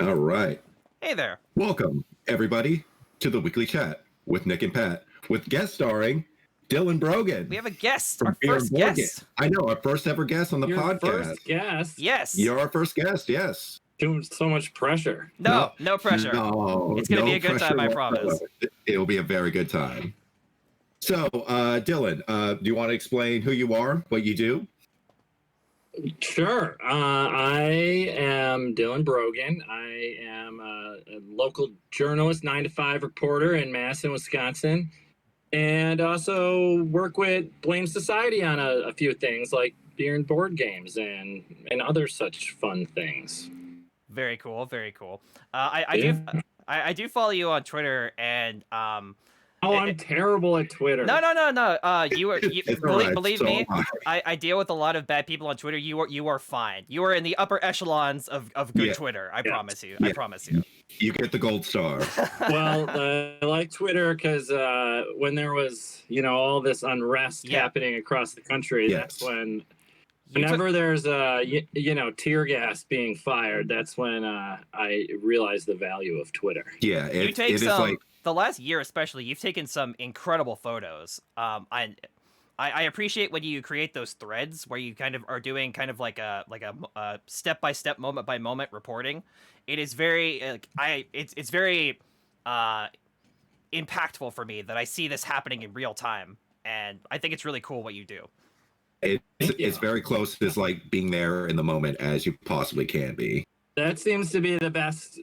All right. Hey there. Welcome, everybody, to the Weekly Chat with Nick and Pat, with guest starring Dylan Brogan. We have a guest, from our first guest. I know, our first ever guest on the Your podcast. first guest? Yes. You're our first guest, yes. Doing so much pressure. No pressure. No, It's going to no be a good time, I pressure promise. whatsoever. It'll be a very good time. So, Dylan, do you want to explain who you are, what you do? Sure. I am Dylan Brogan. I am a local journalist, 9-to-5 reporter in Madison, Wisconsin, and also work with Blame Society on a few things like beer and board games and other such fun things. Very cool. Very cool. I do follow you on Twitter, and I'm terrible at Twitter. No. Believe So me, am I deal with a lot of bad people on Twitter. You are fine. You are in the upper echelons of good Yeah. Twitter. I Yeah. promise you. Yeah. I promise you. You get the gold star. Well, I like Twitter because when there was, all this unrest Yeah. happening across the country, Yes. that's when, You took- whenever there's, tear gas being fired, that's when I realized the value of Twitter. Yeah, you it take is some like, the last year especially. You've taken some incredible photos. I appreciate when you create those threads where you kind of are doing kind of like a step by step, moment by moment reporting. It is very it's very impactful for me that I see this happening in real time, and I think it's really cool what you do. it's very close to like being there in the moment as you possibly can be. That seems to be the best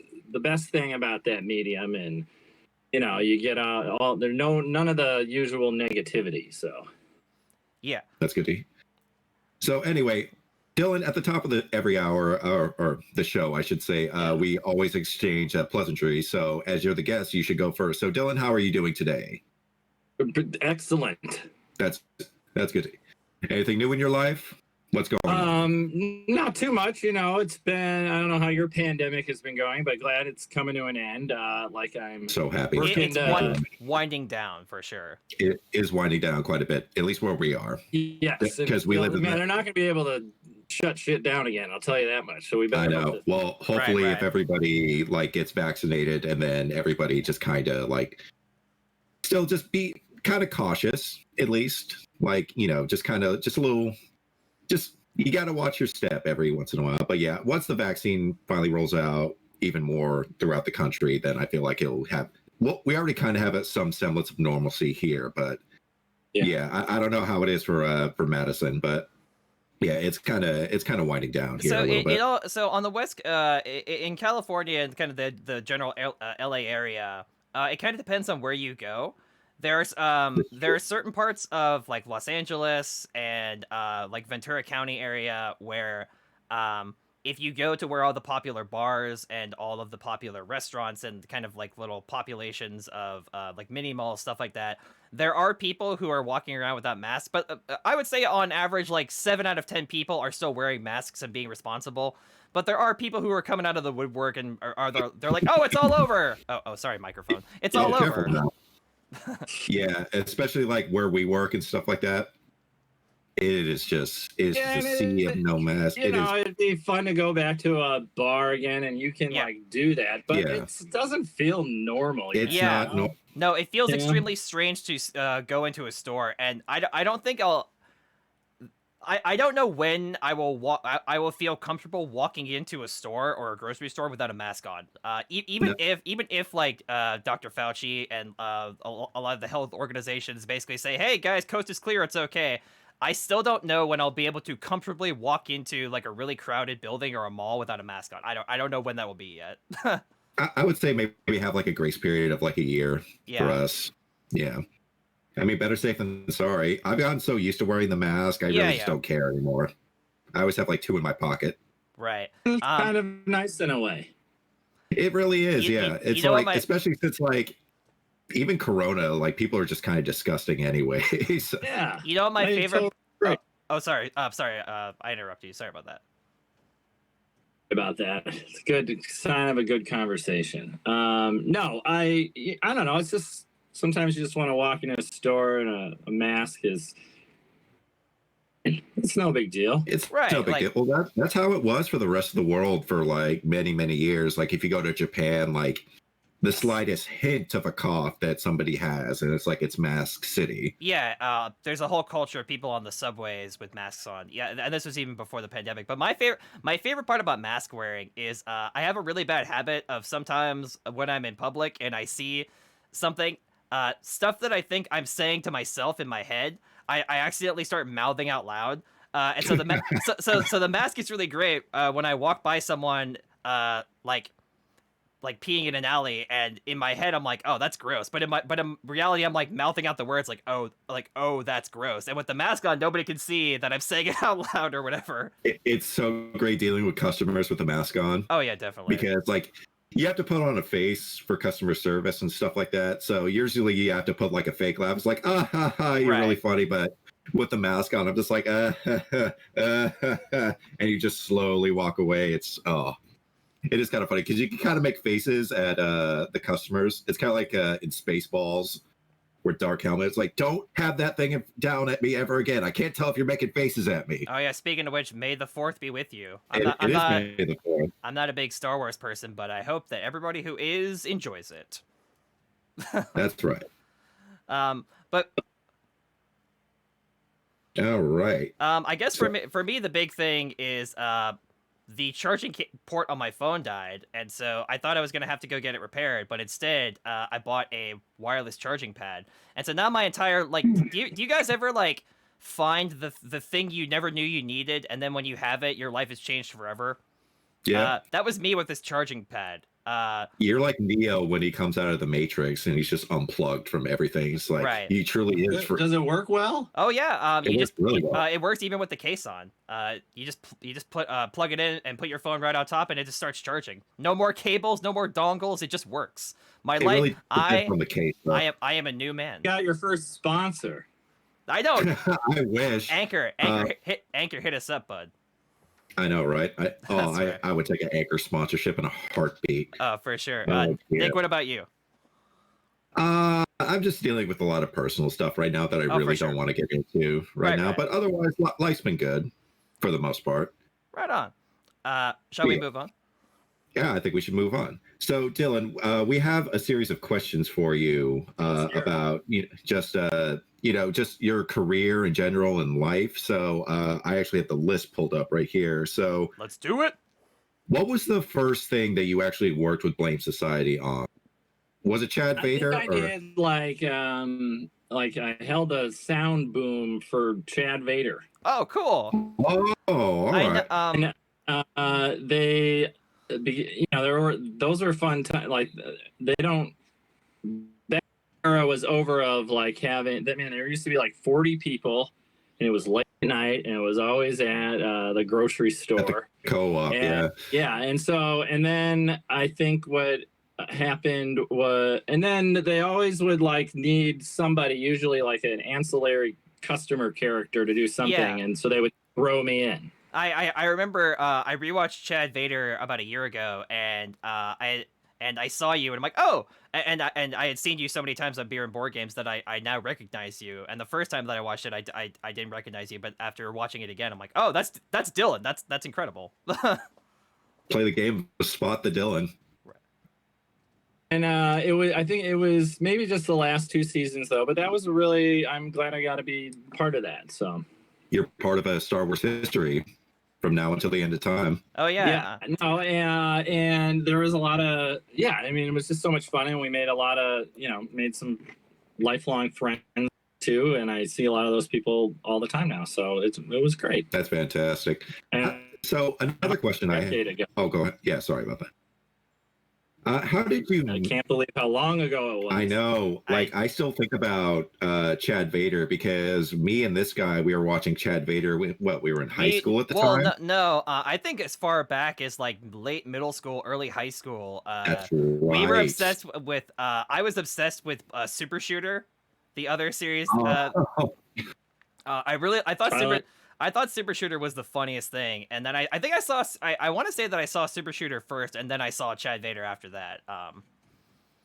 thing about that medium, and you get none of the usual negativity. So Yeah. That's good to hear. So anyway, Dylan, at the top of every hour, or the show, I should say, we always exchange pleasantries. So as you're the guest, you should go first. So Dylan, how are you doing today? excellent. That's good. Anything new in your life? What's going on? Not too much. It's been, I don't know how your pandemic has been going, but glad it's coming to an end. I'm So happy. It's winding down for sure. It is winding down quite a bit, at least where we are. Yes, Because we live in they're not going to be able to shut shit down again. I'll tell you that much. So we better. I know. Well, hopefully, Right. if everybody gets vaccinated, and then everybody just kind of still just be kind of cautious, at least, just a little, you got to watch your step every once in a while. But yeah, once the vaccine finally rolls out even more throughout the country, then I feel like it'll have. Well, we already kind of have some semblance of normalcy here, but yeah, I don't know how it is for Madison, but. Yeah, it's kind of winding down here a little bit. So on the west, in California and kind of the general LA area, it kind of depends on where you go. There are certain parts of like Los Angeles and like Ventura County area where if you go to where all the popular bars and all of the popular restaurants and kind of like little populations of like mini malls, stuff like that, there are people who are walking around without masks. But I would say on average, like 7 out of 10 people are still wearing masks and being responsible. But there are people who are coming out of the woodwork and they're like, oh, it's all over. Oh, sorry, microphone. It's all over. Now. Yeah, especially like where we work and stuff like that. It is just a sea of no mask. It'd be fun to go back to a bar again, and you can do that, but it doesn't feel normal. It's not normal. No, it feels extremely strange to go into a store, and I don't think I don't know when I will feel comfortable walking into a store or a grocery store without a mask on. Even if like Dr. Fauci and a lot of the health organizations basically say, "Hey guys, coast is clear, it's okay." I still don't know when I'll be able to comfortably walk into like a really crowded building or a mall without a mask on. I don't know when that will be yet. I would say maybe have like a grace period of like a year for us. Yeah. I mean, better safe than sorry. I've gotten so used to wearing the mask, I really just don't care anymore. I always have like 2 in my pocket. Right. It's kind of nice in a way. It really is, it's like, especially since like, even Corona, like people are just kind of disgusting anyway. So. Yeah. You know what my favorite? Sorry. I interrupted you. Sorry about that. About that, it's good sign of a good conversation. No, I don't know. It's just sometimes you just want to walk into a store and a mask is It's no big deal. It's Right, no big like- deal. Well, that's how it was for the rest of the world for like many, many years. Like if you go to Japan, like the slightest hint of a cough that somebody has, and it's like it's Mask City. Yeah, there's a whole culture of people on the subways with masks on. Yeah, and this was even before the pandemic. But my favorite part about mask wearing is I have a really bad habit of sometimes when I'm in public and I see something, stuff that I think I'm saying to myself in my head, I accidentally start mouthing out loud. And so so the mask is really great when I walk by someone like peeing in an alley, and in my head I'm like, oh, that's gross, but in reality I'm like mouthing out the words like, oh, that's gross, and with the mask on nobody can see that I'm saying it out loud or whatever. It's so great dealing with customers with the mask on. Oh yeah, definitely. Because like you have to put on a face for customer service and stuff like that. So usually you have to put like a fake laugh. It's like, ah, ha, ha, you're Right. really funny. But with the mask on, I'm just like, and you just slowly walk away. It is kind of funny because you can kind of make faces at the customers. It's kind of like in Spaceballs where Dark Helmet, it's like, don't have that thing down at me ever again. I can't tell if you're making faces at me. Oh yeah, speaking of which, May the 4th be with you. It is May the 4th. I'm not a big Star Wars person, but I hope that everybody who is enjoys it. That's right. But All right. I guess for me the big thing is the charging port on my phone died, and so I thought I was gonna have to go get it repaired, but instead I bought a wireless charging pad, and so now my entire like, do you guys ever like find the thing you never knew you needed, and then when you have it, your life has changed forever? Yeah. That was me with this charging pad. You're like Neo when he comes out of the Matrix and he's just unplugged from everything. It's like Right. he truly is. Does it work well? Oh yeah, It works really well. it works even with the case on. You just plug it in and put your phone right on top, and it just starts charging. No more cables, no more dongles. It just works. My It life. really depends on the case. Though. I am a new man. Got your first sponsor. I know. I wish. Anchor hit us up, bud. I know, right? Right. I would take an Anchor sponsorship in a heartbeat. Oh, for sure. Yeah. Nick, what about you? I'm just dealing with a lot of personal stuff right now that I really sure. don't want to get into right now. Right. But otherwise, life's been good for the most part. Right on. Shall we Yeah. move on? Yeah, I think we should move on. So, Dylan, we have a series of questions for you about just your career in general and life. So, I actually have the list pulled up right here. So, Let's do it. what was the first thing that you actually worked with Blame Society on? Was it Chad Vader? I did like I held a sound boom for Chad Vader. Oh, cool. Oh, all right. Those are fun times. Like they don't. That era was over of like having. I mean, there used to be like 40 people, and it was late at night, and it was always at the grocery store. At the co-op, and then I think what happened was, and then they always would like need somebody, usually like an ancillary customer character to do something, and so they would throw me in. I remember I rewatched Chad Vader about a year ago, and I saw you, and I'm like, oh, and I had seen you so many times on Beer and Board Games that I now recognize you. And the first time that I watched it, I didn't recognize you, but after watching it again, I'm like, oh, that's Dylan. That's incredible. Play the game, spot the Dylan. And I think it was maybe just the last 2 seasons though, but that was really, I'm glad I got to be part of that. So You're part of a Star Wars history from now until the end of time. Oh yeah. And there was a lot of, I mean, it was just so much fun, and we made a lot of, made some lifelong friends too, and I see a lot of those people all the time now, so it was great. That's fantastic. So another question I had. Oh, go ahead. Yeah, sorry about that. How did you? I can't believe how long ago it was. I know. Like, I still think about Chad Vader because me and this guy, we were watching Chad Vader. We were in high school at the time. No. I think as far back as like late middle school, early high school. That's right. We were obsessed with. I was obsessed with Super Shooter, the other series. I thought Super Shooter was the funniest thing, and then I think I saw. I want to say that I saw Super Shooter first, and then I saw Chad Vader after that.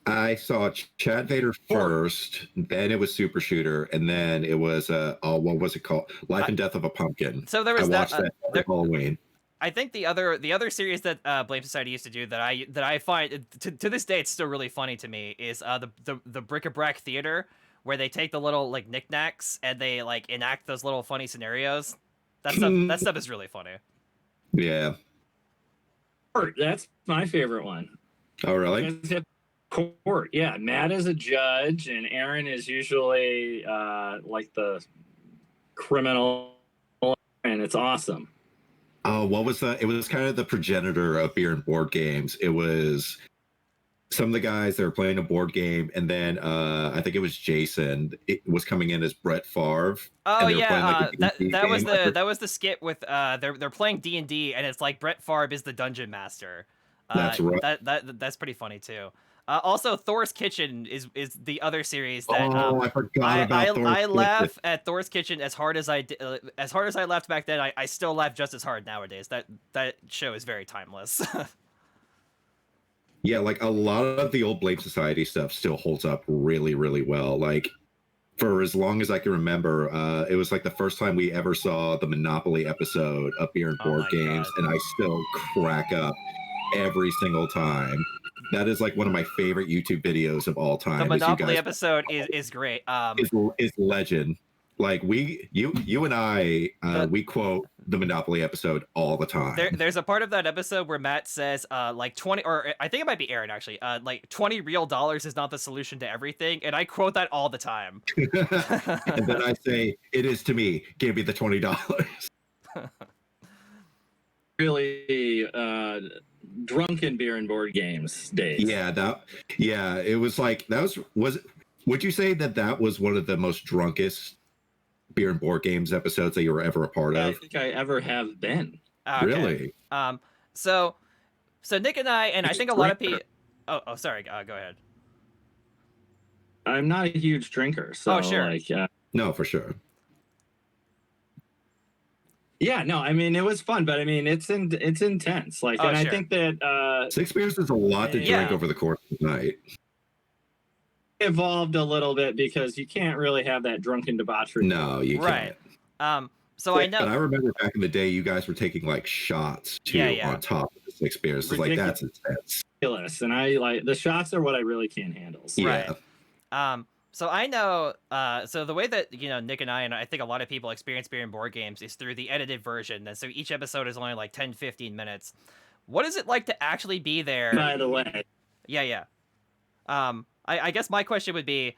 I saw Chad Vader first, then it was Super Shooter, and then it was what was it called? Life and Death of a Pumpkin. So there was I watched that every Halloween. I think the other series that Blame Society used to do that I find to this day it's still really funny to me is the Bric-a-Brac Theater, where they take the little like knickknacks and they like enact those little funny scenarios. That stuff is really funny. Yeah. That's my favorite one. Oh, really? Court. Yeah, Matt is a judge, and Aaron is usually like the criminal, and it's awesome. Oh, what was that? It was kind of the progenitor of beer and board games. It was some of the guys that were playing a board game, and then I think it was Jason. It was coming in as Brett Favre. Oh yeah, that was the skit with they're playing D&D, and it's like Brett Favre is the dungeon master. That's right. That's pretty funny too. Also, Thor's Kitchen is the other series that I forgot about Thor's I Kitchen. laugh at Thor's Kitchen as hard as I laughed back then. I still laugh just as hard nowadays. That show is very timeless. Yeah, like a lot of the old Blame Society stuff still holds up really, really well. Like for as long as I can remember, it was like the first time we ever saw the Monopoly episode of Beer and Board Games, and I still crack up every single time. That is like one of my favorite YouTube videos of all time. The Monopoly episode is great. Is legend. Like you and I, we quote the Monopoly episode all the time. There's a part of that episode where Matt says, like 20, or I think it might be Aaron actually, like $20 real is not the solution to everything, and I quote that all the time. And then I say, it is to me. Give me the $20. Really drunken beer and board games days. Yeah, it was like would you say that was one of the most drunkest beer and board games episodes that you were ever a part of? I think I ever have been. Okay. Really? So Nick and I think a lot of people. Oh, sorry. Go ahead. I'm not a huge drinker, so sure. like, No, for sure. yeah, no, I mean it was fun, but I mean it's intense. Like, and sure. I think that 6 beers is a lot to drink over the course of the night. Evolved a little bit because you can't really have that drunken debauchery. No, you can't. So I know. But I remember back in the day, you guys were taking like shots too on top of the 6 beers. It's like that's intense. Ridiculous. And I like the shots are what I really can't handle. So. Right. So I know. So the way that Nick and I think a lot of people experience beer and board games is through the edited version. And so each episode is only like 10-15 minutes. What is it like to actually be there? By the way. Yeah. I guess my question would be,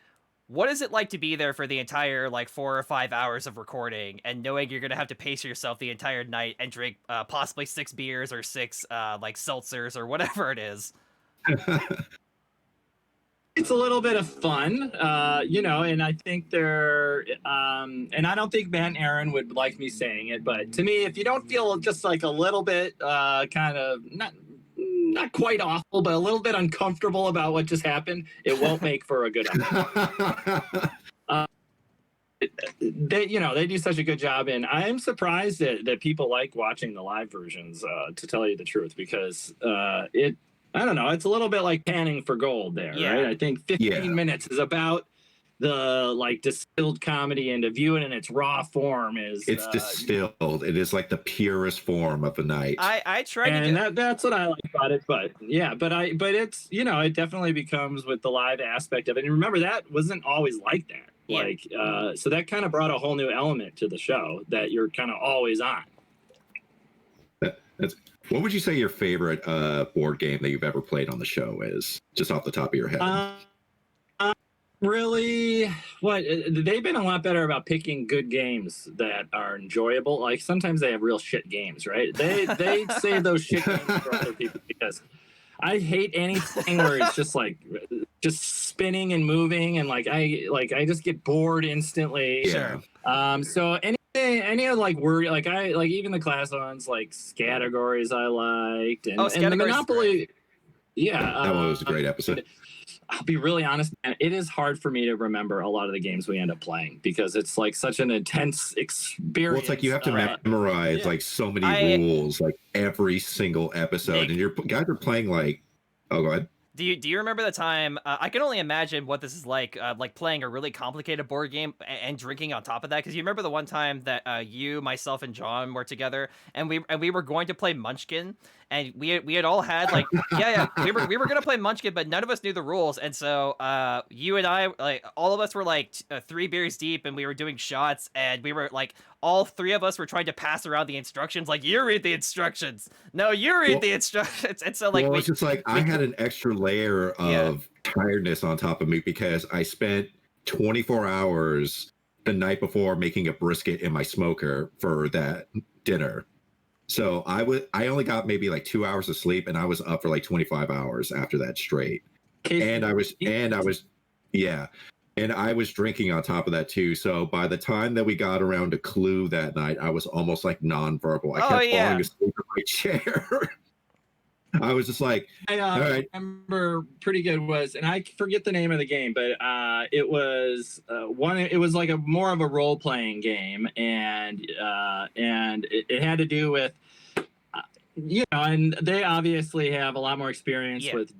what is it like to be there for the entire like 4 or 5 hours of recording and knowing you're gonna have to pace yourself the entire night and drink possibly 6 beers or 6 like seltzers or whatever it is? It's a little bit of fun, and I think and I don't think Matt and Aaron would like me saying it, but to me, if you don't feel just like a little bit kind of not quite awful, but a little bit uncomfortable about what just happened, it won't make for a good episode. They do such a good job, and I'm surprised that people like watching the live versions, to tell you the truth, because I don't know, it's a little bit like panning for gold there, right? I think 15 minutes is about the like distilled comedy, and to view it in its raw form is distilled. It is like the purest form of the night. I tried and that's what I like about it, but it's it definitely becomes with the live aspect of it. And remember, that wasn't always like that. So that kind of brought a whole new element to the show that you're kind of always on. What would you say your favorite board game that you've ever played on the show is, just off the top of your head? Really, they've been a lot better about picking good games that are enjoyable. Like sometimes they have real shit games, right? They save those shit games for other people, because I hate anything where it's just spinning and moving, and I just get bored instantly. Sure. So any of like word, like I like even the class ones like categories I liked, and the Monopoly. Yeah, that one was a great episode. I'll be really honest, man, it is hard for me to remember a lot of the games we end up playing because it's like such an intense experience. Well, it's like you have to memorize like so many rules, like every single episode, and your guys are playing like. Oh, go ahead. Do you remember the time? I can only imagine what this is like playing a really complicated board game and drinking on top of that. Because you remember the one time that you, myself, and John were together, and we were going to play Munchkin, and we had all had like we were gonna play Munchkin, but none of us knew the rules, and so you and I, like, all of us were like 3 beers deep, and we were doing shots, and we were like, all 3 of us were trying to pass around the instructions, like, you read the instructions, no, you read the instructions, and so like it's just like I had an extra layer of tiredness on top of me because I spent 24 hours the night before making a brisket in my smoker for that dinner. So I only got maybe like 2 hours of sleep, and I was up for like 25 hours after that straight. And I was drinking on top of that too. So by the time that we got around to Clue that night, I was almost like nonverbal. I kept falling asleep in my chair. I was just like, all right. I remember pretty good was, and I forget the name of the game, but it was it was like a more of a role playing game, and it had to do with and they obviously have a lot more experience with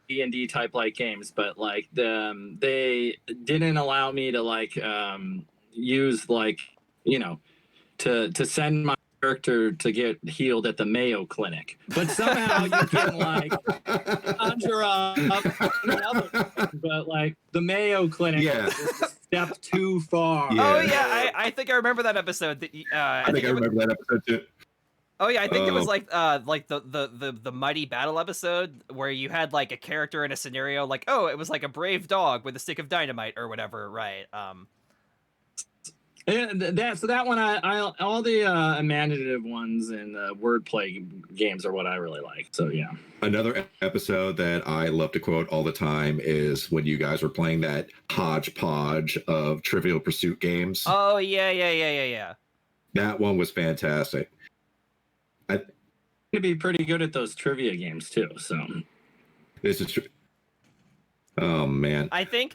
D&D type like games, but like they didn't allow me to like use like to send my character to get healed at the Mayo Clinic, but somehow you can like conjure up another, but like the Mayo Clinic is a step too far. I think I remember that episode. I think I remember that episode too. Oh yeah, I think it was like the Mighty Battle episode where you had like a character in a scenario like, oh, it was like a brave dog with a stick of dynamite or whatever, right? That one, I all the imaginative ones and wordplay games are what I really like. So yeah. Another episode that I love to quote all the time is when you guys were playing that hodgepodge of Trivial Pursuit games. Oh yeah. That one was fantastic. I could be pretty good at those trivia games too. So this is true. Oh man, I think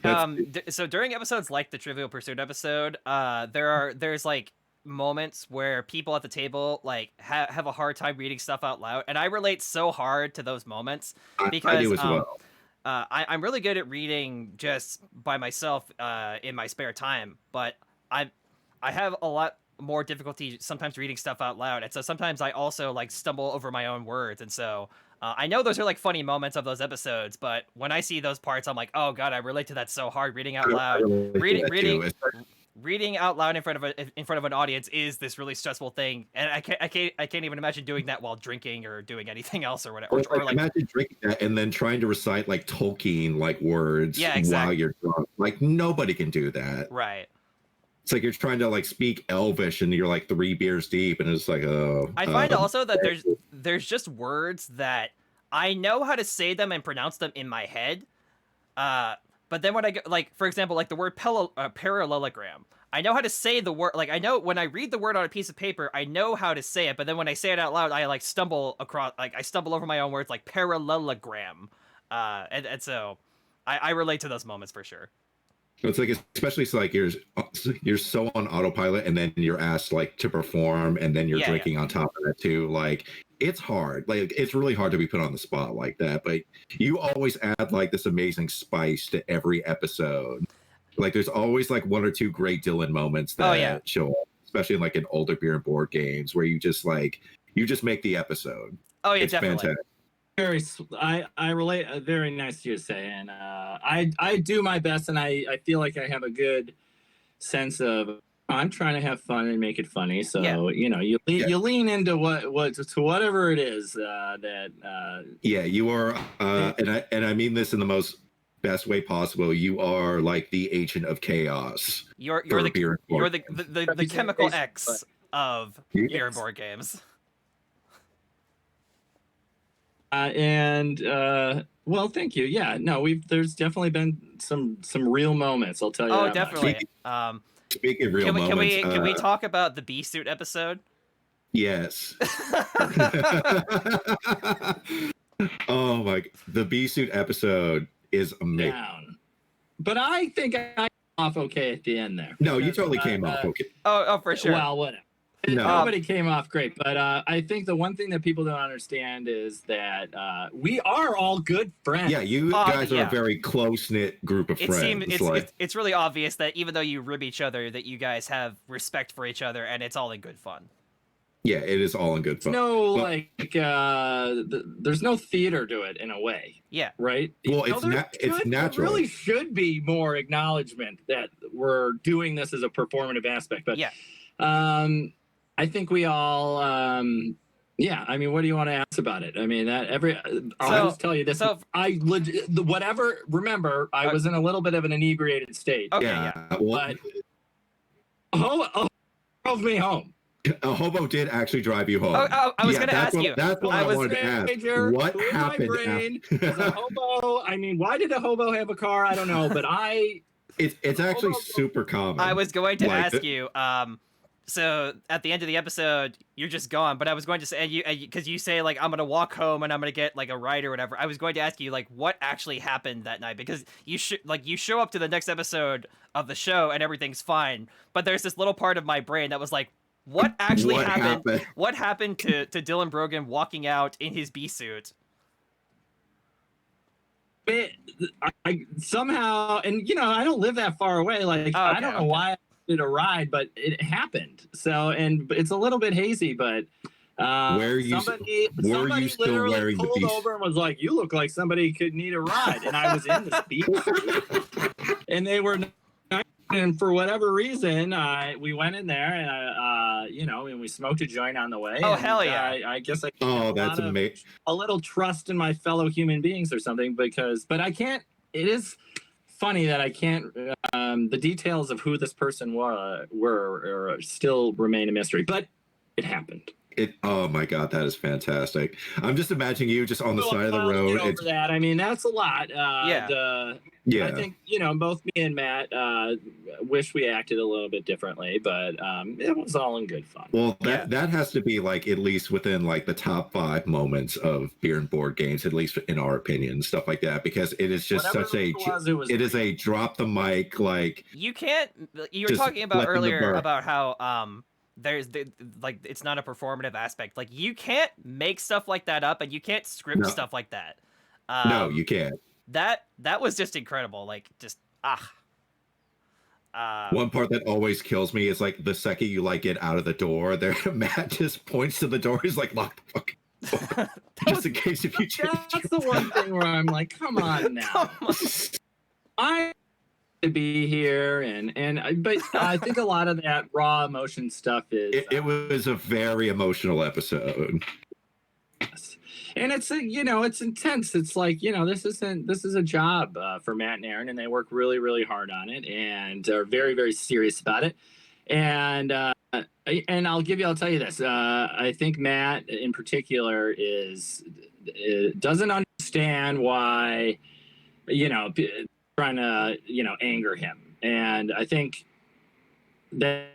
so during episodes like the Trivial Pursuit episode, there's like moments where people at the table like have a hard time reading stuff out loud, and I relate so hard to those moments because I do as well. I'm really good at reading just by myself in my spare time, but I have a lot more difficulty sometimes reading stuff out loud, and so sometimes I also like stumble over my own words, and so I know those are like funny moments of those episodes, but when I see those parts, I'm like, oh god, I relate to that so hard. Reading out loud, reading out loud in front of an audience is this really stressful thing, and I can't even imagine doing that while drinking or doing anything else or whatever. Or like imagine drinking that and then trying to recite like Tolkien like words while you're drunk. Like nobody can do that, right? It's like you're trying to like speak Elvish and you're like 3 beers deep, and it's like, oh. I find also that there's just words that I know how to say them and pronounce them in my head, but then when I get like, for example, like the word parallelogram, I know how to say the word. Like I know when I read the word on a piece of paper, I know how to say it, but then when I say it out loud, I like stumble over my own words, like parallelogram, and so I relate to those moments for sure. It's like, especially so like you're so on autopilot, and then you're asked like to perform, and then you're drinking on top of that too. Like it's hard. Like it's really hard to be put on the spot like that. But you always add like this amazing spice to every episode. Like there's always like 1 or 2 great Dylan moments that show up, especially in like in older beer and board games where you just make the episode. Oh yeah, it's definitely. Fantastic. I relate. Very nice to you say, and I do my best, and I feel like I have a good sense of I'm trying to have fun and make it funny. So you lean into whatever it is that. You are, and I mean this in the most best way possible. You are like the agent of chaos. You're the chemical X of beer and board games. Well, thank you. Yeah, no, there's definitely been some real moments. I'll tell you. Oh, that definitely. Speaking of real moments, can we talk about the bee suit episode? Yes. Oh my! The bee suit episode is amazing. Down. But I think I came off okay at the end there. No, you totally came off okay. Oh, for sure. Well, whatever. No. Nobody came off great, but I think the one thing that people don't understand is that we are all good friends. Yeah, you guys are a very close-knit group of friends. It's really obvious that even though you rib each other, that you guys have respect for each other, and it's all in good fun. Yeah, it is all in good fun. There's no theater to it in a way. Yeah. Right? Well, it's natural. There really should be more acknowledgement that we're doing this as a performative aspect. But yeah. I think we all, I mean, what do you want to ask about it? I mean, I'll just tell you this. Remember, I was in a little bit of an inebriated state. Okay, yeah. Well, but drove me home. A hobo did actually drive you home. I was going to ask you. That's what I wanted to ask. What happened? As a hobo, I mean, why did a hobo have a car? I don't know, but it's actually super common. I was going to ask you, so at the end of the episode, you're just gone. But I was going to say, because you say like I'm gonna walk home and I'm gonna get like a ride or whatever. I was going to ask you like what actually happened that night, because you show up to the next episode of the show and everything's fine, but there's this little part of my brain that was like, what actually happened? What happened to Dylan Brogan walking out in his bee suit? I somehow, and I don't live that far away. Like I don't know why I did a ride, but it happened. So, and it's a little bit hazy, but somebody literally pulled over and was like, "You look like somebody could need a ride," and I was in this beach, and they were. And for whatever reason, we went in there and and we smoked a joint on the way. Oh, and, hell yeah! I guess I that's amazing. A little trust in my fellow human beings or something, but I can't. It is funny that I can't. The details of who this person were or still remain a mystery, but it happened. Oh my God, that is fantastic. I'm just imagining you just on the side of the road. That. I mean, that's a lot. Yeah. I think, both me and Matt wish we acted a little bit differently, but it was all in good fun. Well, that has to be like at least within like the top 5 moments of beer and board games, at least in our opinion, stuff like that, because it is just it is a drop the mic, like you were talking about earlier about how it's not a performative aspect. Like you can't make stuff like that up, and you can't script stuff like that. No, you can't. That was just incredible. Like just one part that always kills me is like the second you like get out of the door, there Matt just points to the door. He's like, "Lock the fucking just in case if you change." That's the one thing where I'm like, "Come on now." I to be here but I think a lot of that raw emotion stuff is it was a very emotional episode. Yes. And it's it's intense. It's like, this is a job for Matt and Aaron, and they work really, really hard on it and are very, very serious about it. And I'll tell you this. I think Matt in particular doesn't understand why, trying to, anger him. And I think that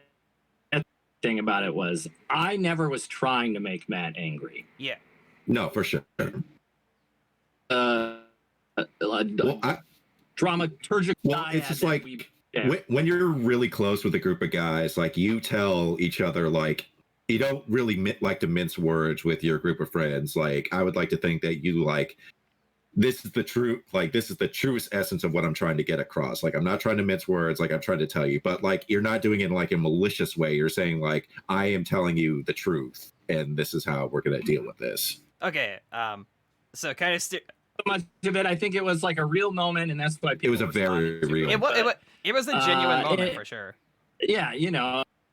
thing about it was I never was trying to make Matt angry. Yeah. No, for sure. Dramaturgic. Well, it's just like when you're really close with a group of guys, like you tell each other, like you don't really like to mince words with your group of friends. Like I would like to think that you like, this is the truest essence of what I'm trying to get across. Like I'm not trying to mince words, like I'm trying to tell you, but like you're not doing it in like a malicious way. You're saying like, I am telling you the truth, and this is how we're gonna deal with this. Okay, so kind of much of it, I think it was like a real moment, and that's why people. It was a very real. It was a genuine moment for sure. Yeah,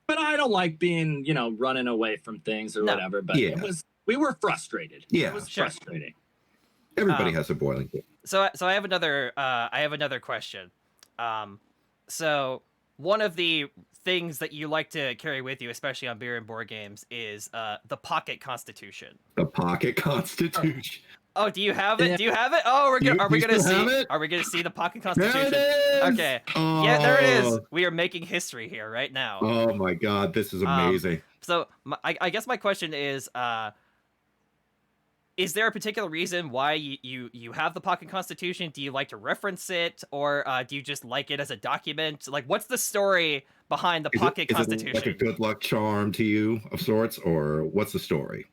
but I don't like being, running away from things or whatever. But we were frustrated. Yeah, it was frustrating. Everybody has a boiling point. So I have another question. So one of the things that you like to carry with you, especially on beer and board games, is the pocket constitution. The pocket constitution. Oh, do you have it? Yeah. Do you have it? Oh, are we gonna see the pocket constitution? There it is! Okay. Oh. Yeah, there it is. We are making history here right now. Oh my God, this is amazing. So I guess my question is, is there a particular reason why you have the pocket constitution? Do you like to reference it, or do you just like it as a document? Like, what's the story behind the pocket constitution? Is it like a good luck charm to you of sorts, or what's the story?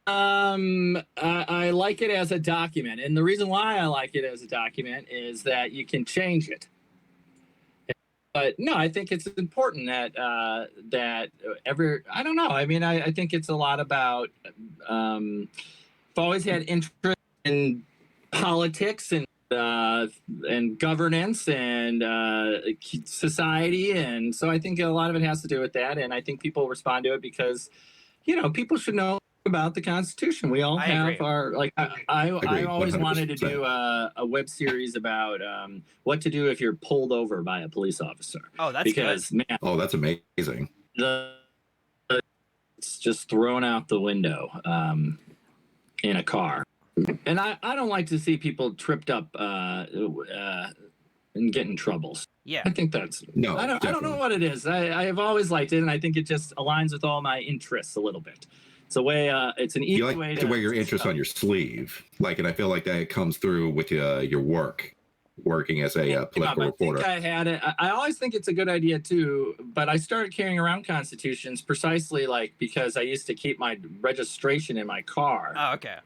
I like it as a document, and the reason why I like it as a document is that you can change it. But no, I think it's important that I don't know. I mean, I think it's a lot about. I've always had interest in politics and governance and society, and so I think a lot of it has to do with that. And I think people respond to it because, people should know about the Constitution. We all have our I always 100%. Wanted to do a web series about what to do if you're pulled over by a police officer. Oh, that's good. Man, oh, that's amazing. It's just thrown out the window in a car, and I don't like to see people tripped up and get in troubles. Yeah, I think that's no. I don't know what it is. I have always liked it, and I think it just aligns with all my interests a little bit. It's a way. It's an easy way to wear your interest on your sleeve, and I feel like that comes through with your working as a political reporter. I think I had it. I always think it's a good idea too, but I started carrying around constitutions precisely because I used to keep my registration in my car. Oh, okay.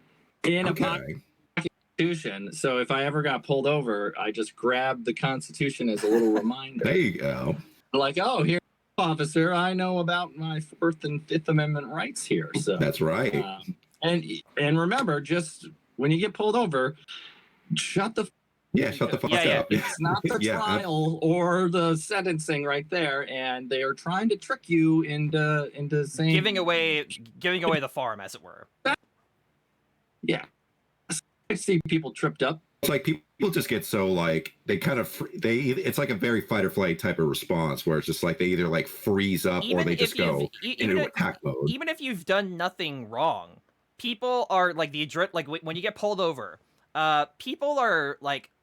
In a pocket constitution, so if I ever got pulled over, I just grabbed the Constitution as a little reminder. There you go. Like, oh, here. Officer, I know about my Fourth and Fifth Amendment rights here. So that's right. And remember, just when you get pulled over, shut the fuck up. It's not the trial or the sentencing right there, and they are trying to trick you into saying giving away the farm, as it were. Yeah, I see people tripped up. It's like people just get so they kind of it's like a very fight or flight type of response where it's just like they either freeze up or they just go into attack mode. Even if you've done nothing wrong, people are when you get pulled over, people are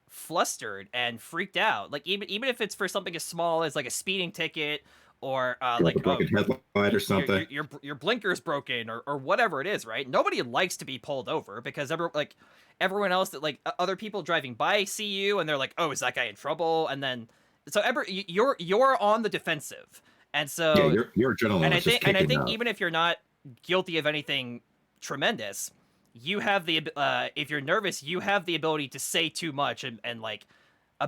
flustered and freaked out. Even if it's for something as small as a speeding ticket or a broken headlight or something. Your blinker's broken or whatever it is, right? Nobody likes to be pulled over because everyone else that other people driving by see you and they're like, oh, is that guy in trouble? And then you're on the defensive, and so your adrenaline. And I think up. even if you're not guilty of anything tremendous, you have the if you're nervous, you have the ability to say too much and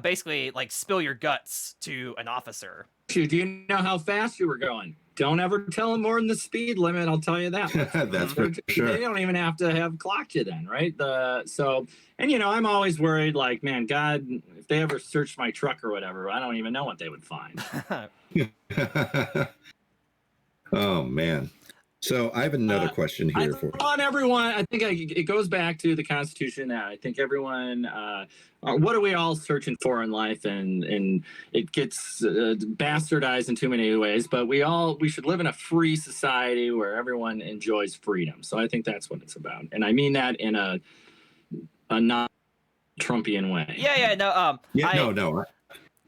basically spill your guts to an officer. Do you know how fast you were going? Don't ever tell them more than the speed limit. I'll tell you that. That's for sure. They don't even have to have clocked you then, right? I'm always worried, man, God, if they ever searched my truck or whatever, I don't even know what they would find. Oh man. So I have another question here for you. On everyone, I think it goes back to the Constitution. I think everyone, what are we all searching for in life? And it gets bastardized in too many ways, but we should live in a free society where everyone enjoys freedom. So I think that's what it's about. And I mean that in a non-Trumpian way. No.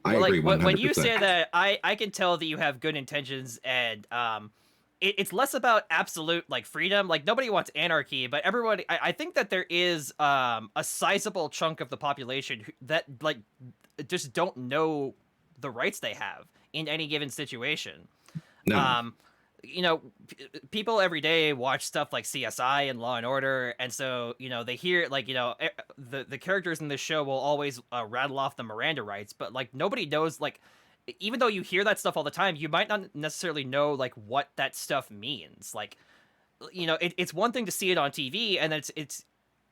I agree 100%. When you say that, I can tell that you have good intentions, and it's less about absolute freedom. Nobody wants anarchy, but everybody. I think that there is a sizable chunk of the population that just don't know the rights they have in any given situation. No. People every day watch stuff like CSI and Law and Order, and so they hear the characters in this show will always rattle off the Miranda rights, but nobody knows even though you hear that stuff all the time, you might not necessarily know what that stuff means. It's one thing to see it on TV, and it's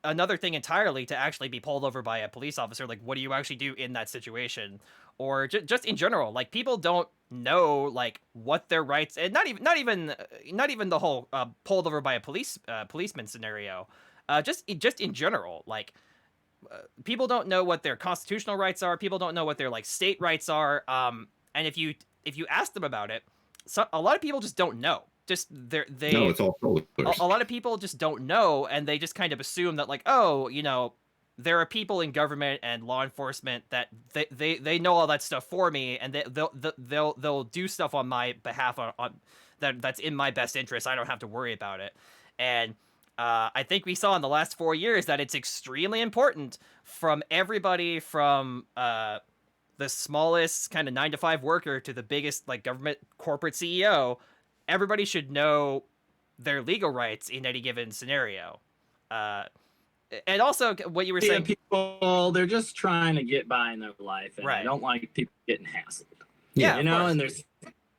another thing entirely to actually be pulled over by a police officer. What do you actually do in that situation? Or just in general, people don't know what their rights, and not even the whole pulled over by a policeman scenario. Just in general, people don't know what their constitutional rights are. People don't know what their state rights are. And if you ask them about it, a lot of people just don't know. No, it's all a lot of people just don't know, and they just kind of assume that there are people in government and law enforcement that they know all that stuff for me, and they'll do stuff on my behalf on that's in my best interest. I don't have to worry about it. And I think we saw in the last 4 years that it's extremely important from everybody from the smallest kind of 9 to 5 worker to the biggest like government corporate CEO. Everybody should know their legal rights in any given scenario. And also, what you were saying, people, they're just trying to get by in their life, and I don't like people getting hassled. Yeah, you know, and there's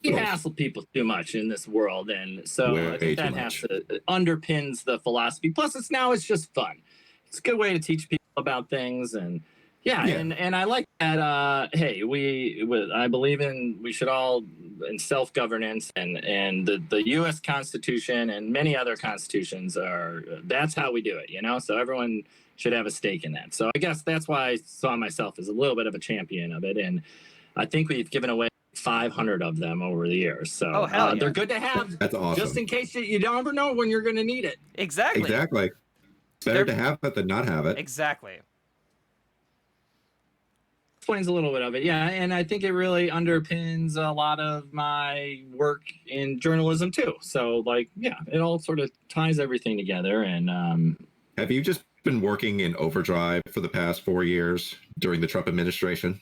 you hassle people too much in this world, and so I think that has to underpins the philosophy. Plus, it's just fun. It's a good way to teach people about things, and and I like that. Hey, I believe we should all in self-governance, and the U.S. Constitution and many other constitutions that's how we do it. You know, so everyone should have a stake in that. So I guess that's why I saw myself as a little bit of a champion of it, and I think we've given away 500 of them over the years. So they're good to have. That's awesome. Just in case you don't ever know when you're going to need it. Exactly. It's better to have it than not have it. Exactly. Explains a little bit of it, and I think it really underpins a lot of my work in journalism too. So, it all sort of ties everything together. And have you just been working in overdrive for the past 4 years during the Trump administration?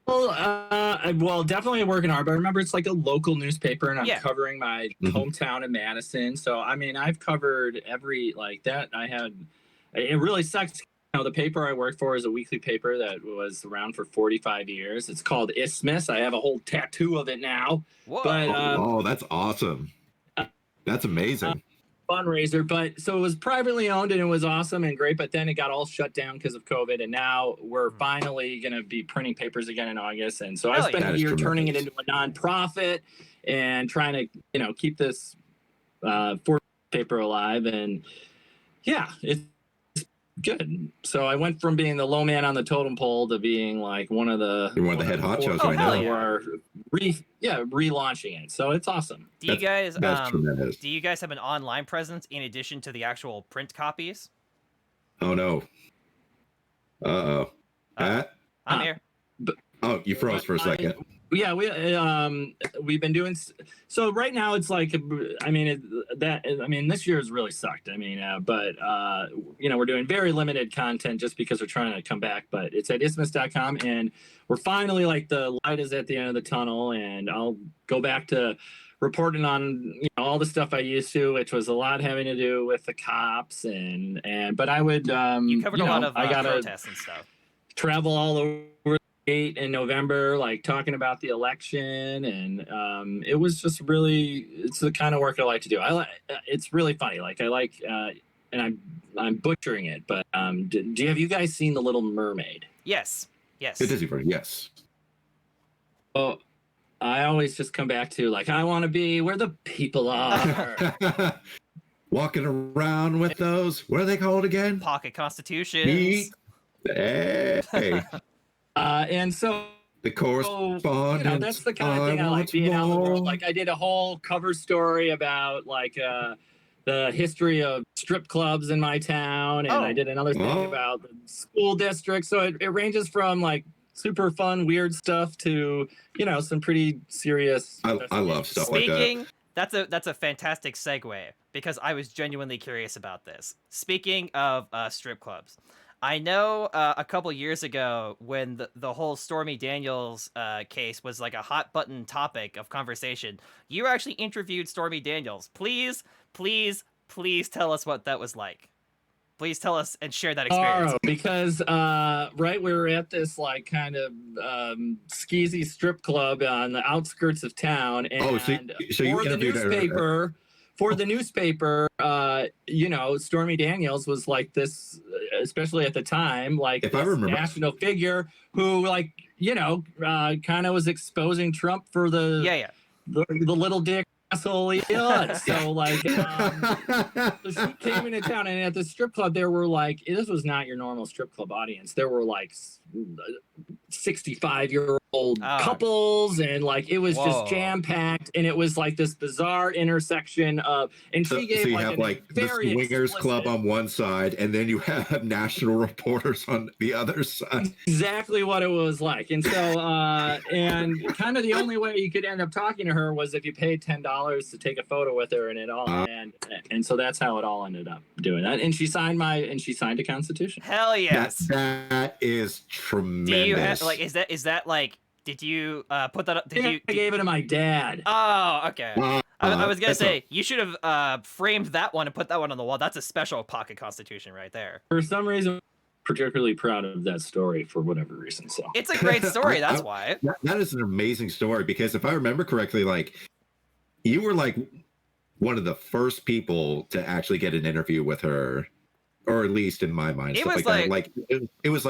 Well, definitely I work in art, but remember it's like a local newspaper, and I'm covering my hometown in Madison. So, I mean, I've covered every that. It really sucks. You know, the paper I work for is a weekly paper that was around for 45 years. It's called Isthmus. I have a whole tattoo of it now. Whoa. But, that's awesome. That's amazing. Fundraiser, but so it was privately owned and it was awesome and great, but then it got all shut down because of COVID, and now we're finally going to be printing papers again in August. And so I spent a year turning it into a nonprofit and trying to keep this paper alive, and it's good. So I went from being the low man on the totem pole to being like one of the head honchos right now. Who are relaunching it. So it's awesome. Do you guys tremendous. Do you guys have an online presence in addition to the actual print copies? Oh no. Uh-oh. Pat? I'm here. Oh, you froze for a second. Yeah, we've been doing so right now. It's like this year has really sucked. But we're doing very limited content just because we're trying to come back. But it's at isthmus.com, and we're finally the light is at the end of the tunnel, and I'll go back to reporting on all the stuff I used to, which was a lot having to do with the cops but I would you covered a lot of protests and stuff. Travel all over in November, talking about the election, and it was just really, it's the kind of work I like to do. It's really funny. And I'm butchering it, but have you guys seen The Little Mermaid? Yes. The Disney version, yes. Well, I always just come back to I want to be where the people are. Walking around with those, what are they called again? Pocket constitutions. Hey. And so the correspondence. That's the kind of thing I like being out in the world. I did a whole cover story about the history of strip clubs in my town, and I did another thing about the school district. So it ranges from super fun, weird stuff to some pretty serious. I love stuff like that. That's a fantastic segue, because I was genuinely curious about this. Speaking of strip clubs, I know a couple years ago when the whole Stormy Daniels case was a hot button topic of conversation, you actually interviewed Stormy Daniels. Please tell us what that was like. Please tell us and share that experience. Because we were at this kind of skeezy strip club on the outskirts of town, and so you interviewed her. For the newspaper, Stormy Daniels was this, especially at the time, if I remember, national figure who, kind of was exposing Trump for the little dick asshole he is. So, she came into town, and at the strip club, there were this was not your normal strip club audience. There were 65-year-olds couples, and like it was just jam packed, and it was like this bizarre intersection of, and she gave so you like have a like the very swingers club explicit, on one side, and then you have national reporters on the other side. exactly what it was like. And so and kind of the only way you could end up talking to her was if you paid $10 to take a photo with her, and it all and so that's how it all ended up doing that. And she signed a constitution. Hell yes. That is tremendous. Do you have, like, is that like, did you put that up? I gave it to my dad. Oh, okay. I was gonna that's say you should have framed that one and put that one on the wall. That's a special pocket constitution right there. For some reason, I'm particularly proud of that story for whatever reason. So it's a great story. That's why. That is an amazing story, because if I remember correctly, like you were like one of the first people to actually get an interview with her. Or at least in my mind, it was it was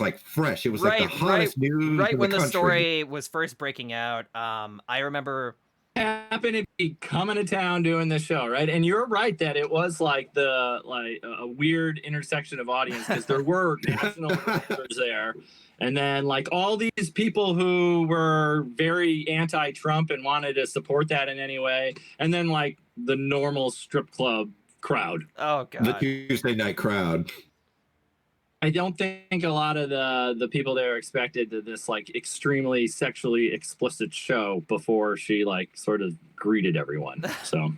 like fresh. It was like the hottest news. Right when the country. Story was first breaking out, I remember happened to be coming to town doing this show, right? And you're right that it was like a weird intersection of audience, because there were national reporters there, and then like all these people who were very anti-Trump and wanted to support that in any way, and then like the normal strip club crowd. Oh god, the Tuesday night crowd. I don't think a lot of the people there expected this like extremely sexually explicit show before she like sort of greeted everyone. So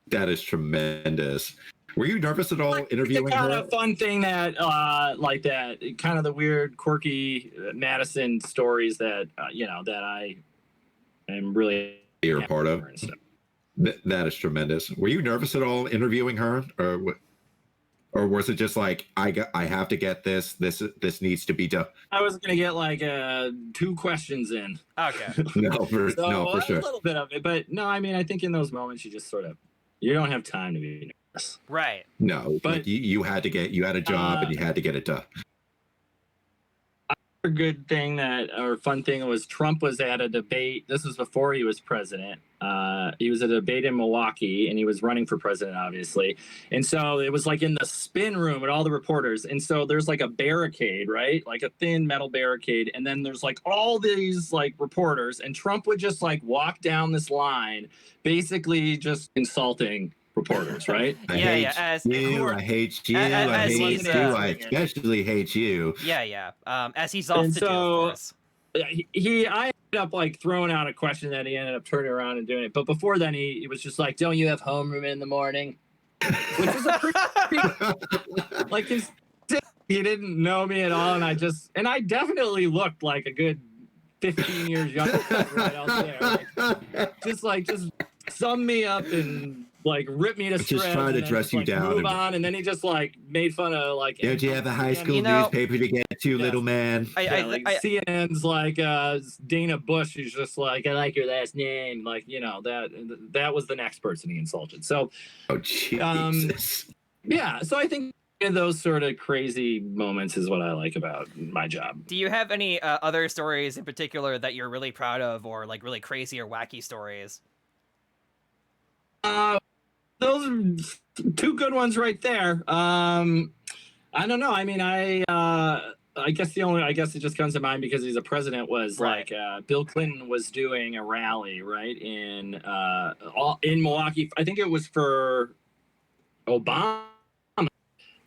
that is tremendous. Were you nervous at all interviewing her? Kind of fun thing that like that kind of the weird quirky Madison stories that that I am really you're a part of. That is tremendous. Were you nervous at all interviewing her, or was it just like I have to get this needs to be done? I was gonna get like 2 questions in. Okay. no, for sure. A little bit of it, but no, I mean, I think in those moments you just sort of you don't have time to be nervous. Right. No, but like you had a job and you had to get it done. A good thing or fun thing was Trump was at a debate. This was before he was president. He was at a debate in Milwaukee, and he was running for president, obviously. And so it was like in the spin room with all the reporters. And so there's like a barricade, right? Like a thin metal barricade. And then there's like all these like reporters, and Trump would just like walk down this line, basically just insulting reporters, right? I hate you. I hate you. I especially hate you. Yeah. As he's off to do, of course. I ended up like throwing out a question that he ended up turning around and doing it. But before then, he was just like, "Don't you have homeroom in the morning?" Which is a pretty like he didn't know me at all, and I definitely looked like a good 15 years younger right out there. Just sum me up and like rip me to shreds. Just trying to dress you down. Move on, and then he just like made fun of like. Don't you have a high school newspaper to get to, little man? CNN's like Dana Bush is just like, I like your last name, like that was the next person he insulted. So, Jesus. Yeah, so I think those sort of crazy moments is what I like about my job. Do you have any other stories in particular that you're really proud of, or like really crazy or wacky stories? Those are 2 good ones right there. I don't know. I mean, I guess it just comes to mind because he's a president was right. Like Bill Clinton was doing a rally right in Milwaukee. I think it was for Obama,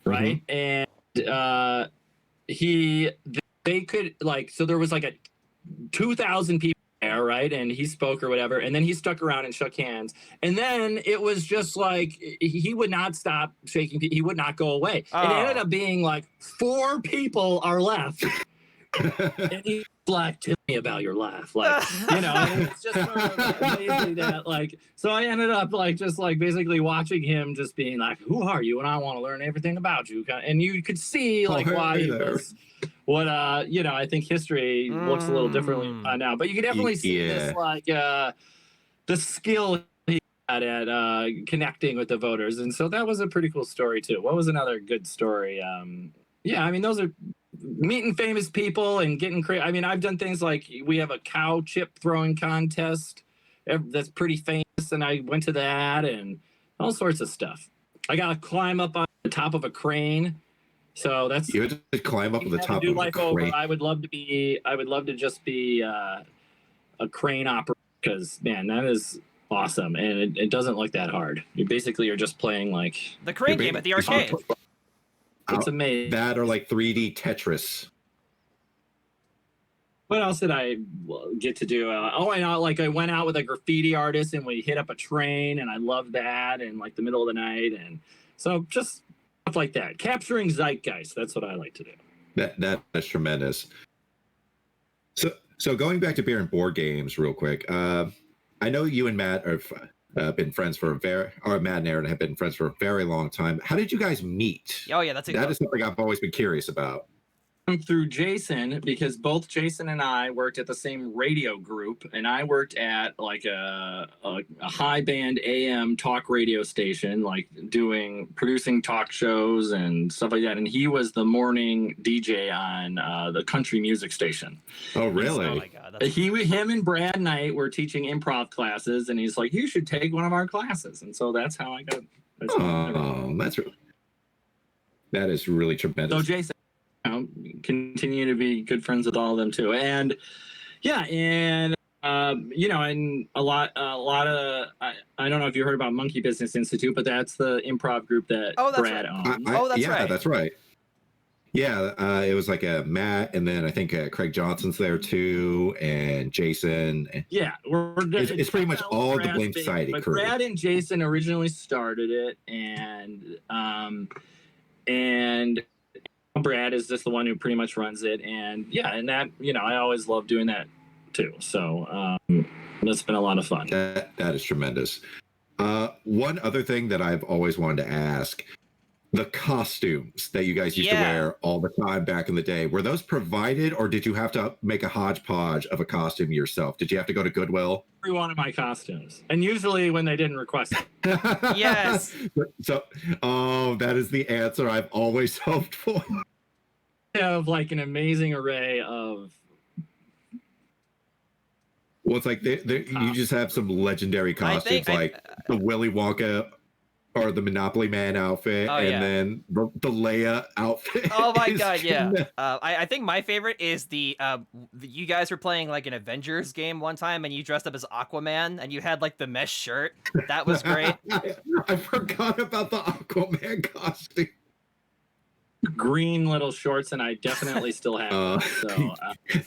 right? Mm-hmm. And they could like, so there was like a 2,000 people there, right? And he spoke or whatever, and then he stuck around and shook hands, and then it was just like he would not stop shaking. He would not go away. It ended up being like 4 people are left, and he's like, "Tell me about your laugh," like and it's just sort of amazing that like. So I ended up like just like basically watching him just being like, "Who are you?" And I want to learn everything about you, and you could see like why he was. What I think history looks a little differently now, but you can definitely see this like the skill he had at connecting with the voters, and so that was a pretty cool story too. What was another good story? I mean, those are meeting famous people and getting crazy. I mean, I've done things like we have a cow chip throwing contest that's pretty famous, and I went to that and all sorts of stuff. I got to climb up on the top of a crane So that's You had to climb up to the top do of a life over. crane. I would love to just be a crane operator, because man, that is awesome, and it doesn't look that hard. You basically are just playing like The crane game at the arcade. it's amazing. That or like 3D Tetris. What else did I get to do? I know, like I went out with a graffiti artist and we hit up a train, and I loved that, and like the middle of the night, and so just stuff like that, capturing zeitgeist. That's what I like to do. That's tremendous. So going back to beer and board games real quick. I know you and Matt have been friends for Matt and Aaron have been friends for a very long time. How did you guys meet? Oh yeah, that is something I've always been curious about. Through Jason, because both Jason and I worked at the same radio group, and I worked at like a high band AM talk radio station, like producing talk shows and stuff like that. And he was the morning DJ on the country music station. Oh, really? Oh my God. Him and Brad Knight were teaching improv classes, and he's like, "You should take one of our classes." And so that's how I got. That is really tremendous. So Jason, continue to be good friends with all of them too, and and a lot of I don't know if you heard about Monkey Business Institute, but that's the improv group that Brad owns. That's right. That's right. Yeah, it was like a Matt, and then I think Craig Johnson's there too, and Jason. Yeah, it's pretty much all the Blame Society crew. Brad and Jason originally started it, and Brad is just the one who pretty much runs it, and that I always love doing that too. So that's been a lot of fun. That is tremendous. One other thing that I've always wanted to ask: the costumes that you guys used to wear all the time back in the day, were those provided, or did you have to make a hodgepodge of a costume yourself? Did you have to go to Goodwill? Every one of my costumes, and usually when they didn't request it. Yes. So, that is the answer I've always hoped for. I have like an amazing array of. Well, it's like you just have some legendary costumes, like the Willy Wonka or the Monopoly Man outfit, then the Leia outfit. Oh my God, yeah. I think my favorite is you guys were playing like an Avengers game one time, and you dressed up as Aquaman, and you had like the mesh shirt. That was great. I forgot about the Aquaman costume. Green little shorts, and I definitely still have them. So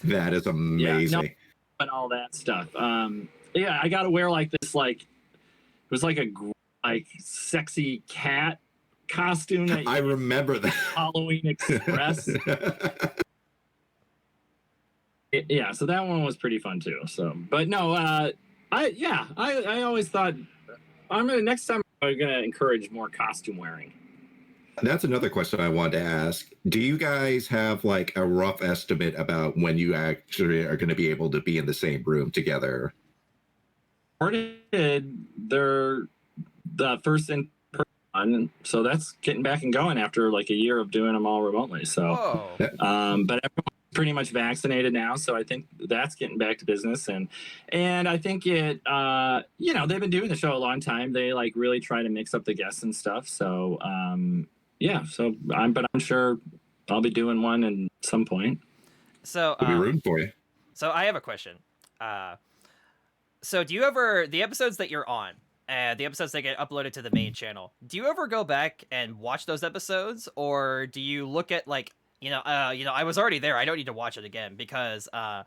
that is amazing. And all that stuff. I got to wear like this, like it was like a sexy cat costume. That I remember that Halloween Express. So that one was pretty fun too. So, but no, I always thought next time I'm gonna encourage more costume wearing. That's another question I wanted to ask. Do you guys have like a rough estimate about when you actually are going to be able to be in the same room together? They're the first in person, so that's getting back and going after like a year of doing them all remotely. So, but everyone's pretty much vaccinated now, so I think that's getting back to business. And I think it, they've been doing the show a long time. They like really try to mix up the guests and stuff. So, I'm sure I'll be doing one at some point. So I'll be rooting for you. So I have a question. So do you ever, the episodes that you're on, the episodes that get uploaded to the main channel, do you ever go back and watch those episodes, or do you look at like, I was already there, I don't need to watch it again, because I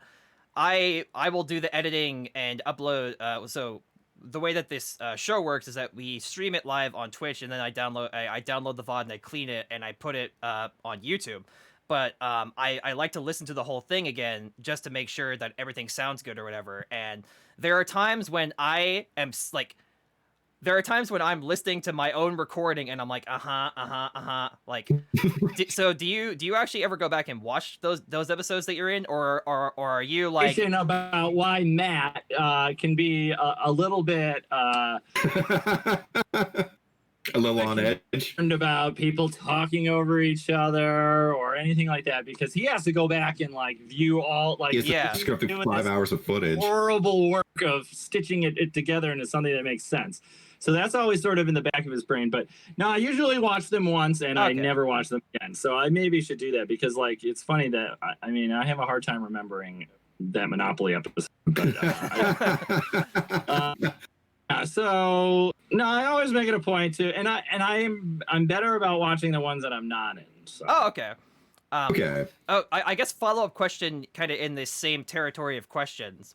will do the editing and upload. So the way that this show works is that we stream it live on Twitch, and then I download the VOD and I clean it and I put it on YouTube. But I like to listen to the whole thing again just to make sure that everything sounds good or whatever. And there are times when I'm listening to my own recording and I'm like, like, so do you actually ever go back and watch those episodes that you're in, or are you like about why Matt can be a little bit A little on edge. About people talking over each other or anything like that, because he has to go back and like view all like scripted 5 hours of footage. Horrible work of stitching it together into something that makes sense. So that's always sort of in the back of his brain. But no, I usually watch them once and I never watch them again. So I maybe should do that, because like it's funny that I mean I have a hard time remembering that Monopoly episode. But, so no, I always make it a point to, and I'm better about watching the ones that I'm not in. So. Oh, okay. Okay. Oh, I guess follow-up question, kind of in this same territory of questions.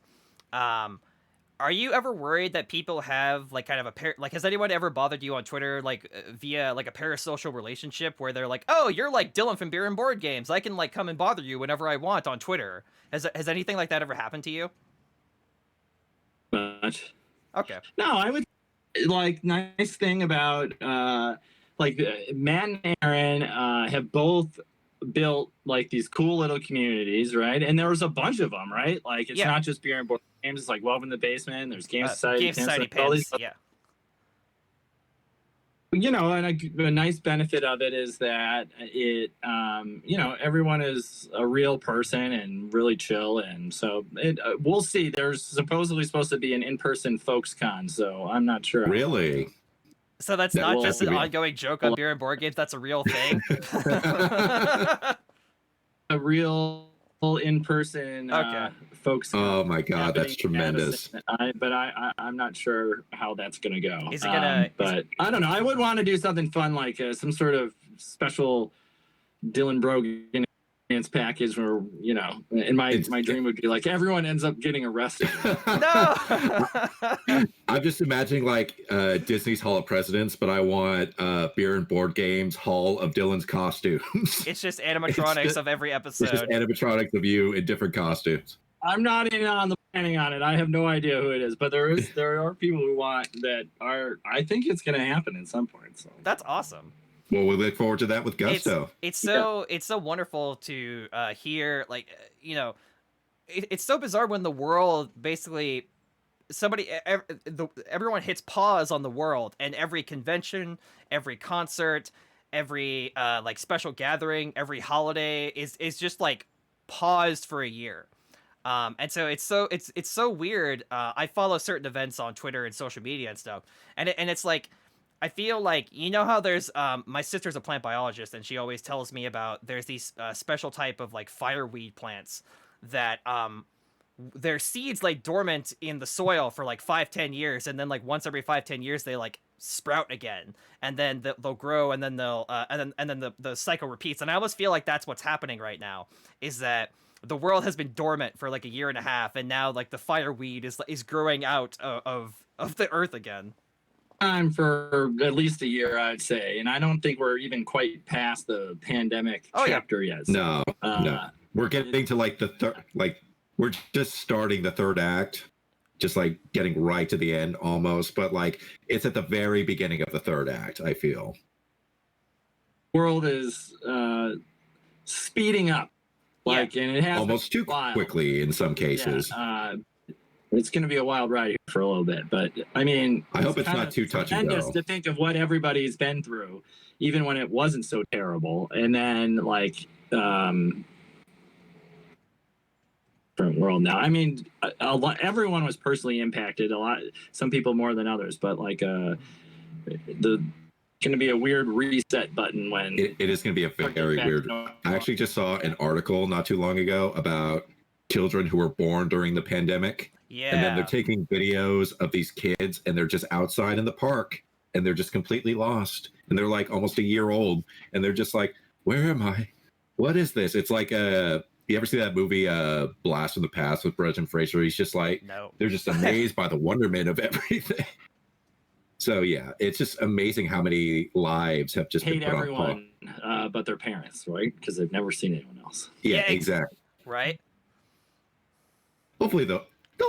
Are you ever worried that people have like kind of like has anyone ever bothered you on Twitter like via like a parasocial relationship where they're like, oh, you're like Dylan from Beer and Board Games, I can like come and bother you whenever I want on Twitter? Has anything like that ever happened to you? Much. Okay. No, I would like nice thing about like Matt and Aaron have both built like these cool little communities, right? And there was a bunch of them, right? Like it's not just Beer and Board Games. It's like Welcome in the Basement. There's Game Society, all these. Yeah. You know, and a nice benefit of it is that it, you know, everyone is a real person and really chill, and so we'll see. There's supposedly supposed to be an in-person folks con, so I'm not sure. Really? So that's not just an ongoing joke on Beer and Board Games. That's a real thing. A real in-person folks con. Oh my God, that's tremendous. But I'm not sure how that's gonna go. Is it gonna? But I don't know. I would want to do something fun, like some sort of special Dylan Brogan package, where you know, and my dream would be like everyone ends up getting arrested. No. I'm just imagining like Disney's Hall of Presidents, but I want Beer and Board Games Hall of Dylan's costumes. It's just animatronics of every episode. It's just animatronics of you in different costumes. I'm not in on the planning on it. I have no idea who it is, but there are people who want that are. I think it's going to happen at some point. So that's awesome. Well, we look forward to that with gusto. It's so wonderful to hear, like, you know, it's so bizarre when the world basically everyone hits pause on the world, and every convention, every concert, every like special gathering, every holiday is just like paused for a year. And so it's so weird. I follow certain events on Twitter and social media and stuff, and it's like, I feel like, you know how there's my sister's a plant biologist, and she always tells me about there's these special type of like fireweed plants that their seeds like dormant in the soil for like 5-10 years, and then like once every 5-10 years they like sprout again, and then they'll grow, and then they'll and then the cycle repeats. And I almost feel like that's what's happening right now, is that the world has been dormant for like a year and a half, and now like the fireweed is growing out of the earth again. Time for at least a year, I'd say, and I don't think we're even quite past the pandemic chapter yet. So, no, we're getting to like the third, like we're just starting the third act, just like getting right to the end almost, but like it's at the very beginning of the third act, I feel. World is speeding up, like, and it has almost too quickly in some cases. It's going to be a wild ride here for a little bit, but I mean, I hope it's not too touch and go. To think of what everybody's been through, even when it wasn't so terrible, and then like different world now. I mean, everyone was personally impacted a lot. Some people more than others, but like going to be a weird reset button when it is going to be a very weird. I actually just saw an article not too long ago about children who were born during the pandemic. Yeah. And then they're taking videos of these kids, and they're just outside in the park, and they're just completely lost. And they're like almost a year old, and they're just like, where am I? What is this? It's like you ever see that movie Blast from the Past with Brendan Fraser? He's just like, no. They're just amazed by the wonderment of everything. So yeah, it's just amazing how many lives have just been put everyone but their parents, right? Because they've never seen anyone else. Yeah, exactly. Right. Hopefully they'll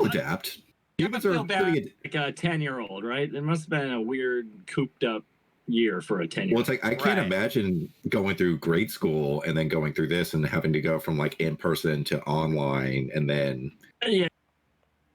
adapt. Humans are pretty like a 10-year-old, right? It must have been a weird cooped up year for a 10-year-old. Well, it's like I can't imagine going through grade school and then going through this and having to go from like in person to online, and then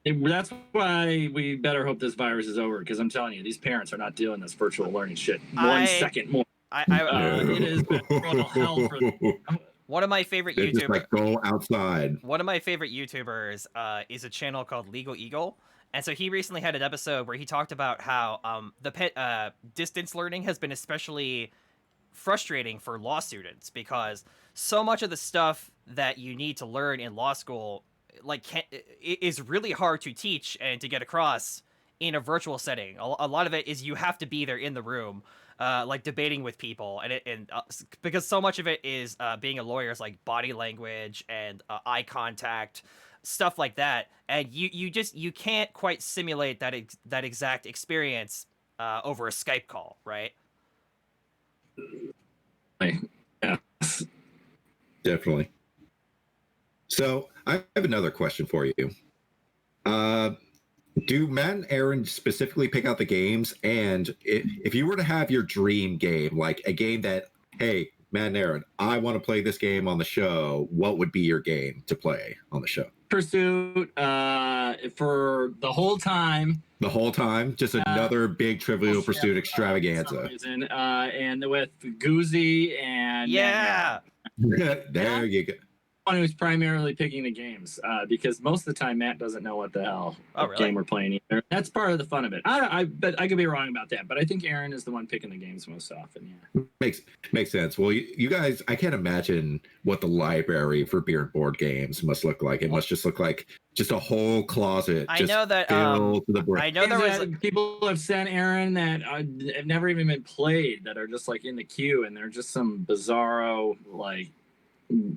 That's why we better hope this virus is over, because I'm telling you, these parents are not doing this virtual learning shit 1 second more. It has been total hell for them. One of my favorite They're just YouTubers. like, go outside. One of my favorite YouTubers is a channel called 𝐏𝐥𝐞𝐬𝐞, and so he recently had an episode where he talked about how distance learning has been especially frustrating for law students, because so much of the stuff that you need to learn in law school is really hard to teach and to get across in a virtual setting. A lot of it is you have to be there in the room, like debating with people, and because so much of it is being a lawyer is like body language and eye contact, stuff like that, and you can't quite simulate that exact experience over a Skype call, right? Yeah. Definitely. So I have another question for you. Do Matt and Aaron specifically pick out the games? And if you were to have your dream game, like a game that, hey, Matt and Aaron, I want to play this game on the show, what would be your game to play on the show? Pursuit, for the whole time. The whole time? Just another big Trivial Pursuit extravaganza. And with Goozy and... Yeah! There you go. One who's primarily picking the games, because most of the time Matt doesn't know what the hell game we're playing either. That's part of the fun of it. But I could be wrong about that, but I think Aaron is the one picking the games most often. Yeah, makes sense. Well, you guys, I can't imagine what the library for beer and board games must look like. It must just look like just a whole closet. I know that. I know there was people have sent Aaron that have never even been played, that are just like in the queue, and they're just some bizarro like.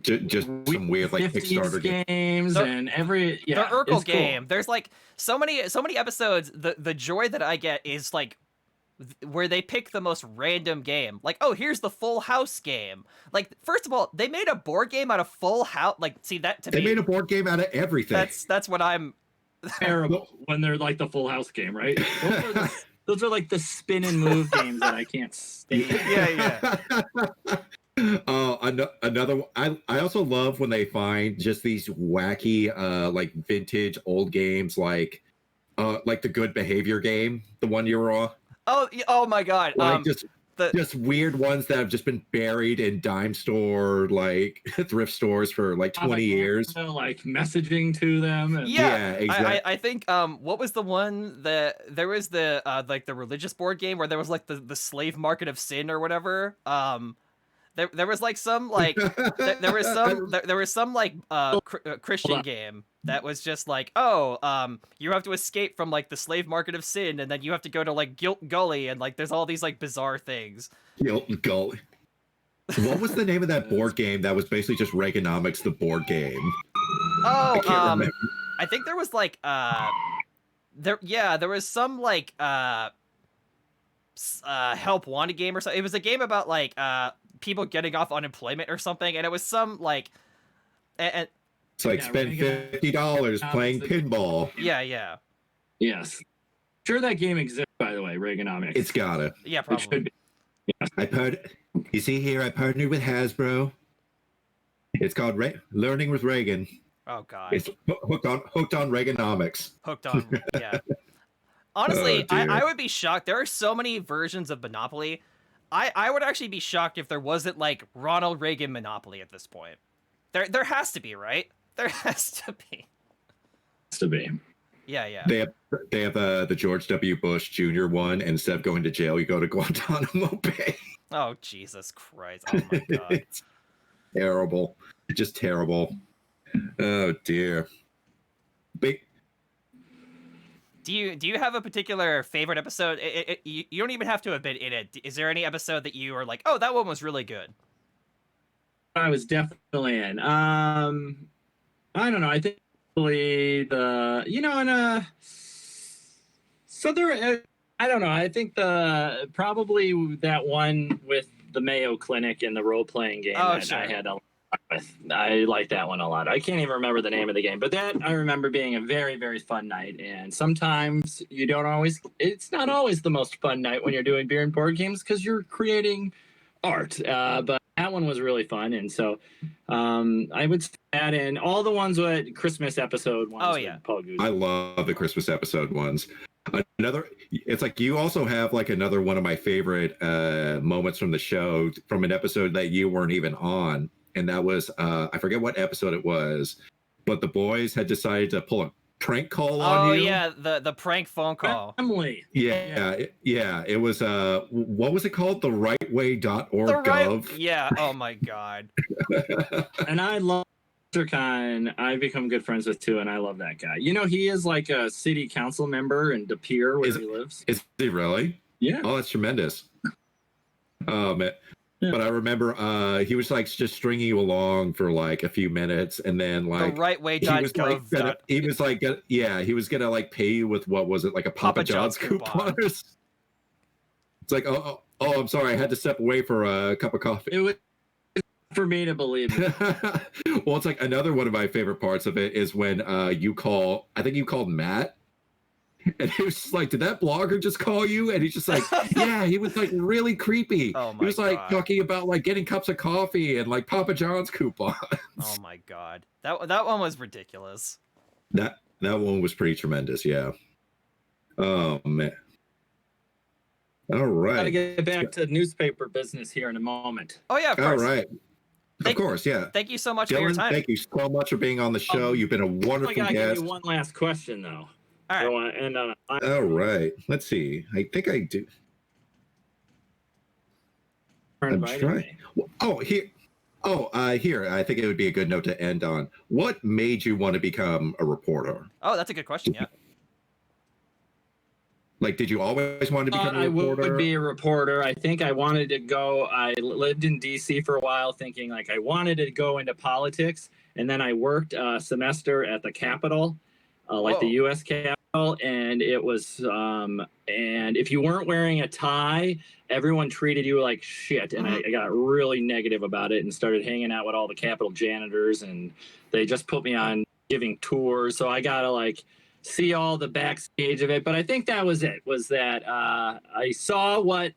Just some weird like Kickstarter games and the Urkel game. Cool. There's like so many episodes. The joy that I get is like where they pick the most random game. Like, oh, here's the Full House game. Like, first of all, they made a board game out of Full House. Like, see that to me. They made a board game out of everything. That's what I'm. Terrible when they're like the Full House game, right? Those are like the spin and move games that I can't stand. Yeah. Another one. I also love when they find just these wacky like vintage old games, like the Good Behavior game, the one you were on. Oh my god. Like just weird ones that have just been buried in dime store, like thrift stores for like 20 years. Like messaging to them. Yeah, exactly. I think what was the one that there was the like the religious board game where there was like the slave market of sin or whatever. There was like some like there was some like Christian game that was just like, you have to escape from like the slave market of sin, and then you have to go to like Guilt Gully, and like there's all these like bizarre things. Guilt Gully. What was the name of that board game that was basically just Reaganomics, the board game? I can't remember. I think there was like there was some like help wanted game or something. It was a game about like people getting off unemployment or something, and it was some like and it's like spend $50 playing pinball. Yeah. Yes. Sure, that game exists, by the way, Reaganomics. It's gotta. Yeah, probably. Yes. You see here, I partnered with Hasbro. It's called Learning with Reagan. Oh god. It's hooked on Reaganomics. Hooked on, yeah. Honestly, I would be shocked. There are so many versions of Monopoly. I would actually be shocked if there wasn't like Ronald Reagan Monopoly at this point. There has to be, right? There has to be. Has to be. Yeah. They have the George W. Bush Jr. one, and instead of going to jail, you go to Guantanamo Bay. Oh Jesus Christ! Oh my God. It's terrible. Just terrible. Oh dear. Do you have a particular favorite episode? You don't even have to have been in it. Is there any episode that you are like, oh, that one was really good? I was definitely in. I don't know. I think I don't know. I think probably that one with the Mayo Clinic and the role playing game that I had a lot with. I like that one a lot. I can't even remember the name of the game, but that I remember being a very, very fun night. And sometimes it's not always the most fun night when you're doing beer and board games because you're creating art. But that one was really fun. And so I would say and all the ones with Christmas episode ones. Oh, yeah. I love the Christmas episode ones. It's like you also have like another one of my favorite moments from the show, from an episode that you weren't even on, and that was I forget what episode it was, but the boys had decided to pull a prank call on you. Oh yeah, the prank phone call. Family. Yeah. It was what was it called? The rightway.org gov. Yeah. Oh my god. And I love Mr. Khan. I've become good friends with too, and I love that guy. You know, he is like a city council member in De Pere, where he lives. Is he really? Yeah. Oh, that's tremendous. Man. Yeah. But I remember he was like just stringing you along for like a few minutes, and then like the rightway.gov. He was like, he was gonna like pay you with what was it, like a Papa John's coupon? It's like, oh, I'm sorry, I had to step away for a cup of coffee. It was for me to believe it. Well, it's like another one of my favorite parts of it is when I think you called Matt. And he was just like, did that blogger just call you? And he's just like, yeah, he was like really creepy. Oh my he was like God. talking about like getting cups of coffee and like Papa John's coupons. Oh my god. That one was ridiculous. That one was pretty tremendous, yeah. Oh man. All right. Gotta get back to newspaper business here in a moment. Oh yeah, of course. All right. Of course, yeah. Thank you so much Dylan, for your time. thank you so much for being on the show. You've been a wonderful I gotta guest. give you one last question though. All right. All right. Let's see. I think I do. I'm trying. Here. Here. I think it would be a good note to end on. What made you want to become a reporter? Oh, that's a good question. Yeah. Like, did you always want to become a reporter? I would be a reporter. I think I wanted to go. I lived in D.C. for a while, thinking like I wanted to go into politics, and then I worked a semester at the Capitol. Like the U.S. Capitol, and it was, and if you weren't wearing a tie, everyone treated you like shit, and I got really negative about it and started hanging out with all the Capitol janitors, and they just put me on giving tours, so I got to like see all the backstage of it, but I think that was it, was that I saw what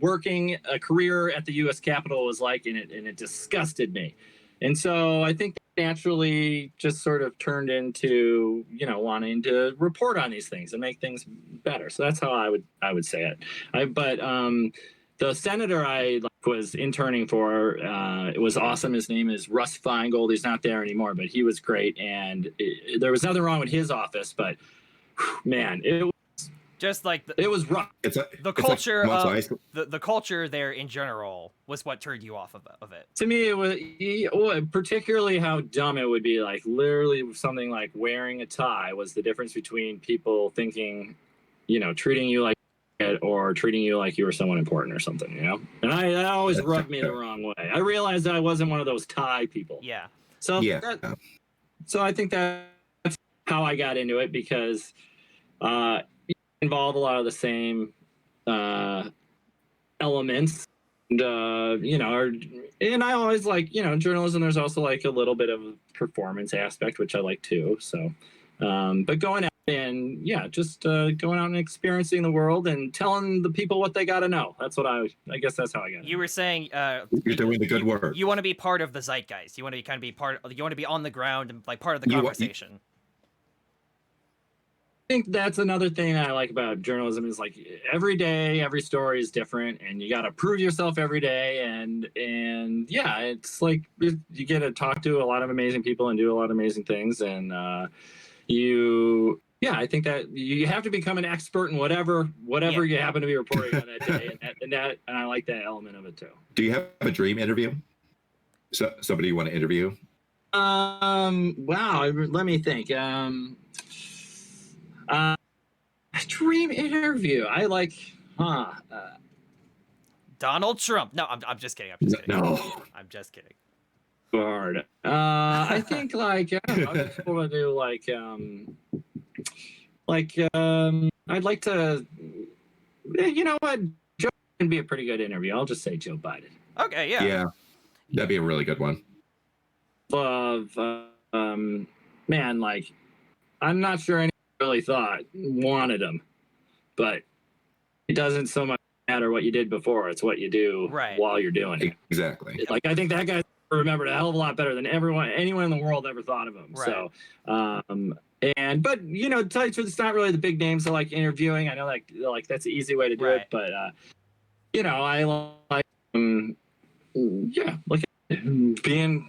working a career at the U.S. Capitol was like, and it disgusted me. And so I think that naturally just sort of turned into, wanting to report on these things and make things better. So that's how I would say it. But the senator I was interning for, it was awesome. His name is Russ Feingold. He's not there anymore, but he was great. And there was nothing wrong with his office, but man, it was just like it was rough. The culture of the culture there in general was what turned you off of it. To me, it was particularly how dumb it would be. Like literally, something like wearing a tie was the difference between people thinking, treating you like it or treating you like you were someone important or something. And that always rubbed me the wrong way. I realized that I wasn't one of those tie people. Yeah. So so I think that's how I got into it, because involve a lot of the same elements, and and I always like journalism. There's also like a little bit of a performance aspect, which I like too. So but going out and just going out and experiencing the world and telling the people what they got to know. That's what I guess that's how I got it. You were saying you're doing the good work. You want to be part of the zeitgeist. You want to kind of be you want to be on the ground and like part of the conversation. I think that's another thing I like about journalism is like every day, every story is different, and you got to prove yourself every day. And it's like you get to talk to a lot of amazing people and do a lot of amazing things. And I think that you have to become an expert in whatever you happen to be reporting on that day. And I like that element of it too. Do you have a dream interview? So somebody you want to interview? Wow. Let me think. Dream interview. I like, Donald Trump. No, I'm just kidding. No. I'm just kidding. Hard. I think like I don't know, I just want to do I'd like to. You know what? Joe can be a pretty good interview. I'll just say Joe Biden. Okay. Yeah. Yeah, that'd be a really good one. Man, like I'm not sure anyone really wanted him, but it doesn't so much matter what you did before. It's what you do while you're doing it. Exactly. Like I think that guy's remembered a hell of a lot better than anyone in the world ever thought of him. Right. So, but you know, to tell you the truth, it's not really the big names I like interviewing. I know like that's the easy way to do Right. it, but you know, I like yeah, like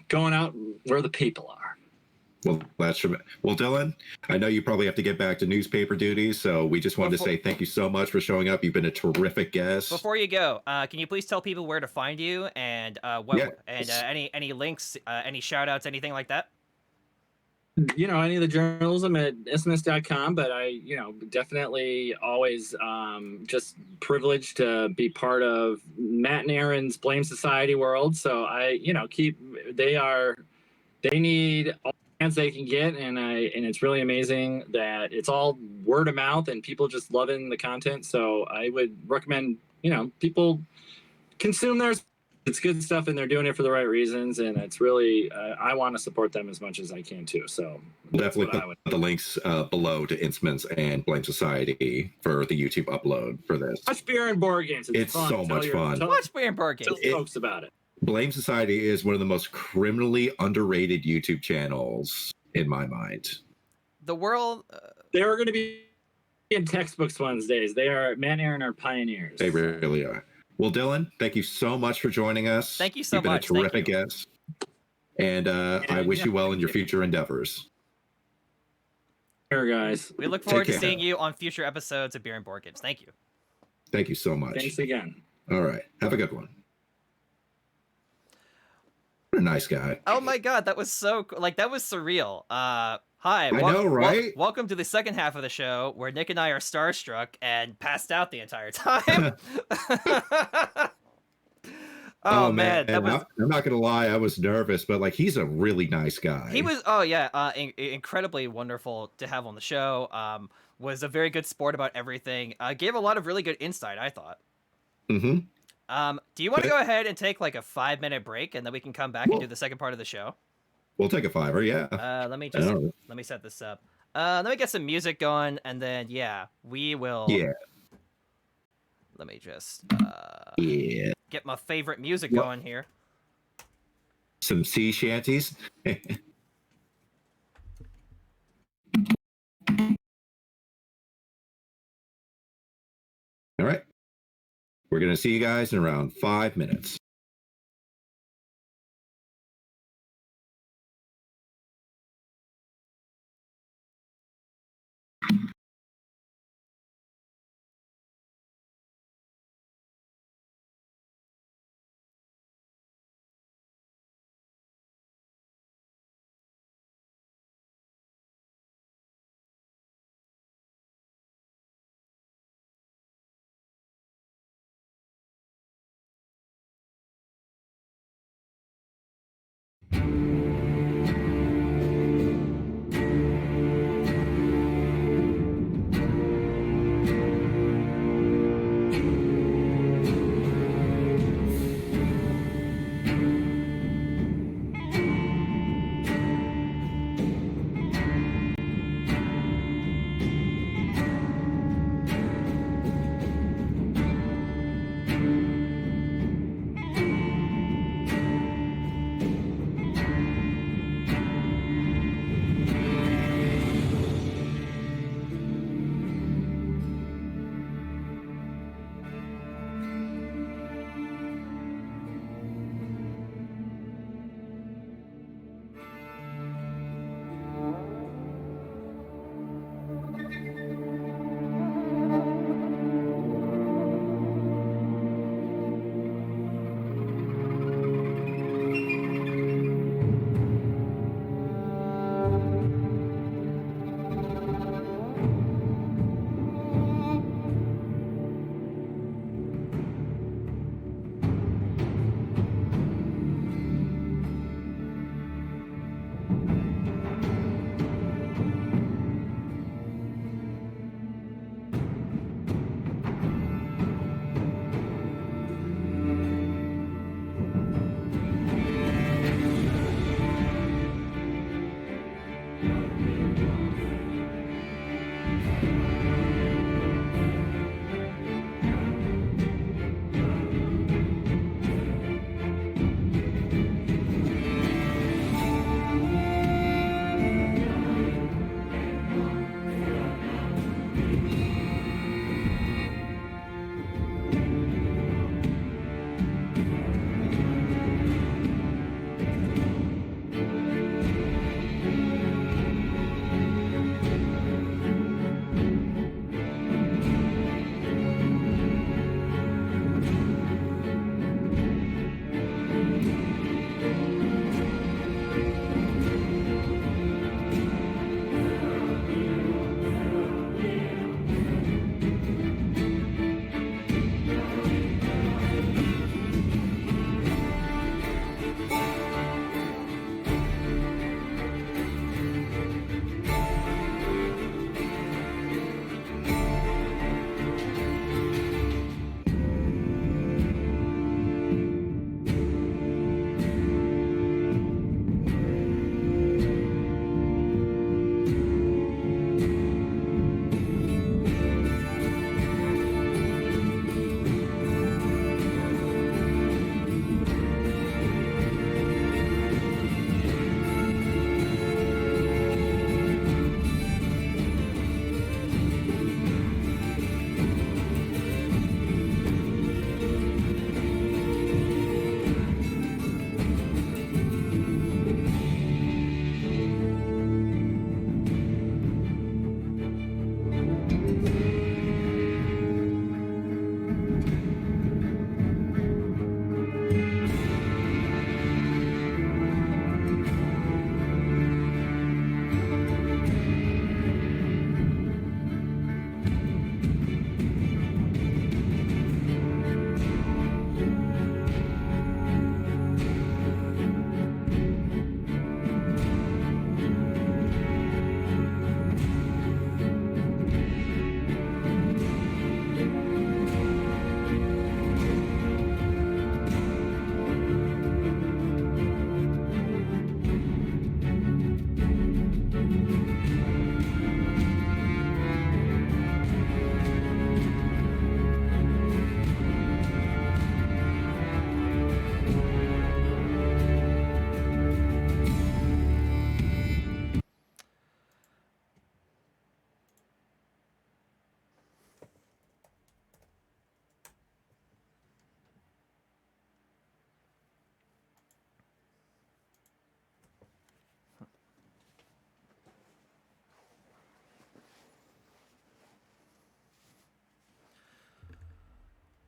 going out where the people are. Well, that's well, Dylan, I know you probably have to get back to newspaper duties, so we just wanted to say thank you so much for showing up. You've been a terrific guest. Before you go, can you please tell people where to find you and any links, any shout outs, anything like that? You know, any of the journalism at isthmus.com, but I, you know, definitely always just privileged to be part of Matt and Aaron's Blame Society world. So I, you know, they need all the fans they can get, and it's really amazing that it's all word of mouth and people just loving the content. So I would recommend, you know, people consume theirs. It's good stuff, and they're doing it for the right reasons, and it's really I want to support them as much as I can too. So definitely put the links below to Instruments and Blame Society for the YouTube upload for this. Watch Beer and Board Games. It's fun. So much fun. Watch Beer and Board Games. Tell folks about it. Blame Society is one of the most criminally underrated YouTube channels in my mind. The world. They are going to be in textbooks one of these days. They are, Matt and Aaron are pioneers. They really are. Well, Dylan, thank you so much for joining us. Thank you so You've much. been a terrific guest. And I wish you well in your future endeavors. Here, guys. We look forward to seeing you on future episodes of Beer and Board Games. Thank you. Thank you so much. Thanks again. All right. Have a good one. What a nice guy. Oh my God, that was so cool. Like, that was surreal. Hi. I know, right? Welcome to the second half of the show where Nick and I are starstruck and passed out the entire time. Oh man, that was... I'm not gonna lie, I was nervous, but like he's a really nice guy. He was, incredibly wonderful to have on the show. Was a very good sport about everything. Gave a lot of really good insight, I thought. Mm-hmm. Do you want to go ahead and take like a 5-minute break, and then we can come back and do the second part of the show? We'll take a 5-er, yeah. Let me set this up. Let me get some music going, and then we will. Yeah. Let me just yeah. Get my favorite music going here. Some sea shanties. All right. We're gonna see you guys in around 5 minutes.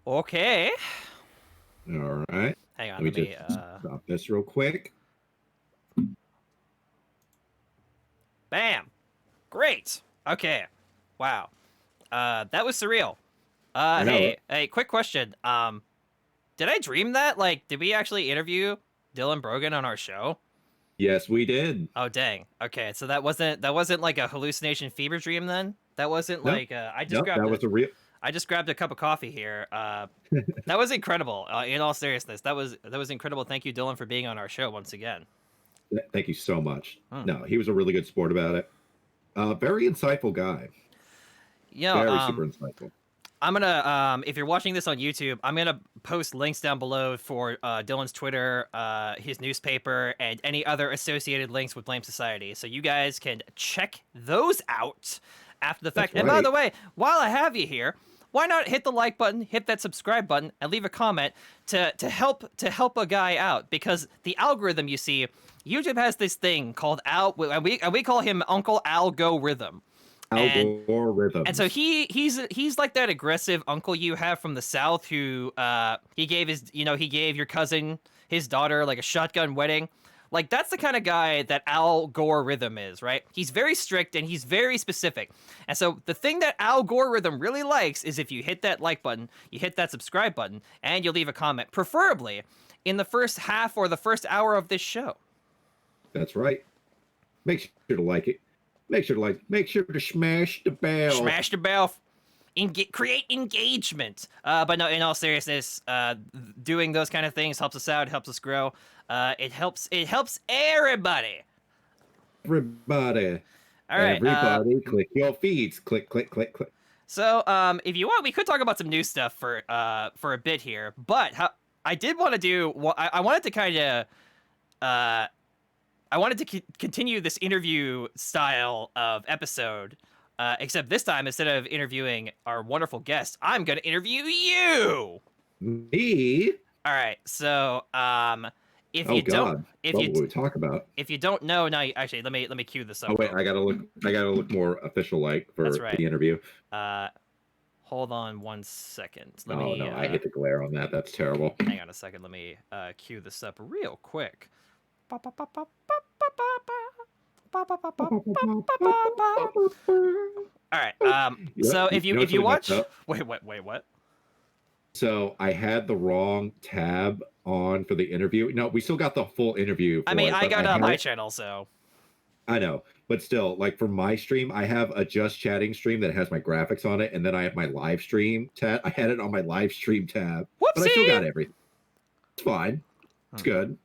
Okay. All right. Hang on. Let me just stop this real quick. Bam. Great. Okay. Wow. That was surreal. Hey, quick question. Did I dream that? Like, did we actually interview Dylan Brogan on our show? Yes, we did. Oh, dang. Okay, so that wasn't like a hallucination fever dream then? That wasn't like I just grabbed that was a real. I just grabbed a cup of coffee here. That was incredible. In all seriousness, that was incredible. Thank you, Dylan, for being on our show once again. Thank you so much. No, he was a really good sport about it. Very insightful guy. Yeah, very super insightful. I'm gonna if you're watching this on YouTube, I'm gonna post links down below for Dylan's Twitter, his newspaper, and any other associated links with Blame Society, so you guys can check those out after the fact. That's And right. by the way, while I have you here, why not hit the like button, hit that subscribe button, and leave a comment to help a guy out, because the algorithm, you see, YouTube has this thing called and we call him Uncle Algorithm. Algorithm. And so he's like that aggressive uncle you have from the South who he gave your cousin, his daughter, like a shotgun wedding. Like, that's the kind of guy that Algorithm is, right? He's very strict and he's very specific. And so the thing that Algorithm really likes is if you hit that like button, you hit that subscribe button, and you leave a comment, preferably in the first half or the first hour of this show. That's right. Make sure to like it. Make sure to smash the bell. Smash the bell. Create engagement. But no, in all seriousness, doing those kind of things helps us out, helps us grow. It helps everybody. Everybody. All right. Everybody, click your feeds. Click, click, click, click. So, if you want, we could talk about some new stuff for a bit here. But I did want to do. I wanted to kind of. I wanted to continue this interview style of episode, except this time, instead of interviewing our wonderful guest, I'm going to interview you. Me? All right. So, if oh you God. don't, What will we talk about? if you don't know, now actually, let me cue this up. Oh wait, I gotta look more official like for That's right. the interview. Hold on one second. I hit the glare on that. That's terrible. Hang on a second. Let me cue this up real quick. All right. So if you watch, wait, what? So I had the wrong tab on for the interview. No, we still got the full interview. I mean, I got it on my channel, so. I know, but still, like for my stream, I have a just chatting stream that has my graphics on it, and then I have my live stream tab. I had it on my live stream tab, Whoopsie! But I still got everything. It's fine. It's good.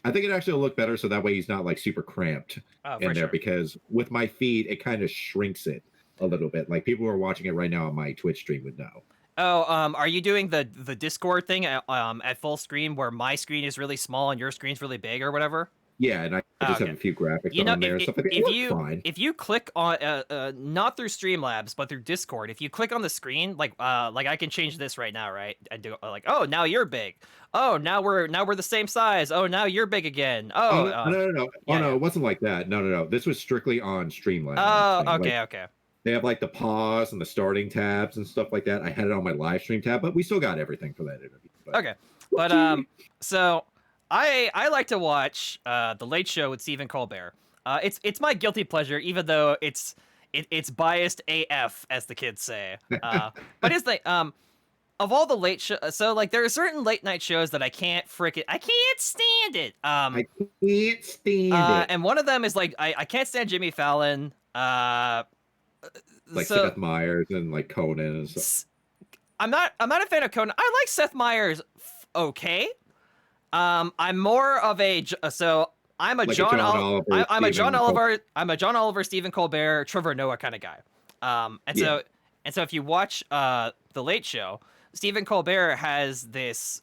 I think it actually will look better, so that way he's not like super cramped in there. Sure. Because with my feed, it kind of shrinks it a little bit. Like people who are watching it right now on my Twitch stream would know. Oh, are you doing the Discord thing at full screen where my screen is really small and your screen's really big or whatever? Yeah, and I just have a few graphics on there and stuff like that. It looks fine. If you click on not through Streamlabs but through Discord, if you click on the screen, like I can change this right now, right? I do like, oh, now you're big. Oh, now we're the same size. Oh, now you're big again. No. Yeah, No, it wasn't like that. No. This was strictly on Streamlabs. Oh, okay, okay. They have like the pause and the starting tabs and stuff like that. I had it on my live stream tab, but we still got everything for that interview. Okay, but so I like to watch The Late Show with Stephen Colbert. It's my guilty pleasure, even though it's biased AF, as the kids say. But here's the thing, of all the late show, so like there are certain late night shows that I can't stand it. I can't stand it. And one of them is like I can't stand Jimmy Fallon. Like Seth Meyers and like Conan and stuff. I'm not a fan of Conan. I like Seth Meyers. Okay. I'm more of a I'm a John Oliver, Stephen Colbert, Trevor Noah kind of guy. So if you watch The Late Show, Stephen Colbert has this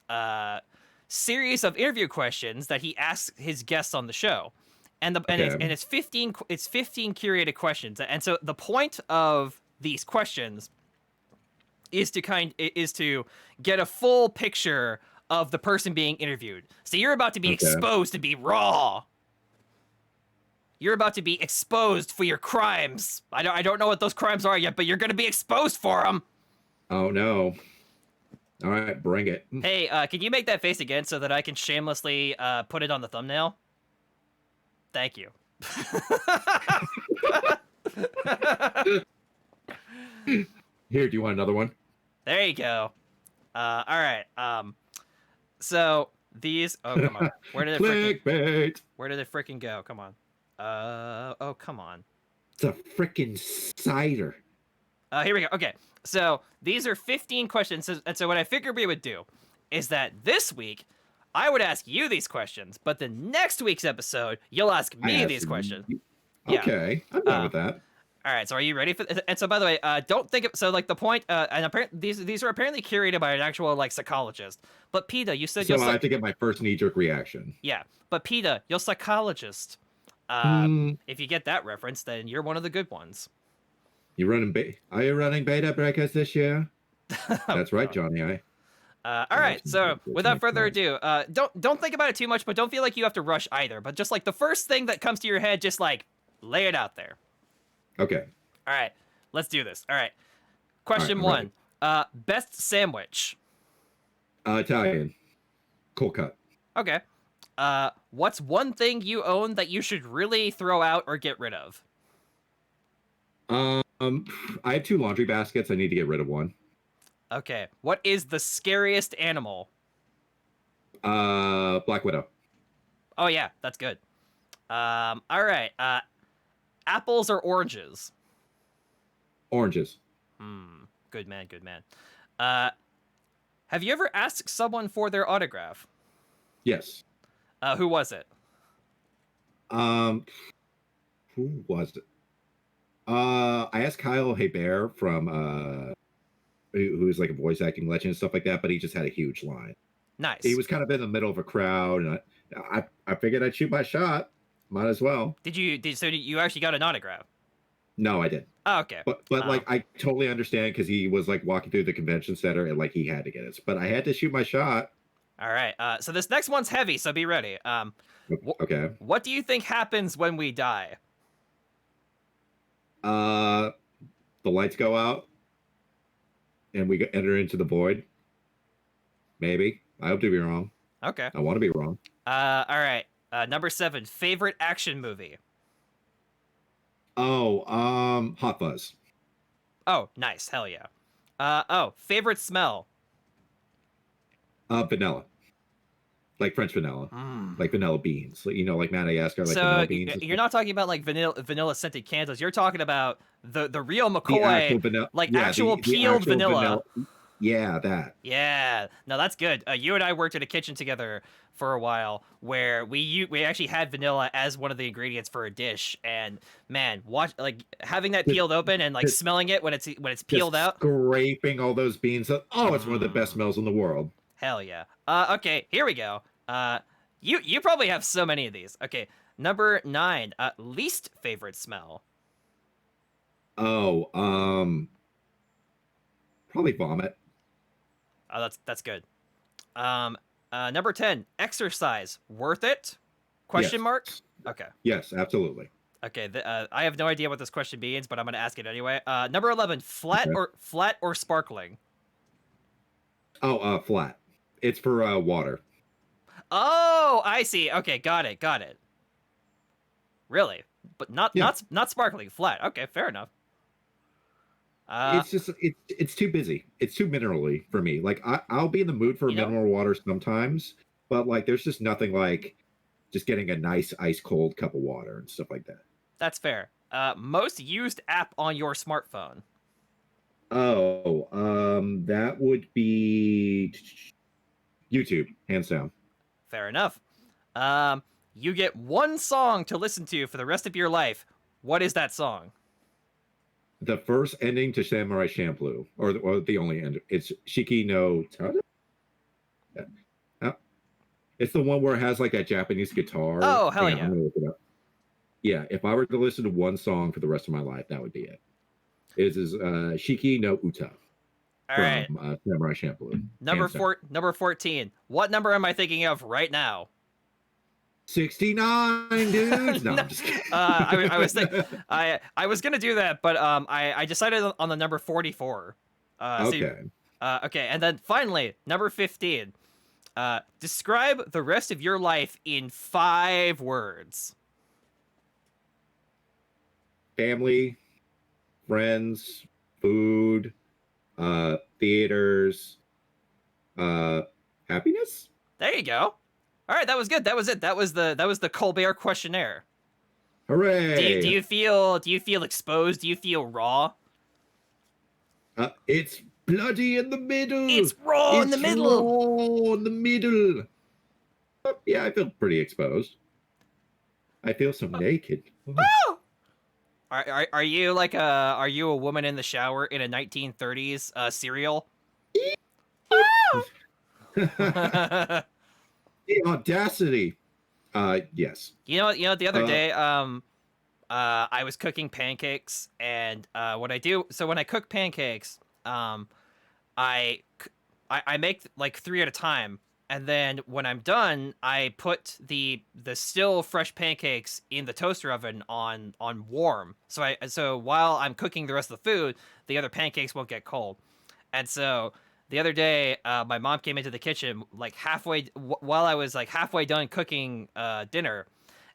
series of interview questions that he asks his guests on the show. It's 15 curated questions. And so the point of these questions is to get a full picture of the person being interviewed. So you're about to be exposed to be raw. You're about to be exposed for your crimes. I don't know what those crimes are yet, but you're going to be exposed for them. Oh no. All right, bring it. Hey, can you make that face again so that I can shamelessly put it on the thumbnail? Thank you. Here, do you want another one? There you go. All right. So these. Oh, come on. Where did it freaking? Clickbait. Where did it freaking go? Come on. Oh, come on. It's a freaking cider. Here we go. Okay. So these are 15 questions. And so what I figured we would do is that this week I would ask you these questions, but the next week's episode you'll ask me these questions. Okay, I'm done with that. All right, so are you ready for this? And so, by the way, don't think of, so like the point. And apparently, these are apparently curated by an actual like psychologist. But PETA, you said so I have to get my first knee-jerk reaction. Yeah, but PETA, you're psychologist. If you get that reference, then you're one of the good ones. Are you running beta breakers this year? That's right, Johnny. All right, so without further ado, don't think about it too much, but don't feel like you have to rush either. But just like the first thing that comes to your head, just like lay it out there. Okay. All right, let's do this. All right, question one: best sandwich. Italian, cold cut. Okay. What's one thing you own that you should really throw out or get rid of? I have 2 laundry baskets. I need to get rid of one. Okay. What is the scariest animal? Black Widow. Oh yeah, that's good. All right. Apples or oranges? Oranges. Good man, good man. Have you ever asked someone for their autograph? Yes. Who was it? Who was it? I asked 𝐿𝐴𝐵𝐿 from who's like a voice acting legend and stuff like that, but he just had a huge line. Nice. He was kind of in the middle of a crowd, and I figured I'd shoot my shot. Might as well. Did you actually got an autograph? No, I didn't. Oh, okay. But like I totally understand because he was like walking through the convention center and like he had to get it. But I had to shoot my shot. All right. So this next one's heavy, so be ready. Okay. What do you think happens when we die? The lights go out and we enter into the void. Maybe. I hope to be wrong. Okay. I want to be wrong. All right. Number 7, favorite action movie. Oh, Hot Fuzz. Oh, nice. Hell yeah. Favorite smell. Vanilla. Like French vanilla. Like vanilla beans. You know, like Madagascar, like vanilla beans. You're not talking about like vanilla scented candles. You're talking about the real McCoy, actual peeled vanilla. Yeah, that. Yeah, no, that's good. You and I worked in a kitchen together for a while where we actually had vanilla as one of the ingredients for a dish, and man, having that peeled open and like smelling it when it's peeled out, scraping all those beans. Oh, it's one of the best smells in the world. Hell yeah. Okay, here we go. You probably have so many of these. Okay, number 9, least favorite smell. Oh, probably vomit. Oh, that's good. Number 10, exercise. Worth it? Question mark? Okay. Yes, absolutely. Okay, I have no idea what this question means, but I'm going to ask it anyway. Number 11, flat or sparkling? Oh, flat. It's for water. Oh, I see. Okay, got it. Really? But not sparkling, flat. Okay, fair enough. It's just it's too busy. It's too minerally for me. Like I'll be in the mood for mineral water sometimes, but like there's just nothing like just getting a nice ice cold cup of water and stuff like that. That's fair. Most used app on your smartphone. Oh, that would be YouTube, hands down. Fair enough. You get one song to listen to for the rest of your life. What is that song? The first ending to Samurai Champloo, or the only end. It's Shiki no Tada. It's the one where it has like a Japanese guitar. Oh, hell yeah. I'm gonna look it up. Yeah, if I were to listen to one song for the rest of my life, that would be it. It is Shiki no Uta from Samurai Champloo. Number 14. What number am I thinking of right now? 69, dude. No, I'm just kidding. I was gonna do that, but I decided on the number 44. Okay. Okay, and then finally, number 15. Describe the rest of your life in 5 words. Family, friends, food, theaters, happiness. There you go. All right, that was good. That was it. That was the Colbert Questionnaire. Hooray! Do you feel exposed? Do you feel raw? It's bloody in the middle. It's raw in the middle. Raw in the middle. Yeah, I feel pretty exposed. I feel so naked. Oh! Are you like are you a woman in the shower in a 1930s cereal? The audacity. Yes. You know the other day I was cooking pancakes, and what I do, so when I cook pancakes, I make like 3 at a time, and then when I'm done, I put the still fresh pancakes in the toaster oven on warm. So while I'm cooking the rest of the food, the other pancakes won't get cold. And so the other day, my mom came into the kitchen like while I was like halfway done cooking dinner,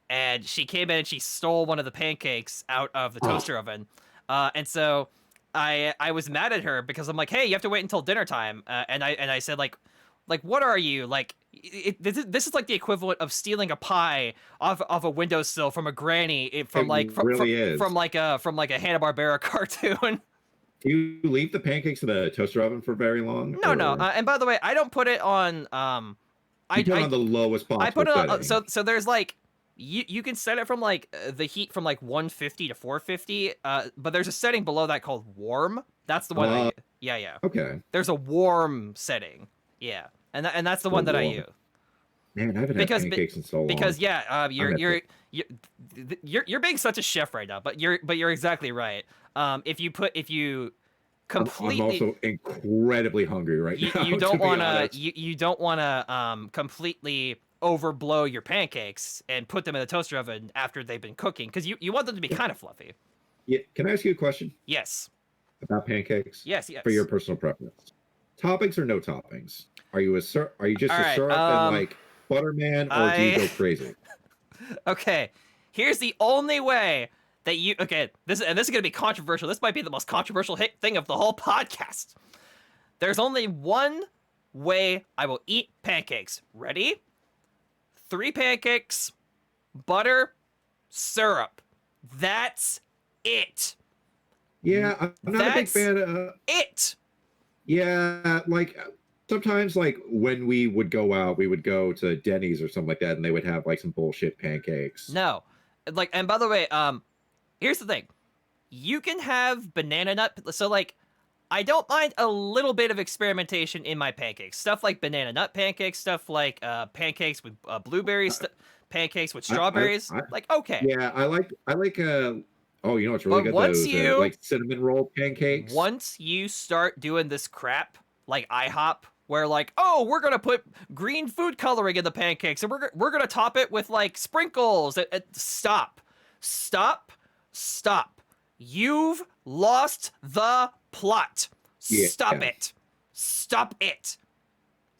and she came in and she stole one of the pancakes out of the toaster oven. And so I was mad at her because I'm like, hey, you have to wait until dinner time. And I said like, what are you like? This is like the equivalent of stealing a pie off a windowsill from a granny from like a Hanna-Barbera cartoon. Do you leave the pancakes in the toaster oven for very long? No. And by the way, I don't put it on. I put it on the lowest possible. I put it on. setting. So there's like. You can set it from like the heat from like 150 to 450, but there's a setting below that called warm. That's the one. Yeah. Okay. There's a warm setting. Yeah, and that's the one that I use. Man, I haven't had pancakes in so long. Because you're being such a chef right now, but you're exactly right. If you completely, I'm also incredibly hungry right now. You don't want to. You don't want to completely overblow your pancakes and put them in the toaster oven after they've been cooking, because you want them to be kind of fluffy. Yeah. Can I ask you a question? Yes. About pancakes? Yes. For your personal preference, toppings or no toppings? Are you just All a right, syrup and like Butterman, or do you go crazy? Okay, here's the only way that you. Okay, this is gonna be controversial. This might be the most controversial thing of the whole podcast. There's only one way I will eat pancakes. Ready? 3 pancakes, butter, syrup. That's it. Yeah, I'm not a big fan of it. Yeah, like sometimes, like when we would go out, we would go to Denny's or something like that, and they would have like some bullshit pancakes. No, like, and by the way, here's the thing: you can have banana nut. So like, I don't mind a little bit of experimentation in my pancakes. Stuff like banana nut pancakes, stuff like pancakes with blueberries, pancakes with strawberries. Like, okay. Yeah, I like oh, you know what's really good? Once Those like cinnamon roll pancakes. Once you start doing this crap like IHOP, where like, oh, we're gonna put green food coloring in the pancakes, and we're gonna top it with like sprinkles. Stop. You've lost the plot. Yeah. Stop it.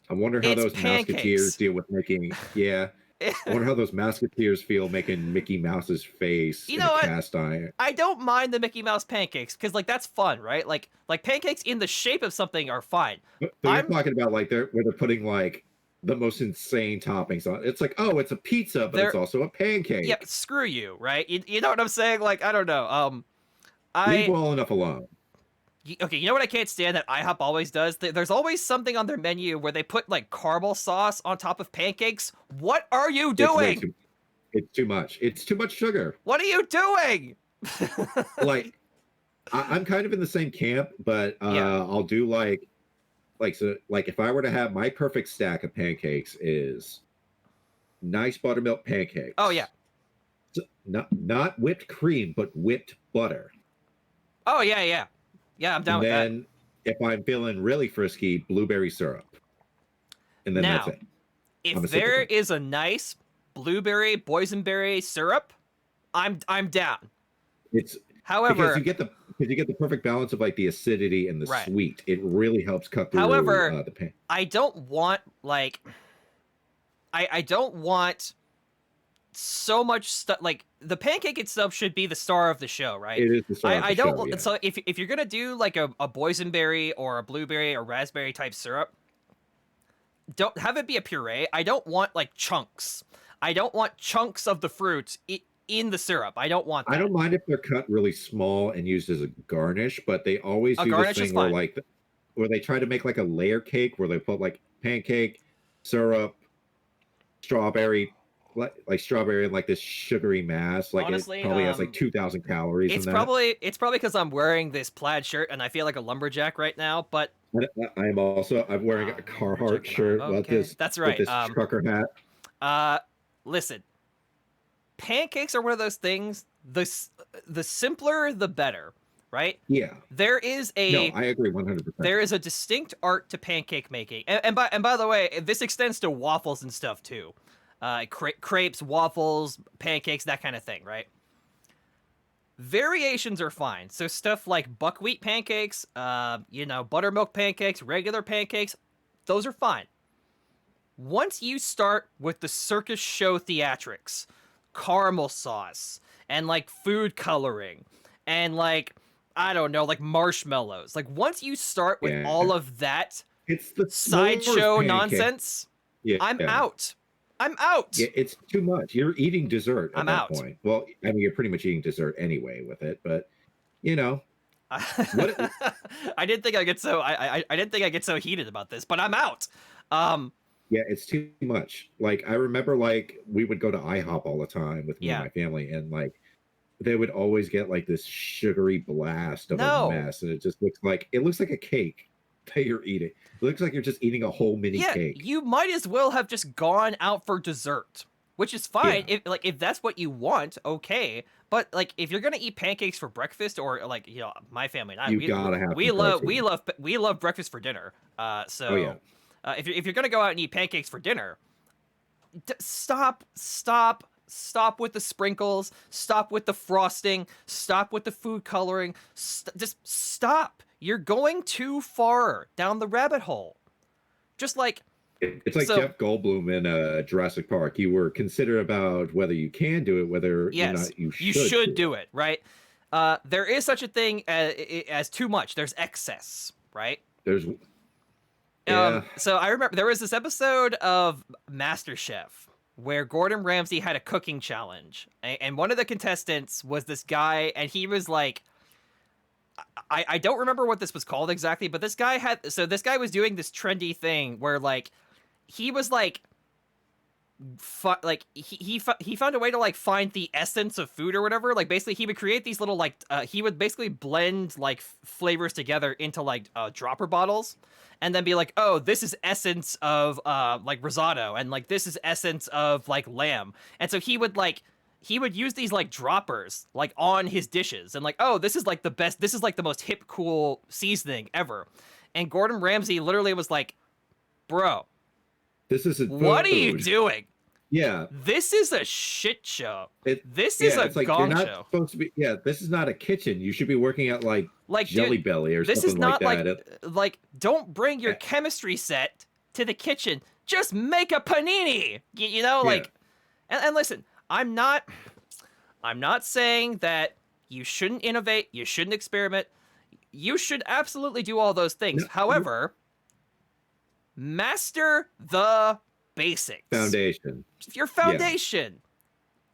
I wonder how those pancakes. Mouseketeers deal with making. Yeah. I wonder how those Mouseketeers feel making Mickey Mouse's face in a cast iron. I don't mind the Mickey Mouse pancakes because like that's fun, right? Like pancakes in the shape of something are fine. But you're talking about like where they're putting like the most insane toppings on. It's like, oh, it's a pizza, but it's also a pancake. Yeah, screw you, right? You know what I'm saying? Like, I don't know. Leave well enough alone. Okay, you know what I can't stand that IHOP always does? There's always something on their menu where they put like caramel sauce on top of pancakes. What are you doing? It's too much. It's too much sugar. What are you doing? Like, I'm kind of in the same camp, but I'll do like if I were to have my perfect stack of pancakes is nice buttermilk pancakes. Oh yeah. So, not whipped cream, but whipped butter. Oh yeah. Yeah, I'm down with that. And then if I'm feeling really frisky, blueberry syrup. And then that's it. If there is a nice blueberry boysenberry syrup, I'm down. It's however, because because you get the perfect balance of like the acidity and the Right. sweet. It really helps cut through However, the pain. I don't want like I don't want so much stuff. Like the pancake itself should be the star of the show, right? It is the star of the I don't. show, yeah. So if you're gonna do like a boysenberry or a blueberry or raspberry type syrup, don't have it be a puree. I don't want like chunks. I don't want chunks of the fruit in the syrup. I don't want that. I don't mind if they're cut really small and used as a garnish, but they always do this thing where like where they try to make like a layer cake where they put like pancake, syrup, strawberry, like strawberry and like this sugary mass. Like honestly, it probably has like 2,000 calories. It's in probably because I'm wearing this plaid shirt and I feel like a lumberjack right now. But I'm wearing a Carhartt shirt with this. That's right. With this trucker hat. Listen, pancakes are one of those things. The simpler, the better, right? Yeah. There is a. No, I agree 100%. There is a distinct art to pancake making, and by the way, this extends to waffles and stuff too. Crepes, waffles, pancakes, that kind of thing, right? Variations are fine. So stuff like buckwheat pancakes, buttermilk pancakes, regular pancakes, those are fine. Once you start with the circus show theatrics, caramel sauce, and like food coloring, and like, I don't know, like marshmallows. Like once you start with all of that it's the sideshow nonsense, I'm out. I'm out. Yeah, it's too much. You're eating dessert at that out. point. Well, I mean, you're pretty much eating dessert anyway with it, but you know. I didn't think I get so I didn't think I get so heated about this, but I'm out. Yeah, it's too much. Like I remember, like we would go to IHOP all the time with me and my family, and like they would always get like this sugary blast of a mess, and it looks like a cake that you're eating. It looks like you're just eating a whole mini cake. You might as well have just gone out for dessert, which is fine. If that's what you want, okay. But like if you're gonna eat pancakes for breakfast, or like my family and I, we love breakfast for dinner. If you're gonna go out and eat pancakes for dinner, stop with the sprinkles, stop with the frosting, stop with the food coloring. Just stop. You're going too far down the rabbit hole. Just like it's like Jeff Goldblum in Jurassic Park. You were considerate about whether you can do it, whether or not you should do it, right? There is such a thing as too much. There's excess, right? So I remember there was this episode of MasterChef where Gordon Ramsay had a cooking challenge, and one of the contestants was this guy, and he was like, I don't remember what this was called exactly, but this guy was doing this trendy thing where like he was like he found a way to like find the essence of food or whatever. Like basically he would create these little like he would basically blend like flavors together into like dropper bottles, and then be like, oh, this is essence of like risotto, and like this is essence of like lamb. And so he would use these like droppers like on his dishes, and like, oh, this is like the best, this is like the most hip cool seasoning ever. And Gordon Ramsay literally was like, bro, this isn't food. What are you doing? Yeah, this is a shit show. This is a gong show. Supposed to be. Yeah, this is not a kitchen. You should be working at like Jelly Belly or this something is not like that. Like don't bring your chemistry set to the kitchen. Just make a panini. Like, and listen, I'm not saying that you shouldn't innovate, you shouldn't experiment. You should absolutely do all those things. However, master the basics. Foundation. Your foundation. Yeah.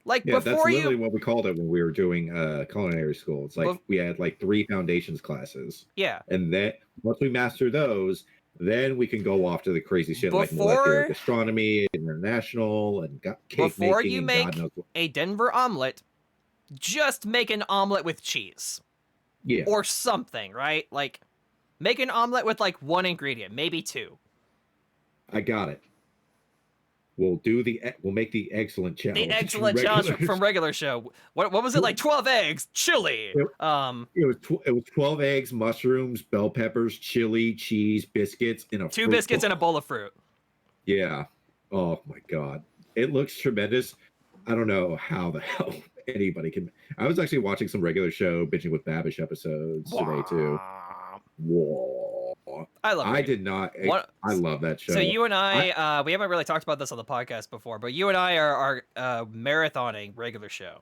Like before that's literally what we called it when we were doing culinary school. It's like we had like 3 foundations classes. Yeah. And then once we master those, then we can go off to the crazy shit like molecular gastronomy, international, and cake before making, you make a Denver omelet, just make an omelet with cheese. Yeah. Or something, right? Like make an omelet with like 1 ingredient, maybe 2. I got it. We'll make the excellent challenge. The excellent challenge from regular show. What was it like? 12 eggs, chili. It was 12 eggs, mushrooms, bell peppers, chili, cheese, biscuits, and 2 biscuits and a bowl of fruit. Yeah. Oh my god, it looks tremendous. I don't know how the hell anybody can. I was actually watching some regular show binging with Babish episodes today too. Whoa. I did not. I love that show. So you and I we haven't really talked about this on the podcast before, but you and I are marathoning regular show.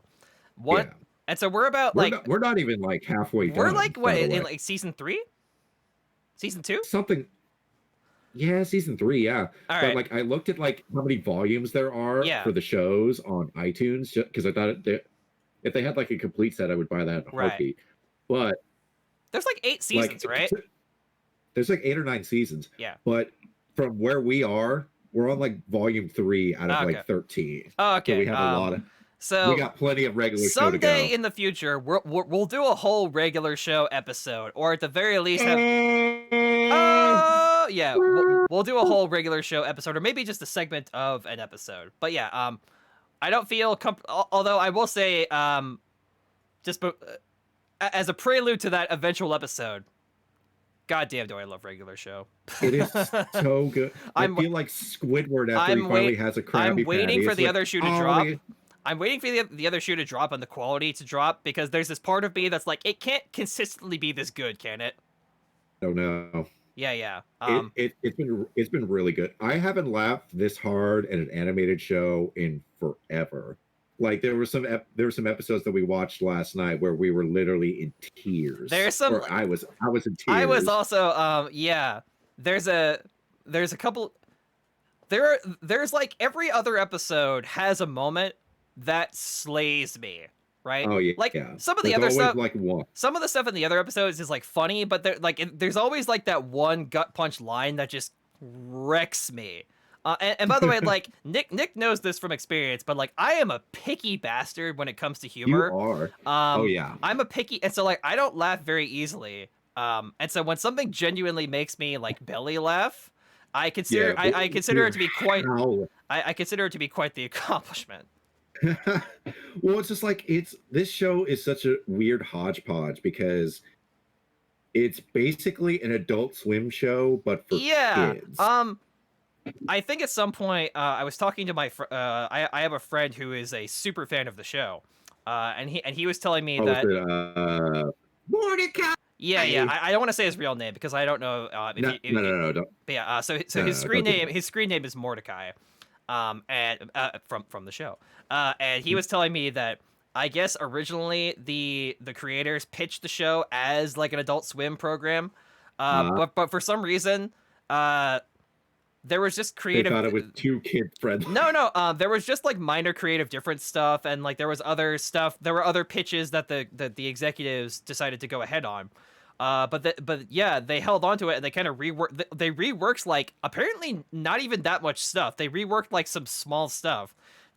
What? Yeah. And so we're about we're not even like halfway done. We're like what in like season 3? Season 2? Something. Yeah, season 3, yeah. But like I looked at like how many volumes there are for the shows on iTunes because I thought if they had like a complete set, I would buy that in a heartbeat. But there's like 8 seasons, right? There's like 8 or 9 seasons. Yeah. But from where we are, we're on like volume 3 out of like 13. Oh, okay. So we have a lot of. So we got plenty of regular show to go. Someday in the future, we'll do a whole regular show episode, or at the very least have. Yeah, we'll do a whole regular show episode, or maybe just a segment of an episode. But yeah, I don't feel although I will say, just as a prelude to that eventual episode, goddamn, do I love regular show. It is so good. I feel like Squidward after he finally has a Krabby Patty. I'm waiting for the other shoe to drop. I'm waiting for the other shoe to drop and the quality to drop because there's this part of me that's like, it can't consistently be this good, can it? Oh no. Yeah. It's been really good. I haven't laughed this hard at an animated show in forever. Like there were some episodes that we watched last night where we were literally in tears. There's some. Or I was in tears. I was also yeah. There's a couple. There's like every other episode has a moment that slays me, right? Oh yeah. Like some of the other stuff, like one. Some of the stuff in the other episodes is like funny, but there's always like that one gut punch line that just wrecks me. And by the way, like Nick knows this from experience, but like I am a picky bastard when it comes to humor. You are. Oh yeah. I'm a picky, and so like I don't laugh very easily. And so when something genuinely makes me like belly laugh, I consider I consider it to be quite I consider it to be quite the accomplishment. Well, it's just like this show is such a weird hodgepodge because it's basically an Adult Swim show, but for kids. I think at some point I was talking to my I have a friend who is a super fan of the show, and he was telling me that Mordecai. Yeah. I don't want to say his real name because I don't know. No, don't. But yeah. So his screen name is Mordecai, and from the show. And he was telling me that I guess originally the creators pitched the show as like an Adult Swim program, but for some reason, there was just creative. They thought it was too kid friendly. No. There was just like minor creative difference stuff, and like there was other stuff. There were other pitches that the executives decided to go ahead on. But yeah, they held on to it and they kind of reworked. They reworked like apparently not even that much stuff. They reworked like some small stuff,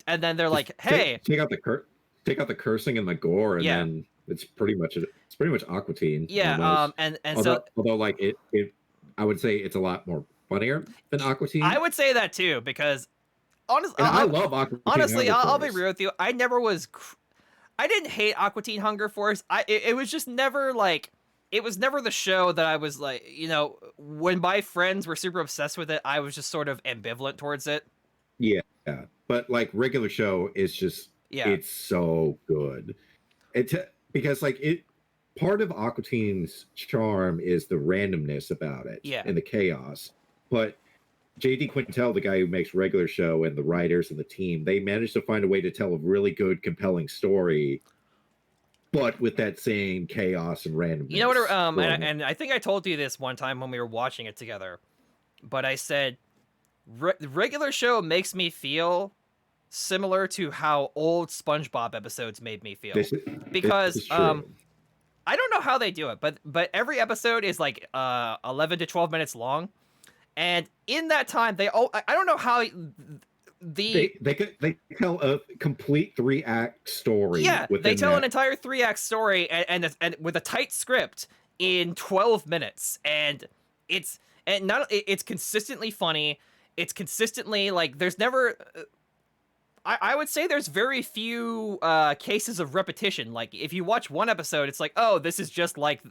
and then they're like, "Hey, take out the cursing and the gore, and then it's pretty much Aqua Teen." Yeah. Almost. And although like it, I would say it's a lot more funnier than Aqua Teen. I would say that too because honestly, I love Aqua Teen. Honestly, I'll be real with you. I didn't hate Aqua Teen Hunger Force. It was just never like. It was never the show that I was like, when my friends were super obsessed with it, I was just sort of ambivalent towards it. Yeah. But like regular show is just, it's so good. Because like part of Aqua Teen's charm is the randomness about it and the chaos. But J.D. Quintel, the guy who makes regular show, and the writers and the team, they managed to find a way to tell a really good, compelling story, but with that same chaos and randomness. You know what? And I think I told you this one time when we were watching it together, but I said, regular show makes me feel similar to how old SpongeBob episodes made me feel. Because I don't know how they do it, but every episode is like 11 to 12 minutes long, and in that time I don't know how. They tell a complete 3-act story. Yeah, they tell an entire 3-act story and with a tight script in 12 minutes, and it's consistently funny. It's consistently like there's never. I would say there's very few cases of repetition. Like if you watch one episode, it's like, oh, this is just like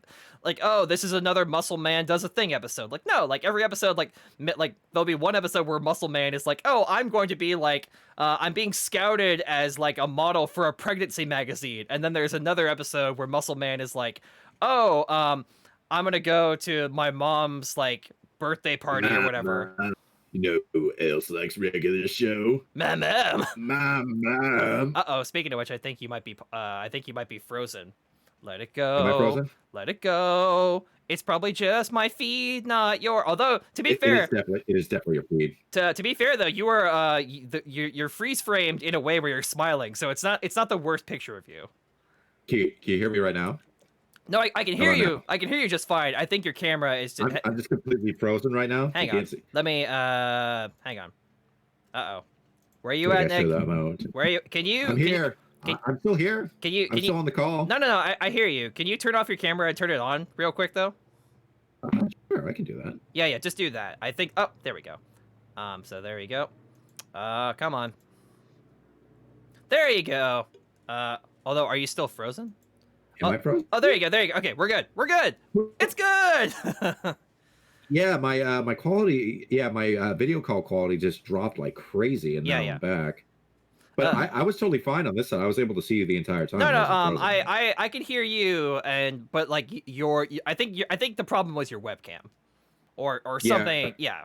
oh, this is another Muscle Man does a thing episode. Like no, like every episode, like there'll be one episode where Muscle Man is like, oh, I'm going to be like I'm being scouted as like a model for a pregnancy magazine, and then there's another episode where Muscle Man is like, oh, I'm gonna go to my mom's like birthday party or whatever. You know who else likes regular show? Ma'am. Mom. Uh-oh, speaking of which, I think you might be frozen. Let it go. Am I frozen? Let it go. It's probably just my feed, not your. Although, to be fair, it is definitely your feed. To be fair though, you are you're freeze framed in a way where you're smiling, so it's not the worst picture of you. Can you hear me right now? No, I can hear you. I can hear you just fine. I think your camera is just... I'm just completely frozen right now. Hang on. Let me hang on. Uh-oh. Where are you at, Nick? Where are you? Can you... I'm here. I'm still here. I'm still on the call. No. I hear you. Can you turn off your camera and turn it on real quick though? Sure, I can do that. Yeah, just do that. I think... Oh, there we go. So there you go. Come on. There you go. Although, are you still frozen? Am I frozen? Oh, there you go. Okay, we're good. It's good. Yeah, my quality, my video call quality just dropped like crazy, and now I'm back. But I was totally fine on this side. I was able to see you the entire time. No. I can hear you, but like I think the problem was your webcam, or something. Yeah.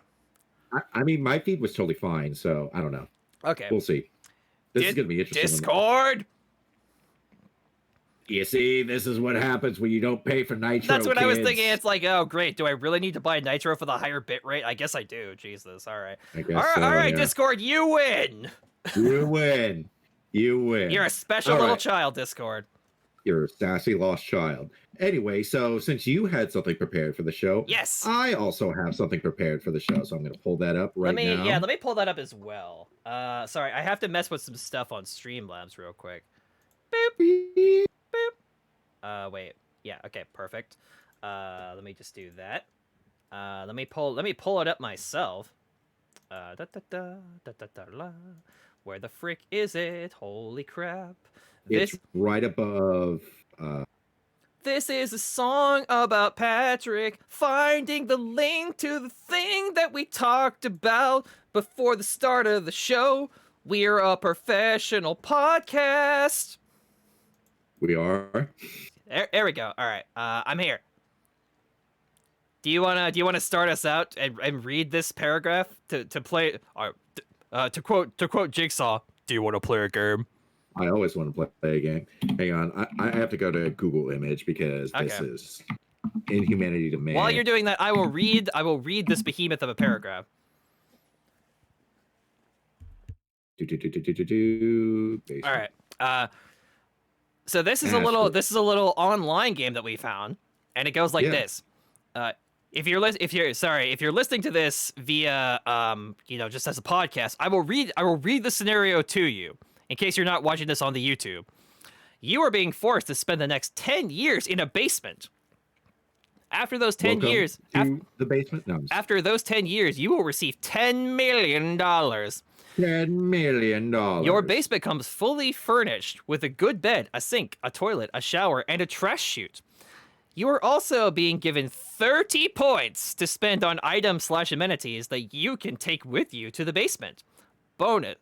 I mean, my feed was totally fine, so I don't know. Okay. We'll see. This is gonna be interesting. Discord. You see, this is what happens when you don't pay for Nitro. That's what I was thinking. It's like, oh, great. Do I really need to buy Nitro for the higher bit rate? I guess I do. Jesus. All right. All right, Discord, you win. You win. You're a special little child, Discord. You're a sassy lost child. Anyway, so since you had something prepared for the show, yes, I also have something prepared for the show. So I'm going to pull that up now. Yeah, let me pull that up as well. Sorry, I have to mess with some stuff on Streamlabs real quick. Boop. Boop. Wait. Yeah. Okay. Perfect. Let me just do that. Let me pull it up myself. Where the frick is it? Holy crap! It's right above. This is a song about Patrick finding the link to the thing that we talked about before the start of the show. We're a professional podcast. We are. There we go. All right. I'm here. Do you wanna start us out and read this paragraph to play? To quote Jigsaw. Do you want to play a game? I always want to play a game. Hang on. I have to go to Google Image because this is inhumanity to man. While you're doing that, I will read this behemoth of a paragraph. All right. So this is a little online game that we found, and it goes like this. If you're listening to this via just as a podcast, I will read the scenario to you in case you're not watching this on the YouTube. You are being forced to spend the next 10 years in a basement. After those 10 years, the basement. No, after those 10 years, you will receive $10 million. $10 million. Your basement comes fully furnished with a good bed, a sink, a toilet, a shower, and a trash chute. You are also being given 30 points to spend on items/amenities that you can take with you to the basement. Bonus.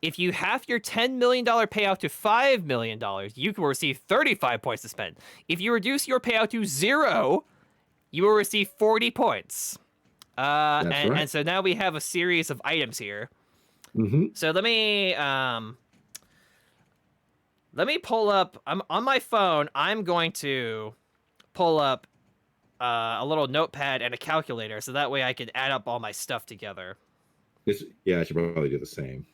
If you half your $10 million payout to $5 million, you will receive 35 points to spend. If you reduce your payout to 0, you will receive 40 points. And so now we have a series of items here. Mm-hmm. So let me pull up. I'm on my phone. I'm going to pull up a little notepad and a calculator, so that way I can add up all my stuff together. I should probably do the same.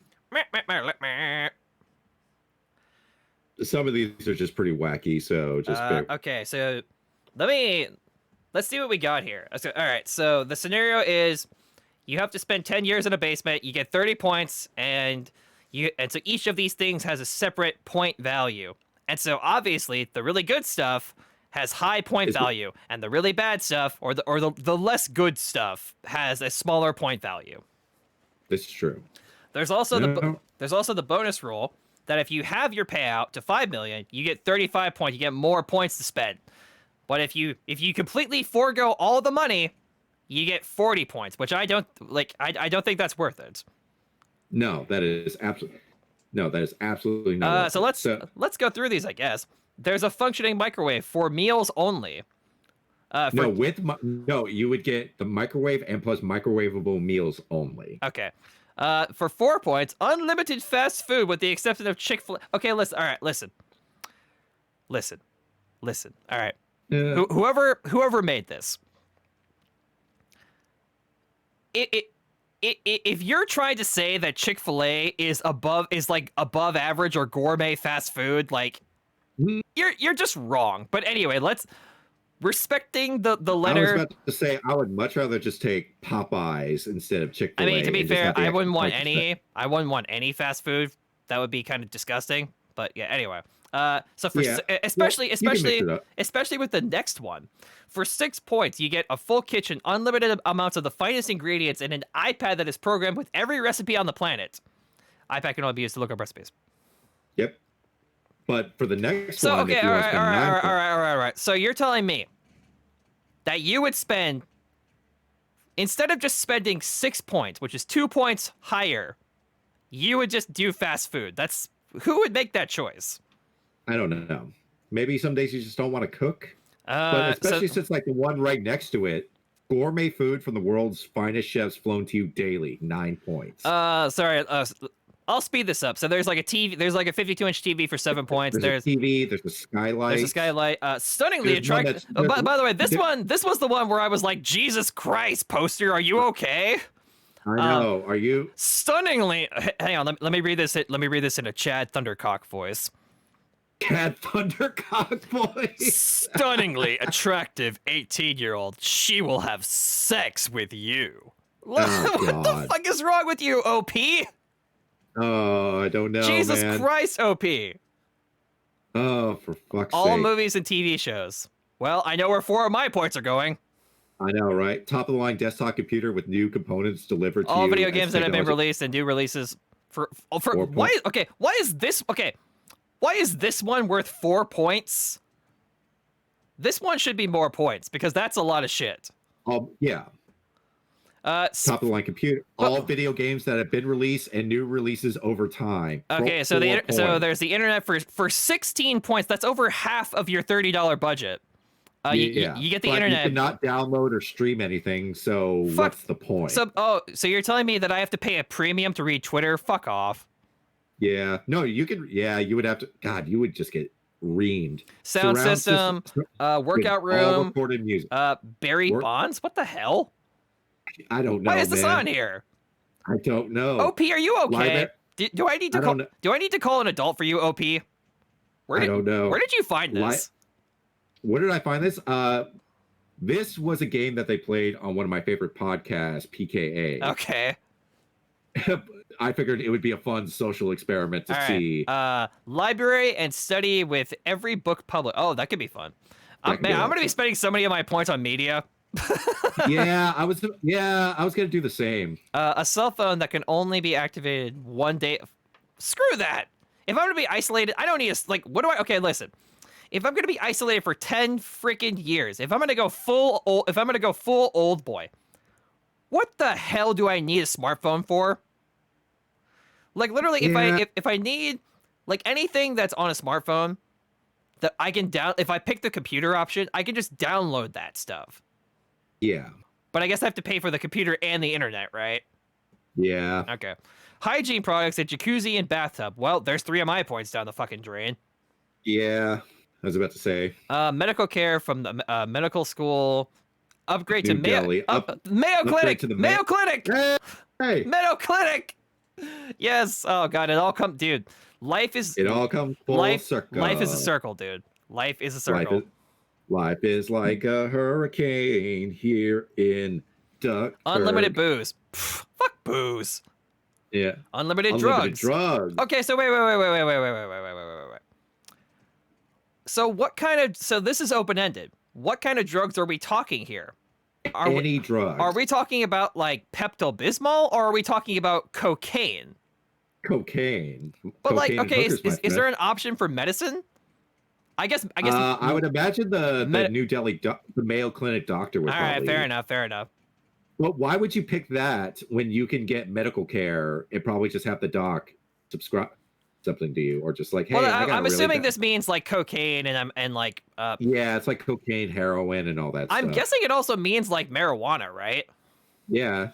Some of these are just pretty wacky, so just okay. So let's see what we got here. So, all right. So the scenario is you have to spend 10 years in a basement. You get 30 points, and so each of these things has a separate point value. And so obviously the really good stuff has high point value, and the really bad stuff or the less good stuff has a smaller point value. This is true. There's also No. the bonus rule that if you have your payout to 5 million, you get 35 points. You get more points to spend. But if you completely forego all the money, you get 40 points, which I don't like. I don't think that's worth it. No, that is absolutely not. So let's go through these, I guess. There's a functioning microwave for meals only. You would get the microwave and plus microwavable meals only. Okay. For 4 points, unlimited fast food with the exception of Chick-fil-A. Okay, listen. All right, listen. All right. Whoever made this, if you're trying to say that Chick-fil-A is above average or gourmet fast food, like you're just wrong. But anyway, respecting the letter. I was about to say I would much rather just take Popeyes instead of Chick-fil-A. I mean, to be fair, I wouldn't want any fast food. That would be kind of disgusting. But yeah, anyway. Especially with the next one, for 6 points, you get a full kitchen, unlimited amounts of the finest ingredients, and an iPad that is programmed with every recipe on the planet. iPad can only be used to look up recipes. Yep. But for the next all one, right. So you're telling me that you would spend, instead of just spending 6 points, which is 2 points higher, you would just do fast food. Who would make that choice? I don't know. Maybe some days you just don't want to cook. But especially since like the one right next to it, gourmet food from the world's finest chefs flown to you daily, 9 points. Sorry. I'll speed this up. So there's like a TV. There's like a 52-inch TV for 7 points. There's a TV. There's a skylight. There's a skylight. Stunningly attractive. By the way, this was the one where I was like, Jesus Christ, poster, are you okay? I know. Are you? Stunningly. Hang on. Let me read this. Let me read this in a Chad Thundercock voice. Chad Thundercock voice. Stunningly attractive 18-year-old. She will have sex with you. Oh, what the fuck is wrong with you, OP? Oh, I don't know. Jesus Christ, OP. Oh, for fuck's sake. All movies and TV shows. Well, I know where 4 of my points are going. I know, right? Top of the line desktop computer with new components delivered to you. All video games that have been released and new releases for why is this one worth 4 points? This one should be more points because that's a lot of shit. Yeah. Top of the line computer. All video games that have been released and new releases over time. Okay, so there's the internet for 16 points. That's over half of your $30 budget. You get the internet. You cannot download or stream anything. So what's the point? So you're telling me that I have to pay a premium to read Twitter? Fuck off. Yeah. No, you can. Yeah, you would have to. God, you would just get reamed. Sound system, workout room. All recorded music. Barry Bonds. What the hell? I don't know. Why is this on here? I don't know. OP, are you okay? Do I need to call an adult for you, OP? I don't know. Where did you find this? Where did I find this? This was a game that they played on one of my favorite podcasts, PKA. Okay. I figured it would be a fun social experiment to see. Library and study with every book published. Oh, that could be fun. I'm going to be spending so many of my points on media. I was gonna do the same. A cell phone that can only be activated one day. Screw that. If I'm gonna be isolated, I don't need okay, listen. If I'm gonna be isolated for 10 freaking years, if I'm gonna go full old boy, what the hell do I need a smartphone for? Like literally, if I need like anything that's on a smartphone that I can if I pick the computer option, I can just download that stuff. Yeah. But I guess I have to pay for the computer and the internet, right? Yeah. Okay. Hygiene products, a jacuzzi and bathtub. Well, there's 3 of my points down the fucking drain. Yeah. I was about to say. Medical care from the medical school. Upgrade to Mayo Clinic. Mayo Clinic. Hey. Mayo Clinic. Yes. Oh god, it all comes, dude. It all comes full circle. Life is a circle, dude. Life is a circle. Life is like a hurricane here in Duckburg. Unlimited booze. Pff, fuck booze. Yeah. Unlimited drugs. Okay, so wait. So this is open-ended. What kind of drugs are we talking here? any drugs. Are we talking about like Pepto-Bismol, or are we talking about cocaine? Cocaine? But Cocaine like, okay, and hookers, is there an option for medicine? I guess. I would imagine the New Delhi, the Mayo Clinic doctor would. All right, fair enough. But why would you pick that when you can get medical care and probably just have the doc subscribe something to you, or just like, hey, well, I'm really assuming this means like cocaine and like. Yeah, it's like cocaine, heroin, and all that. I'm guessing it also means like marijuana, right? Yeah.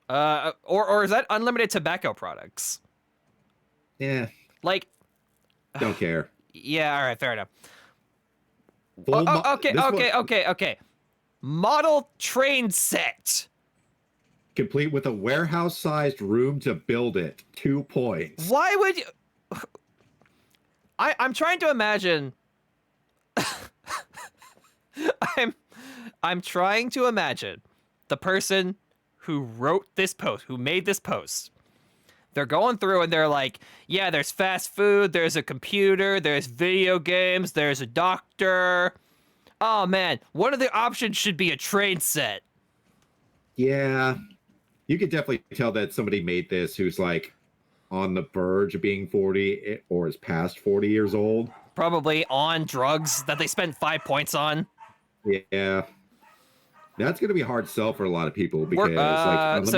Or is that unlimited tobacco products? Yeah. Like. Don't care. Yeah. All right. Fair enough. Okay. Okay. Model train set. Complete with a warehouse-sized room to build it. 2 points. Why would you? I'm trying to imagine. I'm trying to imagine the person who wrote this post, who made this post. They're going through and they're like, yeah, there's fast food, there's a computer, there's video games, there's a doctor. Oh man, one of the options should be a train set. Yeah. You could definitely tell that somebody made this who's like on the verge of being 40 or is past 40 years old. Probably on drugs that they spent 5 points on. Yeah. That's going to be a hard sell for a lot of people because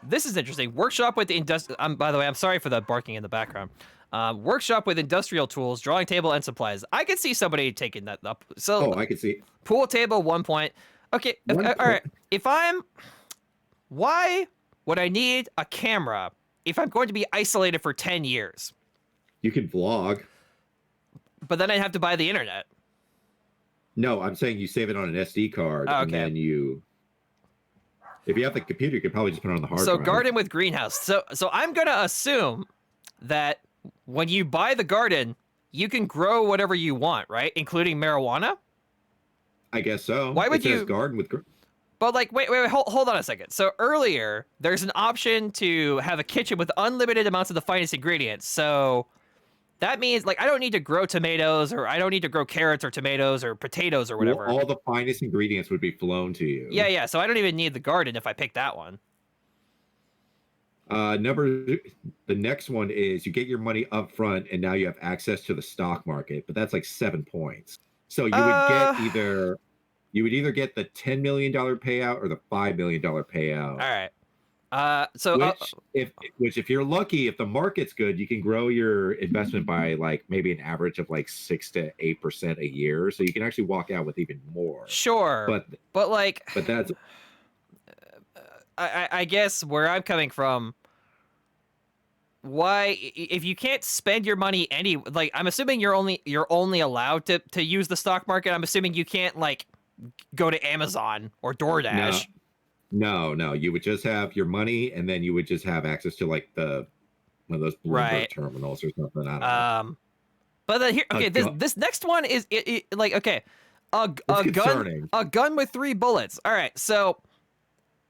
this is interesting. Workshop with by the way, I'm sorry for the barking in the background. Workshop with industrial tools, drawing table, and supplies. I could see somebody taking that up. So I could see. Pool table, 1 point. Okay, all right. Why would I need a camera if I'm going to be isolated for 10 years? You can vlog. But then I'd have to buy the internet. No, I'm saying you save it on an SD card, and then if you have the computer, you could probably just put it on the hard drive. So garden with greenhouse. So I'm gonna assume that when you buy the garden, you can grow whatever you want, right? Including marijuana? I guess so. Why would you garden with? But like, wait, hold on a second. So earlier, there's an option to have a kitchen with unlimited amounts of the finest ingredients. So that means like I don't need to grow tomatoes, or I don't need to grow carrots or tomatoes or potatoes or whatever. All the finest ingredients would be flown to you. Yeah. So I don't even need the garden if I pick that one. The next one is you get your money up front and now you have access to the stock market, but that's like 7 points. So you would either get the $10 million payout or the $5 million payout. All right. If you're lucky, if the market's good, you can grow your investment by like maybe an average of like 6 to 8% a year. So you can actually walk out with even more. Sure. But that's. I guess where I'm coming from, why if you can't spend your money I'm assuming you're only allowed to use the stock market. I'm assuming you can't like go to Amazon or DoorDash. No, you would just have your money, and then you would just have access to like one of those Bloomberg terminals or something. I don't know. But then here, this next one is a gun with 3 bullets. All right, so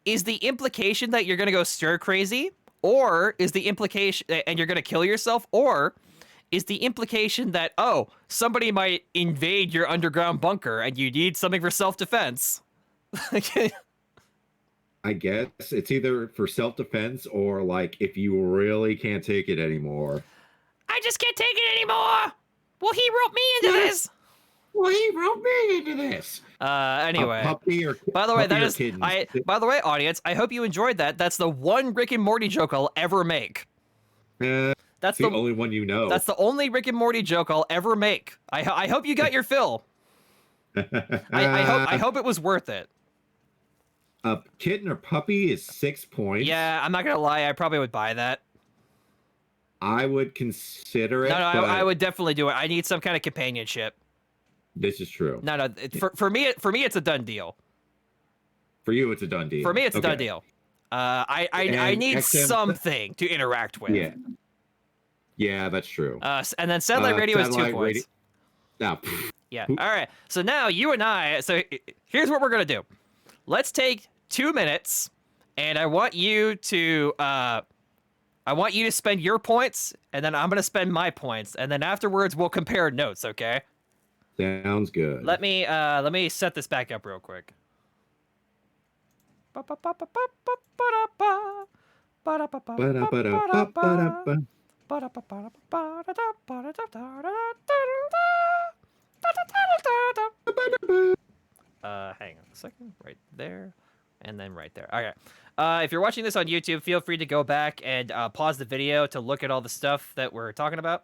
is the implication that you're gonna go stir crazy, or is the implication and you're gonna kill yourself, or is the implication that somebody might invade your underground bunker and you need something for self-defense? I guess it's either for self-defense or like if you really can't take it anymore. I just can't take it anymore. Well, he wrote me into this. Anyway. By the way, audience, I hope you enjoyed that. That's the one Rick and Morty joke I'll ever make. That's the only one you know. That's the only Rick and Morty joke I'll ever make. I hope you got your fill. I hope it was worth it. A kitten or puppy is 6 points. Yeah, I'm not gonna lie. I probably would buy that. I would consider it. No, I would definitely do it. I need some kind of companionship. This is true. No. For me, it's a done deal. For you, it's a done deal. For me, it's a done deal. I need something to interact with. Yeah, that's true. And then satellite radio is 2 points. No. Yeah. All right. So now you and I. So here's what we're gonna do. Let's take 2 minutes, and I want you to spend your points, and then I'm gonna spend my points, and then afterwards we'll compare notes. Okay? Sounds good. Let me set this back up real quick. Hang on a second. Right there. And then right there. Okay. If you're watching this on YouTube, feel free to go back and pause the video to look at all the stuff that we're talking about.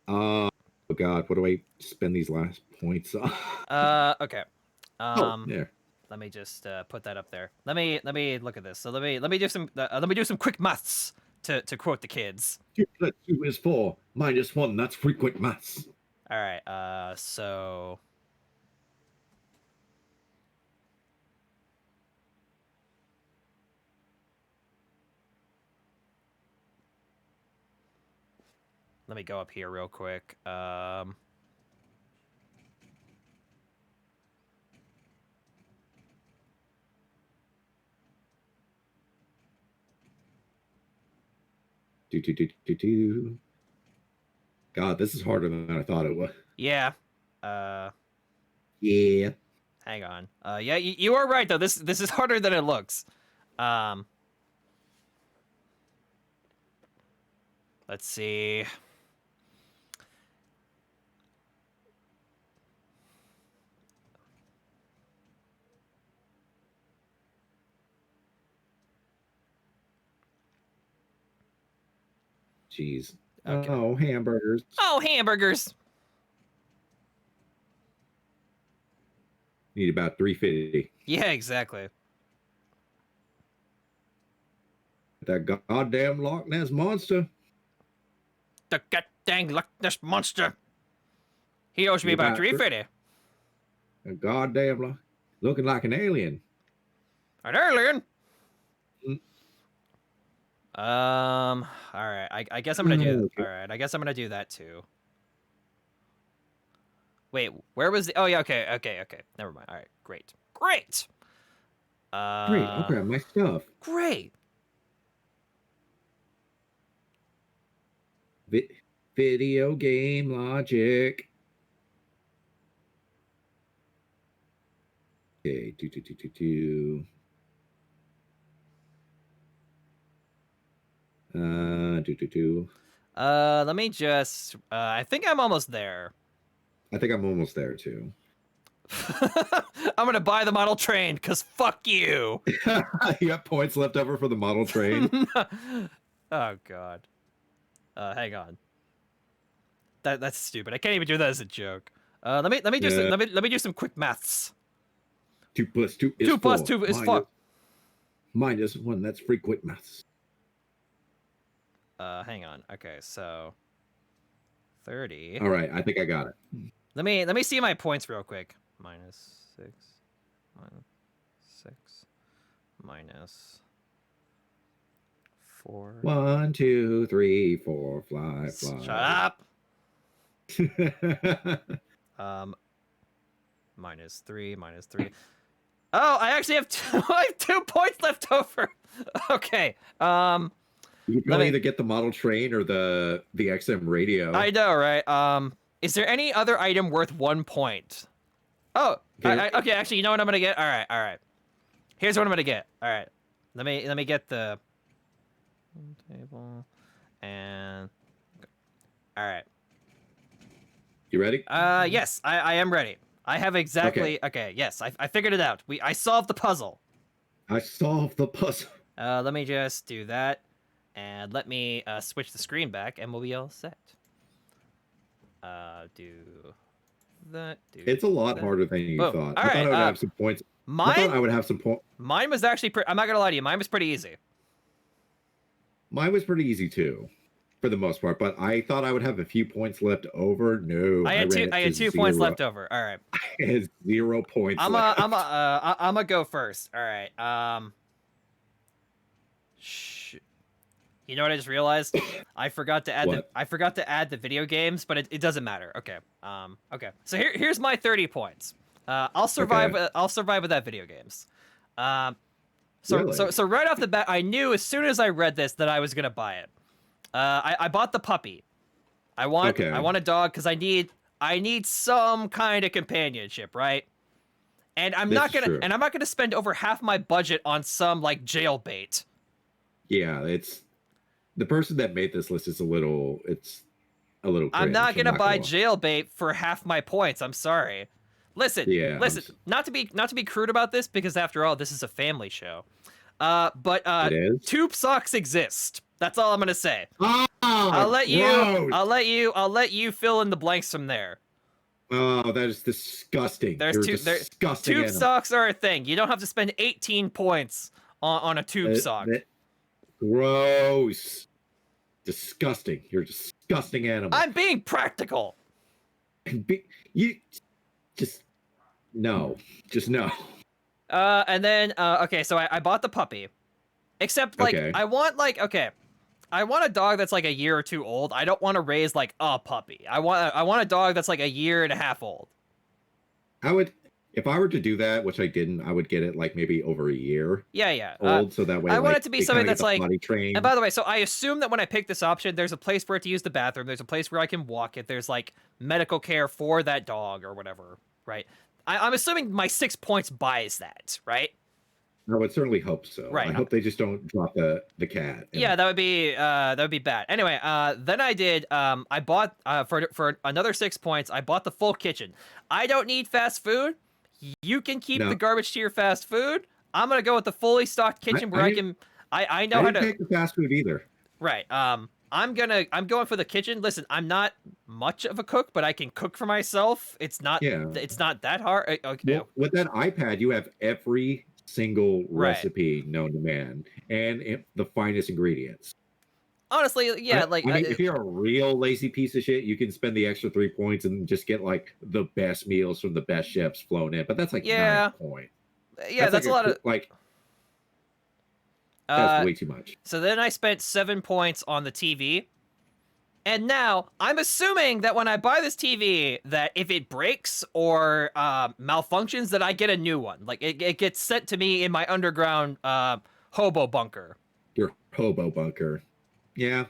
Oh God, what do I spend these last points on? Okay. There. Let me just put that up there. Let me look at this. So let me do some quick maths to quote the kids. 2 plus 2 is 4. Minus 1. That's frequent maths. All right. So. Let me go up here real quick. God, this is harder than I thought it was. Yeah. Yeah. Hang on. Yeah, you are right though. This is harder than it looks. Let's see. Jeez. Okay. Oh, hamburgers. Oh, hamburgers. Need about 350. Yeah, exactly. That goddamn Loch Ness monster. The goddamn Loch Ness monster. He owes me about 350. A goddamn looking like an alien. An alien? All right. I guess I'm gonna do. All right. I guess I'm gonna do that too. Wait, where was the? Oh yeah. Okay. Never mind. All right. Great. Great. I'll grab my stuff. Great. Video game logic. Okay. Do. Let me just. I think I'm almost there. I think I'm almost there too. I'm gonna buy the model train, cause fuck you. You got points left over for the model train. Oh God. Hang on. That's stupid. I can't even do that as a joke. Let me do some quick maths. 2 plus 2 is 2 plus 4. 2 is 4. Minus 1. That's frequent maths. Hang on. Okay, so 30. All right, I think I got it. Let me see my points real quick. Minus 6. Minus 6. Minus 4. 1, 2, 3, 4, 5. Shut up. Minus 3. Oh, I actually have I have 2 points left over. Okay. You can either get the model train or the XM radio. I know, right? Is there any other item worth 1 point? Oh, okay. Actually, you know what I'm gonna get? All right. Here's what I'm gonna get. All right. Let me get the table and. All right. You ready? Yes, I am ready. I have exactly. Okay. Yes, I figured it out. I solved the puzzle. I solved the puzzle. Let me just do that, and let me switch the screen back, and we'll be all set. Do that. It's a lot harder than you thought. All I thought I would have some points. I thought I would have some points. Mine was actually. I'm not gonna lie to you. Mine was pretty easy. Mine was pretty easy too, for the most part. But I thought I would have a few points left over. No, I had 2 points left over. All right. I had 0 points. I'm left. gonna go first. All right. You know what I just realized? I forgot to add the video games, but it doesn't matter. Okay. Okay. So here's my 30 points. I'll survive. Okay. I'll survive without video games. Really? So right off the bat, I knew as soon as I read this that I was gonna buy it. I bought the puppy. I want a dog because I need some kind of companionship, right? And I'm This not is gonna true. and I'm not gonna spend over half my budget on some like jail bait. Yeah, it's the person that made this list is a little. It's a little. Cringe, I'm not gonna buy lie. jail bait for half my points. I'm sorry. Listen, Yeah, listen. Not to be crude about this, because after all, this is a family show. But it is. tube socks exist. That's all I'm gonna say. Oh, I'll let gross. I'll let you fill in the blanks from there. Oh, that is disgusting. There's You're two. disgusting. Tube animal. socks are a thing. You don't have to spend 18 points on a tube sock. Gross. Disgusting. You're a disgusting animal. I'm being practical. You just no. Just no. And then okay, so I bought the puppy. Except like Okay. I want a dog that's like a year or two old. I don't want to raise like a puppy. I want a dog that's like a year and a half old. I would, if I were to do that, which I didn't, I would get it like maybe over a year Yeah. old, so that way I want like, it to be they something kinda get that's the like. potty trained. And by the way, so I assume that when I pick this option, there's a place for it to use the bathroom. There's a place where I can walk it. There's like medical care for that dog or whatever, right? I'm assuming my 6 points buys that, right? I would certainly hope so. Right. I hope they just don't drop the cat. Yeah, that would be bad. Anyway, then I did I bought for another 6 points. I bought the full kitchen. I don't need fast food. You can keep No. the garbage to your fast food. I'm gonna go with the fully stocked kitchen where I know I how didn't to. take the fast food either. Right. I'm going for the kitchen. Listen, I'm not much of a cook, but I can cook for myself. It's not that hard. Okay. Well, with that iPad, you have every single Right. recipe known to man and the finest ingredients. Honestly, yeah, I mean, if you're a real lazy piece of shit, you can spend the extra 3 points and just get like the best meals from the best chefs flown in. But that's like 9 points. yeah, that's like a lot of like. That's way too much. So then I spent 7 points on the TV. And now I'm assuming that when I buy this TV, that if it breaks or malfunctions, that I get a new one. Like it gets sent to me in my underground hobo bunker. Your hobo bunker. Yeah.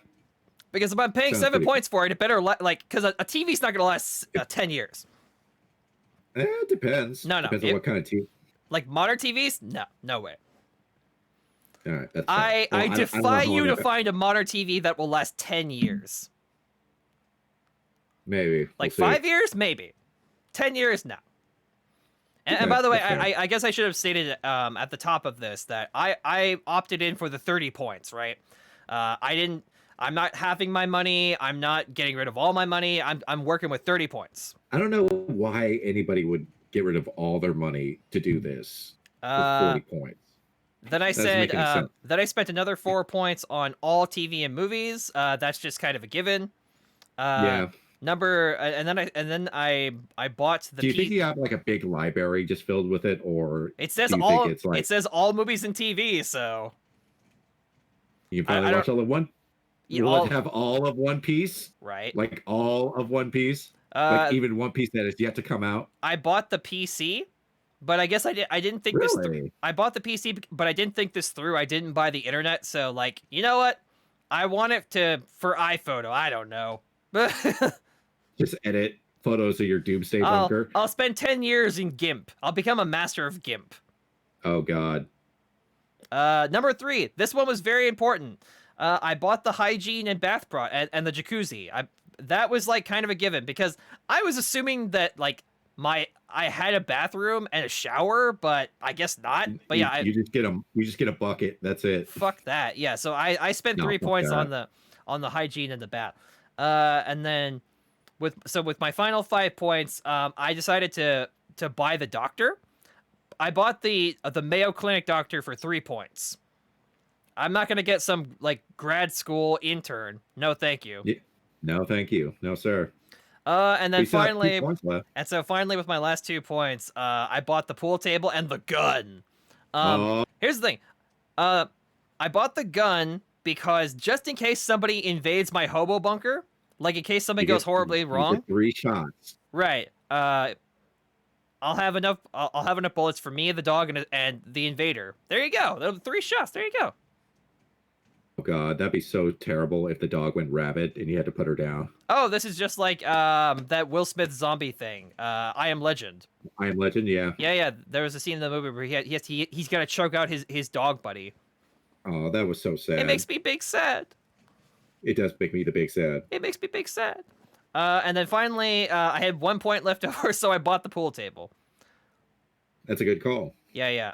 Because if I'm paying Sounds 7 pretty points for it, it better because a TV's not gonna last 10 years. It depends. No. Depends on what kind of TV. Like modern TVs, no way. All right. That's I don't know defy how you long to find a modern TV that will last 10 years. Maybe. Like We'll see. 5 years, maybe. 10 years, no. And Okay, by the way, that's fair. I guess I should have stated at the top of this that I opted in for the 30 points, right? I'm not halving my money. I'm not getting rid of all my money. I'm working with 30 points. I don't know why anybody would get rid of all their money to do this for 40 points. Then I Doesn't said make any sense. that I spent another 4 points on all TV and movies. That's just kind of a given. Yeah. And then I bought the. Do you think you have like a big library just filled with it, or It says do you all. think it's like It says all movies and TV. So you can finally I watch all of one? you Will all it have all of One Piece? right. Like all of One Piece? Like even One Piece that is yet to come out? I bought the PC, but I guess I didn't think this through. Really? I bought the PC, but I didn't think this through. I didn't buy the internet, so like, you know what? I want it for iPhoto. I don't know. Just edit photos of your doomsday bunker. I'll spend 10 years in GIMP. I'll become a master of GIMP. Oh God. Number 3. This one was very important. I bought the hygiene and bath and the jacuzzi. That was like kind of a given because I was assuming that like I had a bathroom and a shower, but I guess not. But yeah, you just get a bucket. That's it. fuck that. Yeah, so I spent No, 3 fuck points that. on the hygiene and the bath. And then with my final 5 points, I decided to buy the doctor. I bought the Mayo Clinic doctor for 3 points. I'm not gonna get some like grad school intern. No, thank you. Yeah. No, thank you. No, sir. And then We still have 2 finally, points left. and so finally with my last 2 points, I bought the pool table and the gun. Oh. Here's the thing. I bought the gun because just in case somebody invades my hobo bunker, like in case something You goes get- horribly you wrong, get 3 shots. right? I'll have enough. I'll have enough bullets for me, the dog, and the invader. There you go. 3 shots. There you go. God, that'd be so terrible if the dog went rabid and you had to put her down. Oh, this is just like that Will Smith zombie thing. I Am Legend. I Am Legend, yeah. Yeah. There was a scene in the movie where he's gonna choke out his dog buddy. Oh, that was so sad. It makes me big sad. It does make me the big sad. It makes me big sad. And then finally, I had 1 point left over, so I bought the pool table. That's a good call. Yeah.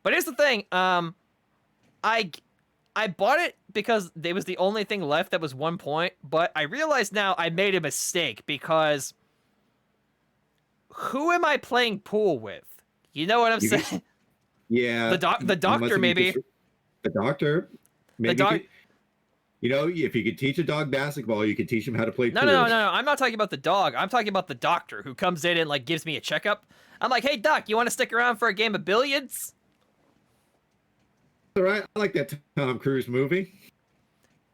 But here's the thing. I bought it because it was the only thing left that was 1 point, but I realize now I made a mistake because who am I playing pool with? You know what I'm saying? Yeah. The doctor, maybe. The doctor. Maybe. You know, if you could teach a dog basketball, you could teach him how to play pool. No. I'm not talking about the dog. I'm talking about the doctor who comes in and like gives me a checkup. I'm like, hey, doc, you want to stick around for a game of billiards? All right, I like that Tom Cruise movie.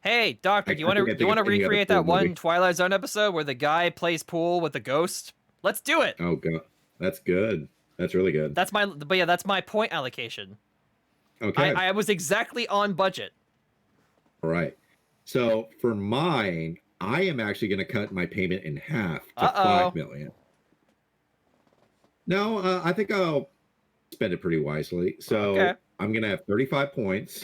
Hey, doctor, do you want to recreate that one Twilight Zone episode where the guy plays pool with the ghost? Let's do it. Oh god, that's good. That's really good. That's my point allocation. Okay. I was exactly on budget. All right. So for mine, I am actually going to cut my payment in half to $5 million. No, I think I'll spend it pretty wisely. So I'm going to have 35 points.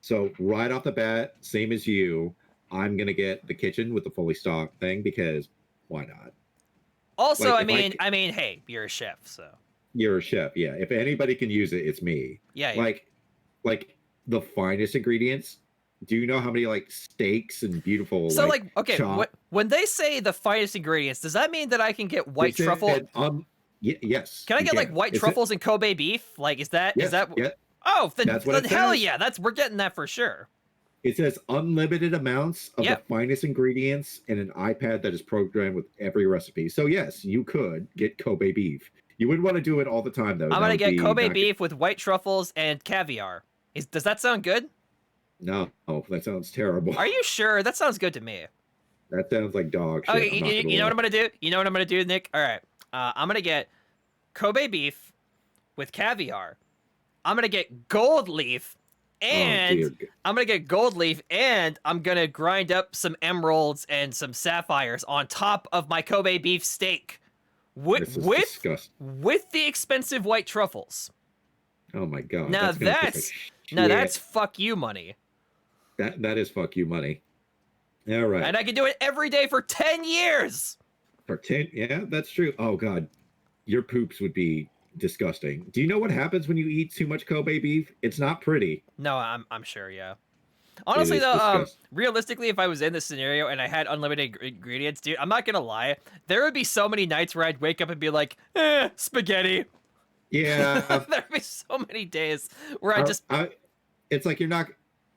So right off the bat, same as you, I'm going to get the kitchen with the fully stocked thing because why not? Also, like, I mean, hey, you're a chef, so. You're a chef, yeah. If anybody can use it, it's me. Yeah. Like the finest ingredients. Do you know how many like steaks and beautiful? So when they say the finest ingredients, does that mean that I can get white truffle? Yes. Can I get like white truffles and Kobe beef? Like, is that? Yeah. Oh, then hell says. yeah! We're getting that for sure. It says unlimited amounts of the finest ingredients and an iPad that is programmed with every recipe. So yes, you could get Kobe beef. You wouldn't want to do it all the time though. I'm gonna get Kobe beef with white truffles and caviar. Does that sound good? No, that sounds terrible. Are you sure? That sounds good to me. That sounds like dog shit. Okay, you know what I'm gonna do? You know what I'm gonna do, Nick? All right, I'm gonna get Kobe beef with caviar. I'm gonna get gold leaf, and I'm gonna grind up some emeralds and some sapphires on top of my Kobe beef steak, with the expensive white truffles. Oh my god! Now that's fuck you money. That is fuck you money. All right. And I can do it every day for 10 years. For 10? Yeah, that's true. Oh god, your poops would be disgusting. Do you know what happens when you eat too much Kobe beef? It's not pretty. No, I'm sure. Yeah. Honestly, though, realistically, if I was in this scenario and I had unlimited ingredients, dude, I'm not gonna lie. There would be so many nights where I'd wake up and be like, spaghetti. Yeah. There'd be so many days where it's like you're not.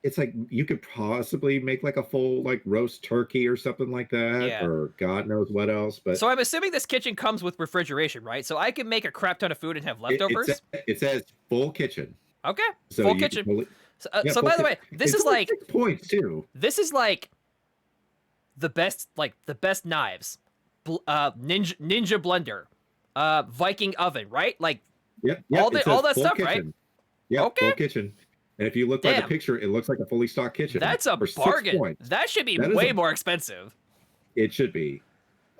It's like you could possibly make like a full like roast turkey or something like that, or God knows what else. But so I'm assuming this kitchen comes with refrigeration, right? So I can make a crap ton of food and have leftovers. It says full kitchen. Okay, so full kitchen. So by the way, this is like 6 points too. This is like the best knives, ninja blender, Viking oven, right? Like all that stuff, kitchen. Right? Yeah, okay. Full kitchen. And if you look at the picture, it looks like a fully stocked kitchen. That's a bargain. That should be way more expensive. It should be.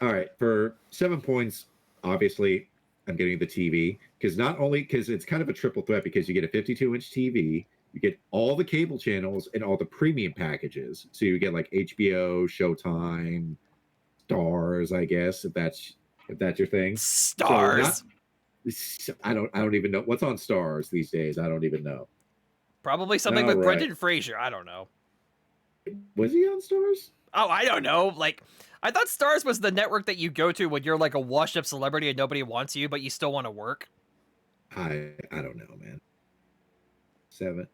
All right, for 7 points, obviously, I'm getting the TV because it's kind of a triple threat because you get a 52-inch TV, you get all the cable channels and all the premium packages. So you get like HBO, Showtime, Stars, I guess, if that's your thing. Stars. So I don't even know what's on Stars these days. I don't even know. Probably something with Brendan Fraser. I don't know. Was he on Stars? Oh, I don't know. Like, I thought Stars was the network that you go to when you're like a washed-up celebrity and nobody wants you, but you still want to work. I don't know, man. 7.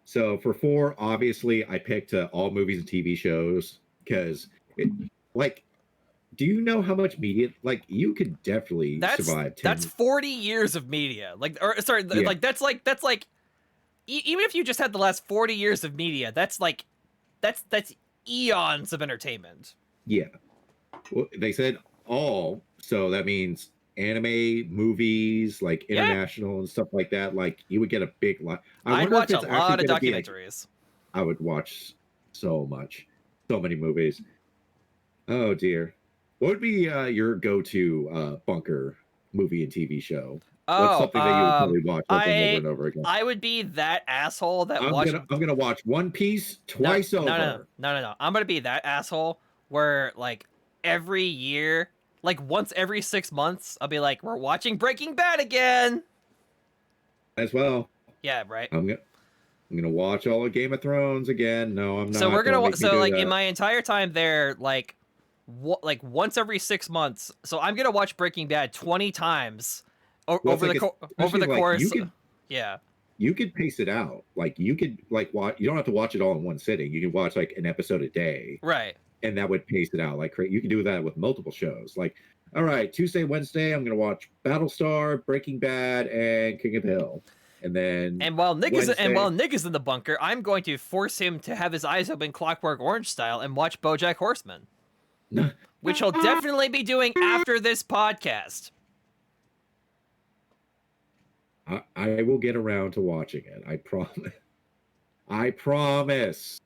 So for 4, obviously, I picked all movies and TV shows because, do you know how much media? Like, you could definitely survive. That's 40 years of media. Like, that's like. Even if you just had the last 40 years of media, that's eons of entertainment. Yeah. Well, they said all, so that means anime, movies, like international and stuff like that. Like you would get a big lot. I'd watch a lot of documentaries. I would watch so many movies. Oh dear. What would be your go-to bunker movie and TV show? What's Oh, something that you would probably watch over and over and over again? I would be that asshole that I'm gonna watch One Piece twice over. No. I'm gonna be that asshole where like every year, like once every 6 months, I'll be like, we're watching Breaking Bad again. As well. Yeah, right. I'm gonna watch all of Game of Thrones again. No, I'm not. So we're gonna that. in my entire time there, like once every 6 months. So I'm gonna watch Breaking Bad 20 times over the course. Yeah. You could pace it out. Like you could watch. You don't have to watch it all in one sitting. You can watch like an episode a day. Right. And that would pace it out. Like you can do that with multiple shows. Like, all right, Tuesday, Wednesday, I'm gonna watch Battlestar, Breaking Bad, and King of the Hill. And while Nick is in the bunker, I'm going to force him to have his eyes open Clockwork Orange style and watch BoJack Horseman. Which he'll definitely be doing after this podcast. I will get around to watching it. I promise. I promise.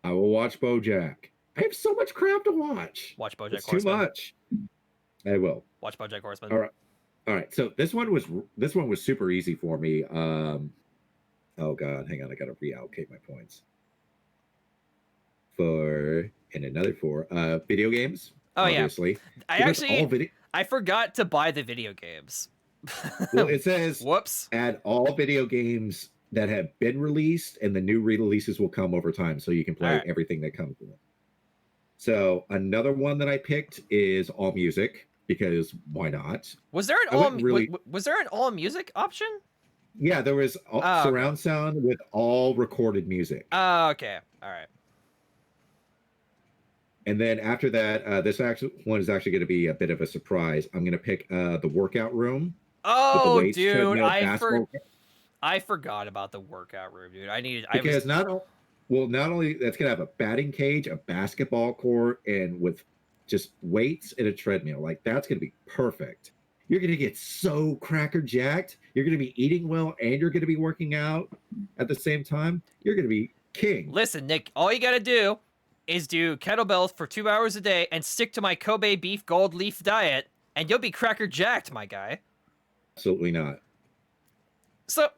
I will watch BoJack. I have so much crap to watch. Watch BoJack it's Horseman. Too much. I will. Watch BoJack Horseman. All right. So this one was super easy for me. Oh god, hang on. I gotta reallocate my points. Another 4 video games. Oh obviously. Yeah. I forgot to buy the video games. Well, it says whoops. Add all video games that have been released, and the new releases will come over time, so you can play everything that comes with it. So another one that I picked is All Music, because why not? Was there an all music option? Yeah, there was surround sound with all recorded music. Oh, okay. All right. And then after that, this one is actually going to be a bit of a surprise. I'm going to pick the workout room. Oh, dude, I forgot about the workout room, dude. Not only that's going to have a batting cage, a basketball court, and with just weights and a treadmill. Like that's going to be perfect. You're going to get so cracker jacked. You're going to be eating well, and you're going to be working out at the same time. You're going to be king. Listen, Nick, all you got to do is do kettlebells for 2 hours a day and stick to my Kobe beef gold leaf diet, and you'll be cracker jacked, my guy. Absolutely not. So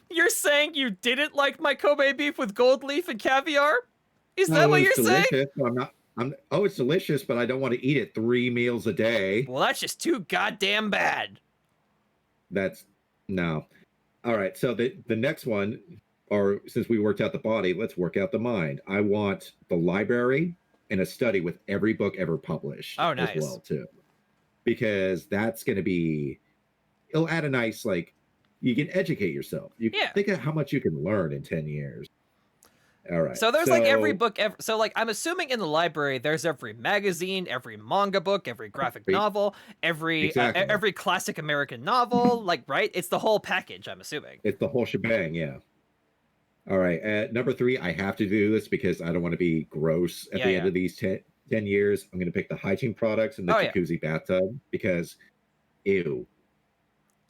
you're saying you didn't like my Kobe beef with gold leaf and caviar? Is that what you're saying? It's delicious, but I don't want to eat it 3 meals a day. Well, that's just too goddamn bad. No. All right, so the next one, or since we worked out the body, let's work out the mind. I want the library and a study with every book ever published. Oh, nice. As well, too. Because that's going to be... It'll add a nice, you can educate yourself. You can think of how much you can learn in 10 years. All right. So there's every book ever. So I'm assuming in the library there's every magazine, every manga book, every graphic novel, every classic American novel. Right? It's the whole package. I'm assuming. It's the whole shebang. Yeah. All right. At number 3, I have to do this because I don't want to be gross at the end of these 10 years. I'm going to pick the hygiene products and the jacuzzi bathtub because, ew.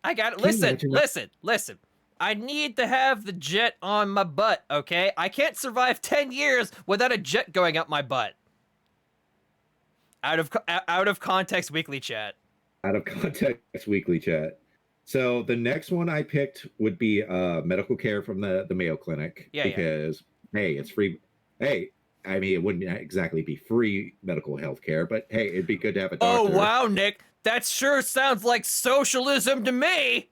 I got it. Listen. I need to have the jet on my butt, okay? I can't survive 10 years without a jet going up my butt. Out of context weekly chat. Out of context weekly chat. So the next one I picked would be medical care from the Mayo Clinic. Because, hey, it's free. Hey, I mean, it wouldn't exactly be free medical health care, but hey, it'd be good to have a doctor. Oh, wow, Nick. That sure sounds like socialism to me.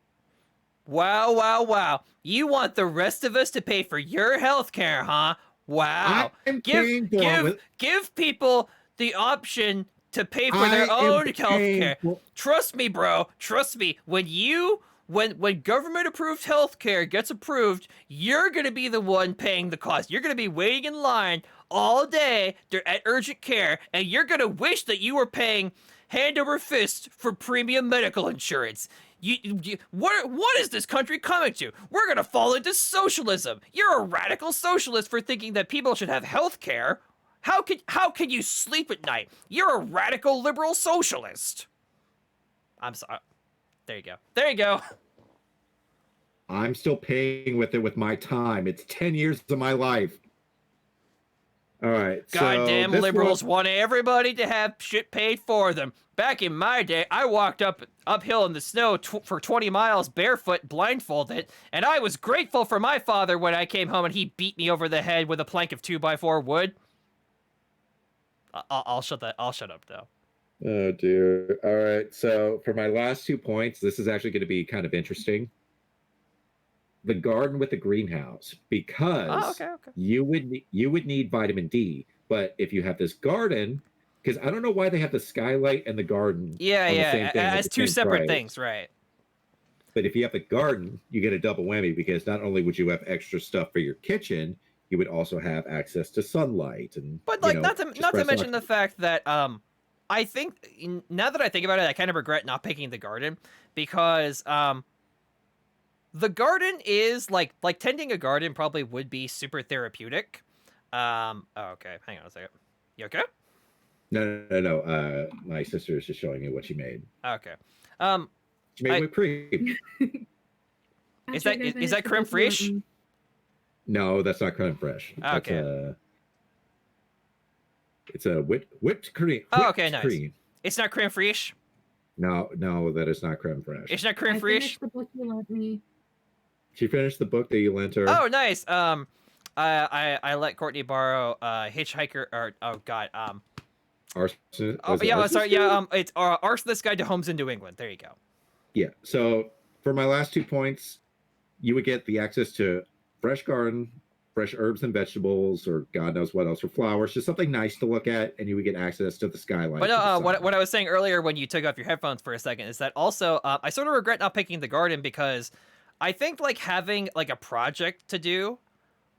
Wow. You want the rest of us to pay for your health care, huh? Wow. Give people the option to pay for their own health care. Trust me, bro. Trust me. When government approved health care gets approved, you're going to be the one paying the cost. You're going to be waiting in line all day at urgent care, and you're going to wish that you were paying hand over fist for premium medical insurance. What is this country coming to? We're gonna fall into socialism. You're a radical socialist for thinking that people should have health care. How can you sleep at night? You're a radical liberal socialist. I'm sorry. There you go. I'm still paying with my time. It's 10 years of my life. All right. Goddamn so this liberals one- want everybody to have shit paid for them. Back in my day, I walked uphill in the snow for 20 miles barefoot, blindfolded, and I was grateful for my father when I came home and he beat me over the head with a plank of 2x4 wood. I'll shut up now. Oh dear. All right. So for my last 2 points, this is actually going to be kind of interesting. The garden with the greenhouse, because okay. you would need vitamin D, but if you have this garden, because I don't know why they have the skylight and the garden. Yeah, on the same thing at as the two same separate price. things, right? But if you have the garden, you get a double whammy because not only would you have extra stuff for your kitchen, you would also have access to sunlight and. But like, you know, not to mention the fact that I think now that I think about it, I kind of regret not picking the garden because the garden is like tending a garden probably would be super therapeutic. Oh, okay, hang on a second. You okay? No. My sister is just showing me what she made. Okay. She made whipped cream. Is that creme fraiche? No, that's not creme fraiche. Okay. It's a whipped cream. Oh, okay, nice. Cream. It's not creme fraiche. No, that is not creme fraiche. It's not creme fraiche. The book you lent me. She finished the book that you lent her. Oh, nice. I let Courtney borrow Hitchhiker or Arson. It's Arsonist Guide to Homes in New England. There you go. Yeah. So for my last 2 points, you would get the access to fresh garden, fresh herbs and vegetables, or God knows what else, or flowers, just something nice to look at, and you would get access to the skyline. But what I was saying earlier when you took off your headphones for a second is that also I sort of regret not picking the garden because I think like having like a project to do,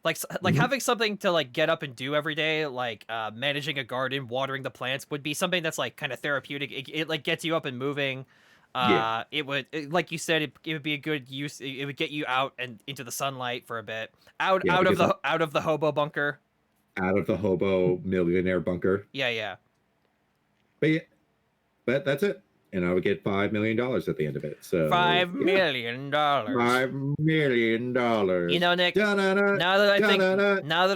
like having something to like get up and do every day, like managing a garden, watering the plants would be something that's like kind of therapeutic. It like gets you up and moving. It would, like you said, it would be a good use. It would get you out and into the sunlight for a bit, out of the hobo bunker, out of the hobo millionaire bunker. Yeah. But that's it, and I would get $5 million at the end of it. So $5 million. $5 million. You know, Nick. Da-na-na, Now that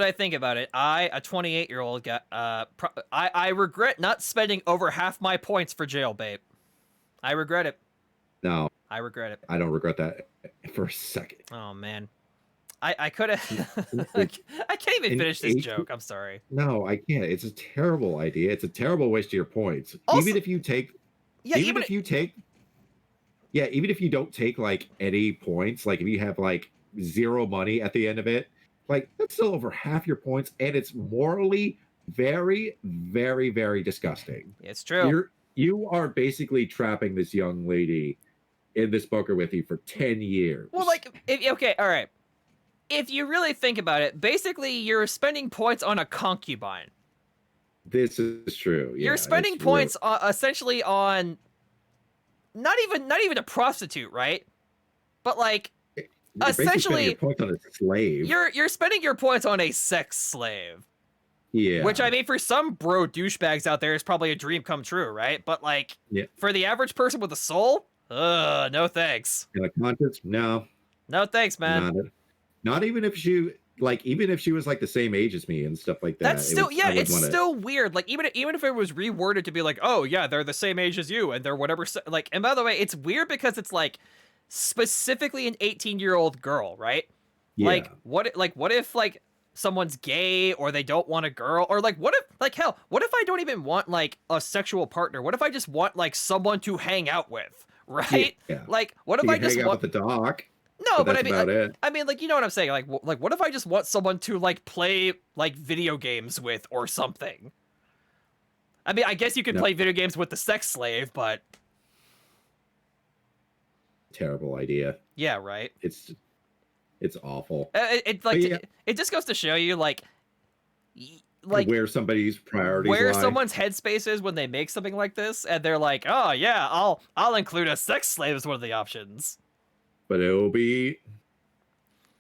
I think about it, I, a 28-year-old, got I regret not spending over half my points for Jailbait. I regret it. No. I regret it. I don't regret that for a second. Oh, man. I could have... I can't even finish this joke. I'm sorry. No, I can't. It's a terrible idea. It's a terrible waste of your points. Also, even if you take... Yeah, even if you don't take, like, any points, like, if you have, like, 0 money at the end of it, like, that's still over half your points, and it's morally very, very, very disgusting. It's true. You are basically trapping this young lady in this bunker with you for 10 years. Well, like, okay, all right. If you really think about it, basically you're spending points on a concubine. This is true. Yeah, you're spending points essentially on not even a prostitute, right? But like you're essentially your points on a slave. You're spending your points on a sex slave. Yeah. Which, I mean, for some bro douchebags out there is probably a dream come true, right? But like for the average person with a soul, no thanks. And a conscience? No. No thanks, man. Not even if she even if she was like the same age as me and stuff like that. That's still it's still weird. Like even if it was reworded to be like, oh yeah, they're the same age as you and they're whatever. Like, and by the way, it's weird because it's like specifically an 18-year-old girl, right? Yeah. What if someone's gay or they don't want a girl, or like what if I don't even want like a sexual partner? What if I just want like someone to hang out with, right? Yeah. Like what if I just want with the dog? No, but I mean, like, you know what I'm saying? Like, what if I just want someone to like play like video games with or something? I mean, I guess you could play video games with the sex slave, but terrible idea. Yeah, right. It's awful. It just goes to show you like where somebody's priorities where lie. Someone's headspace is when they make something like this, and they're like, oh yeah, I'll include a sex slave as one of the options. But it'll be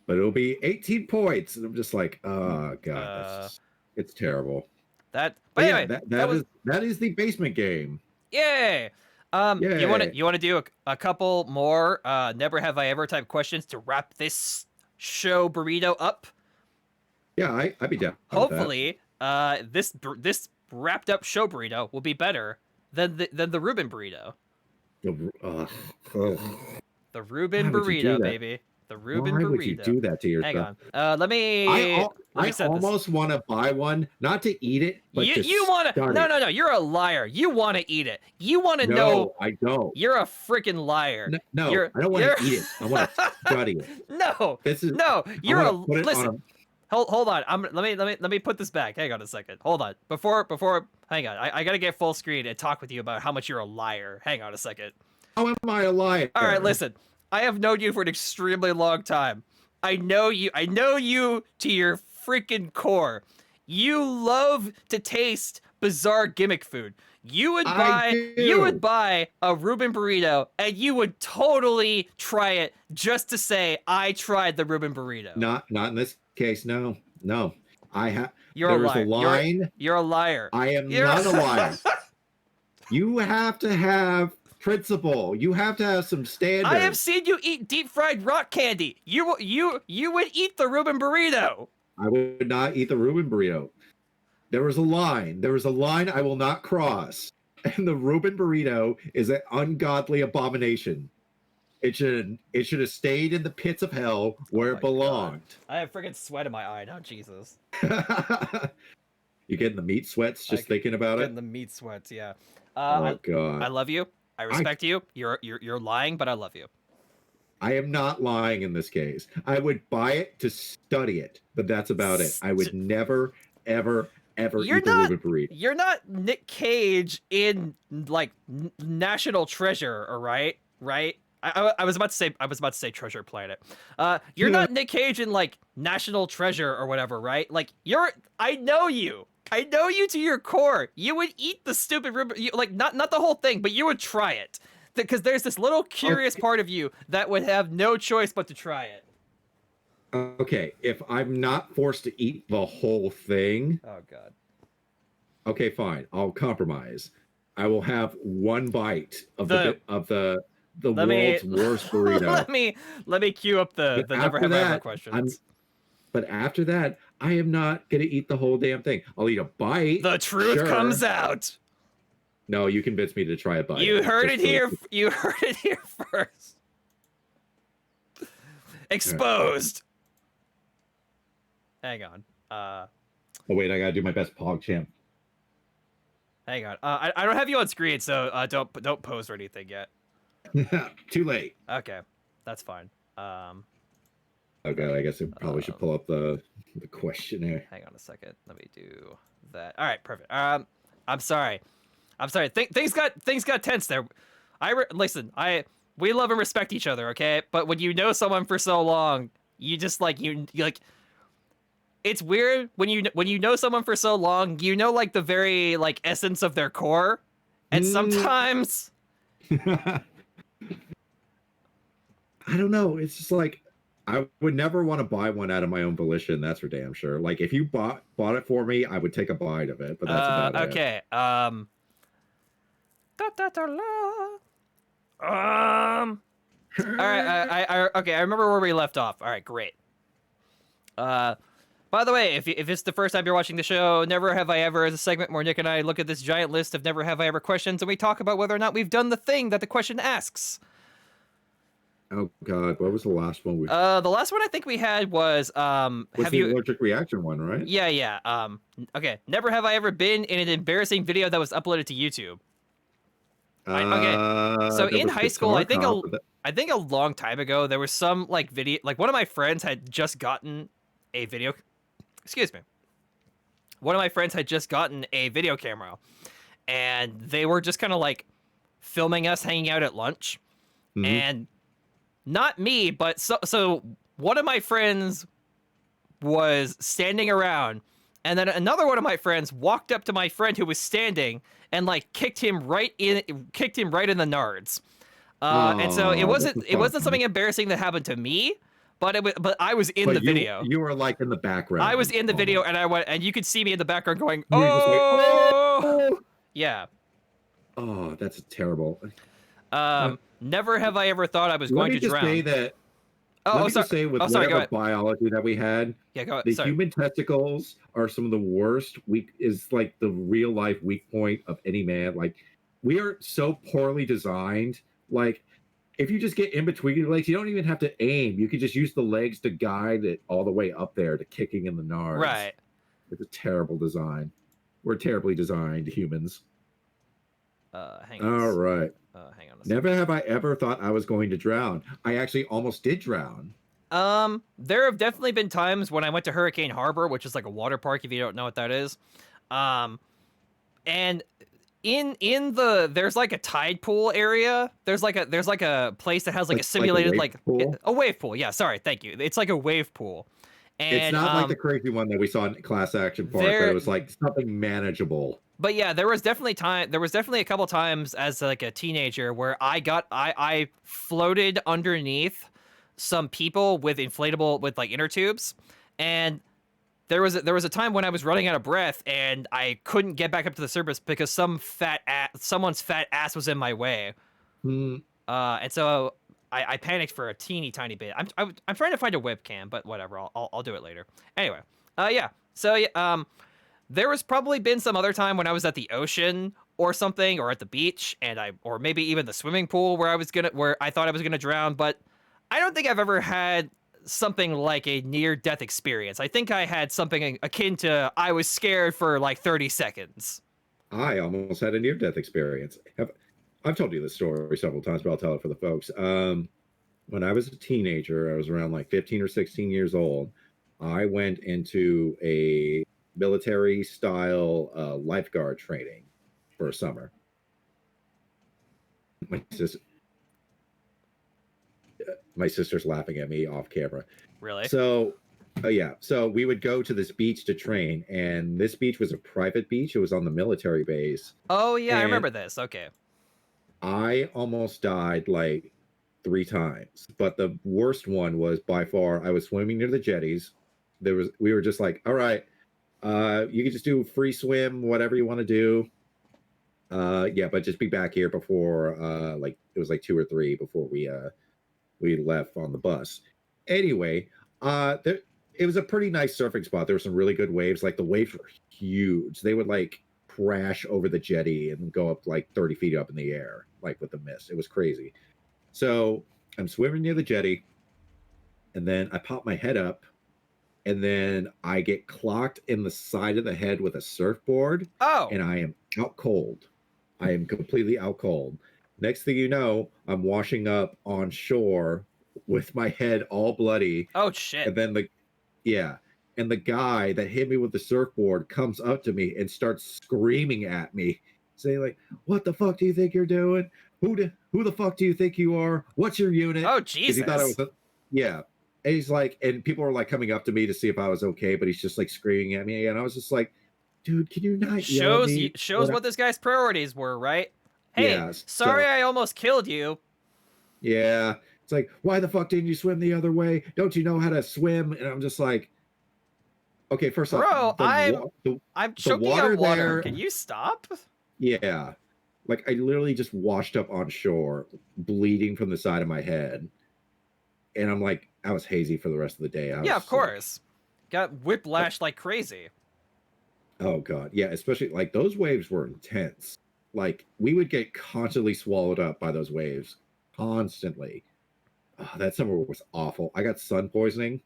18 points, and I'm just like, oh god, it's terrible. But anyway, that is the basement game. Yay! Yay. You want to do a couple more never have I ever type questions to wrap this show burrito up? Yeah, I'd be down. Hopefully, this wrapped up show burrito will be better than the Reuben burrito. The Reuben burrito, baby. The Reuben burrito. Why would you do that to yourself? Hang on. Let me almost want to buy one, not to eat it, but you want to. No. You're a liar. You want to eat it. You want to know. No, I don't. You're a freaking liar. No, I don't want to eat it. I want to study it. No. You're a listen. Hold on. Let me put this back. Hang on a second. Hold on. Before hang on. I gotta get full screen and talk with you about how much you're a liar. Hang on a second. How am I a liar? All right, listen. I have known you for an extremely long time. I know you to your freaking core. You love to taste bizarre gimmick food. You would buy a Reuben burrito and you would totally try it just to say I tried the Reuben burrito. Not in this case. No. I have. You're a liar. You're a liar. I am not a liar. You have to have principle. You have to have some standards. I have seen you eat deep fried rock candy. You would eat the Reuben burrito. I would not eat the Reuben burrito. There was a line. I will not cross. And the Reuben burrito is an ungodly abomination. It should have stayed in the pits of hell where it belonged. God. I have freaking sweat in my eye now. Jesus. You getting the meat sweats just thinking about it? Getting the meat sweats. Yeah. Oh God. I love you. I respect you. You're lying, but I love you. I am not lying in this case. I would buy it to study it, but that's about it. I would never, ever eat the Reuben burrito. You're not Nick Cage in like National Treasure, all right? Right? I was about to say Treasure Planet. You're not Nick Cage in like National Treasure or whatever, right? Like I know you. I know you to your core. You would eat the stupid Reuben, like not the whole thing, but you would try it. Because there's this little curious part of you that would have no choice but to try it. Okay, if I'm not forced to eat the whole thing. Oh God. Okay, fine. I'll compromise. I will have one bite of the world's worst burrito. let me cue up the never have I ever questions. But after that, I am not gonna eat the whole damn thing. I'll eat a bite. The truth comes out. No, you convinced me to try a bite. You heard it here. You heard it here first. Exposed. Hang on. Oh wait, I gotta do my best Pog champ. Hang on. I don't have you on screen, so don't pose or anything yet. Too late. Okay, that's fine. Okay, I guess I probably should pull up the questionnaire. Hang on a second. Let me do that. All right, perfect. I'm sorry. Things got tense there. Listen. We love and respect each other, okay? But when you know someone for so long, you just like it's weird when you know someone for so long, you know like the very like essence of their core, and sometimes I don't know. It's just like I would never want to buy one out of my own volition. That's for damn sure. Like if you bought it for me, I would take a bite of it. But that's about it. Okay. All right. Okay. I remember where we left off. All right. Great. By the way, if it's the first time you're watching the show, Never Have I Ever is a segment where Nick and I look at this giant list of Never Have I Ever questions and we talk about whether or not we've done the thing that the question asks. Oh God, what was the last one? The last one I think we had was allergic reaction one, right? Yeah. Okay. Never have I ever been in an embarrassing video that was uploaded to YouTube. Okay. So in high school, I think a long time ago there was some like video, like one of my friends had just gotten a video. Excuse me. One of my friends had just gotten a video camera, and they were just kind of like filming us hanging out at lunch, and. Not me, but so one of my friends was standing around, and then another one of my friends walked up to my friend who was standing and like kicked him right in the nards. And so it wasn't something embarrassing that happened to me, but I was in the video. You were like in the background. I was in the video, and I went, and you could see me in the background going, oh, yeah. Oh, that's terrible. Never have I ever thought I was going to drown. Let me just say that let me just say with sorry, go whatever ahead. biology that we had, Yeah, go ahead. the Sorry. human testicles are some of the worst. Is like the real life weak point of any man. Like we are so poorly designed. Like if you just get in between your legs, you don't even have to aim. You can just use the legs to guide it all the way up there to kicking in the nards. Right. It's a terrible design. We're terribly designed humans. Hang on. All right. Hang on. Never have I ever thought I was going to drown. I actually almost did drown. There have definitely been times when I went to Hurricane Harbor, which is like a water park if you don't know what that is. And in the there's like a tide pool area. There's like a place that has like a simulated a wave pool. Yeah, sorry, thank you. It's like a wave pool. And it's not like the crazy one that we saw in Class Action Park, but it was like something manageable. But yeah, there was definitely a couple times as like a teenager where I floated underneath some people with like inner tubes, and there was a time when I was running out of breath and I couldn't get back up to the surface because someone's fat ass was in my way. And so I panicked for a teeny tiny bit. I'm trying to find a webcam, but whatever. I'll do it later. Anyway, yeah. So there was probably been some other time when I was at the ocean or something, or at the beach, or maybe even the swimming pool where I thought I was gonna drown. But I don't think I've ever had something like a near-death experience. I think I had something akin to I was scared for like 30 seconds. I almost had a near-death experience. I've told you this story several times, but I'll tell it for the folks. When I was a teenager, I was around like 15 or 16 years old. I went into a military-style lifeguard training for a summer. My sister's laughing at me off camera. Really? So, yeah. So we would go to this beach to train, and this beach was a private beach. It was on the military base. Oh, yeah, I remember this. Okay. I almost died like 3 times, but the worst one was by far, I was swimming near the jetties. We were just like, all right, you can just do free swim, whatever you want to do. Yeah, but just be back here before, like it was like 2 or 3 before we left on the bus. Anyway, it was a pretty nice surfing spot. There were some really good waves. Like the waves were huge. They would like crash over the jetty and go up like 30 feet up in the air, like with the mist. It was crazy. So I'm swimming near the jetty, and then I pop my head up, and then I get clocked in the side of the head with a surfboard. Oh. And I am out cold. I am completely out cold. Next thing you know, I'm washing up on shore with my head all bloody. Oh shit. And then the guy that hit me with the surfboard comes up to me and starts screaming at me, saying like, "What the fuck do you think you're doing? Who the fuck do you think you are? What's your unit?" Oh Jesus. He thought I was yeah. And he's like, and people were like coming up to me to see if I was okay, but he's just like screaming at me, and I was just like, dude, can you not yell at me? Shows what this guy's priorities were, right? Hey, yeah, sorry I almost killed you. Yeah. It's like, why the fuck didn't you swim the other way? Don't you know how to swim? And I'm just like, okay, first off, I'm choking on water. There, can you stop? Yeah. Like I literally just washed up on shore, bleeding from the side of my head. And I'm like, I was hazy for the rest of the day. Yeah, of course. Got whiplashed like crazy. Oh God. Yeah, especially like those waves were intense. Like we would get constantly swallowed up by those waves. Constantly. Oh, that summer was awful. I got sun poisoning.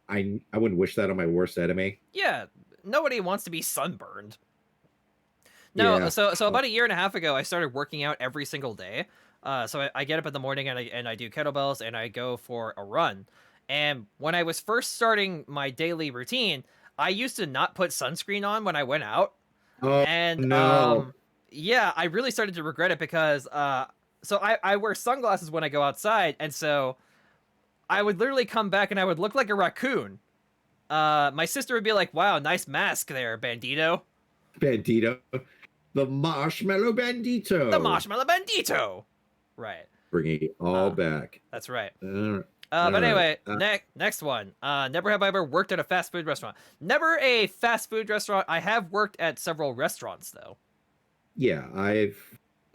I wouldn't wish that on my worst enemy. Yeah, nobody wants to be sunburned. No, yeah. So about a year and a half ago, I started working out every single day. So I get up in the morning and I do kettlebells and I go for a run. And when I was first starting my daily routine, I used to not put sunscreen on when I went out. Oh, and no. Yeah, I really started to regret it because so I wear sunglasses when I go outside, and so I would literally come back and I would look like a raccoon. My sister would be like, "Wow, nice mask there, Bandito." Bandito. The marshmallow bandito. The marshmallow bandito. Right. Bringing it all back. That's right. But anyway, next one. Never have I ever worked at a fast food restaurant. Never a fast food restaurant. I have worked at several restaurants, though. Yeah,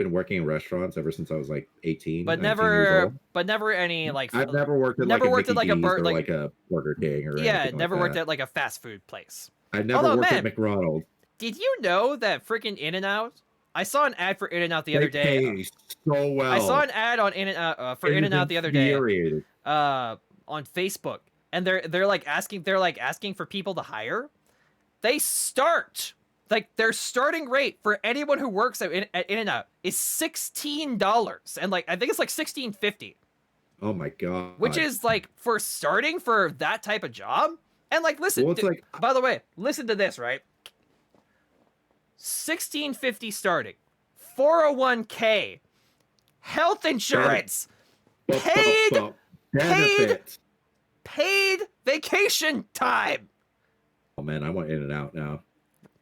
been working in restaurants ever since I was like 18, but 19 years old. never any like. I've never worked at never like worked a at like a Mickey D's or like like a Burger King or yeah, anything never like worked that. at like a fast food place. I never Although, worked man, at McDonald's. Did you know that freaking In-N-Out? I saw an ad for In-N-Out the other They day. pay so well. I saw an ad on In-N-Out for In-N-Out the other day. On Facebook, and they're asking for people to hire. They start like their starting rate for anyone who works at In-N-Out is $16, and like I think it's like $16.50. Oh my god! Which is like for starting for that type of job. And like, listen. Well, it's like, by the way, listen to this, right? $16.50 starting, 401k, health insurance, paid vacation time. Oh man, I want In-N-Out now.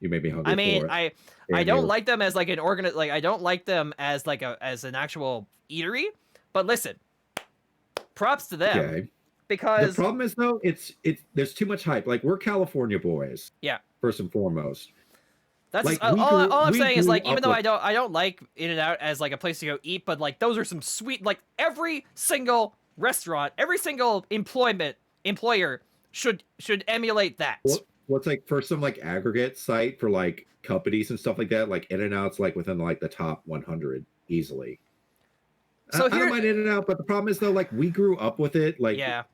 You made me hungry. I mean, for it. I don't like them as like an I don't like them as like as an actual eatery. But listen, props to them. Okay. Because the problem is though, it's there's too much hype. Like, we're California boys. Yeah. First and foremost. That's like, all I'm saying is like, even though with... I don't like In-N-Out as like a place to go eat, but like those are some sweet, like every single restaurant, every single employer should emulate that. What's like for some like aggregate site for like companies and stuff like that, like In-N-Out's like within like the top 100 easily. So I don't mind In-N-Out, but the problem is though, like we grew up with it. Like, yeah.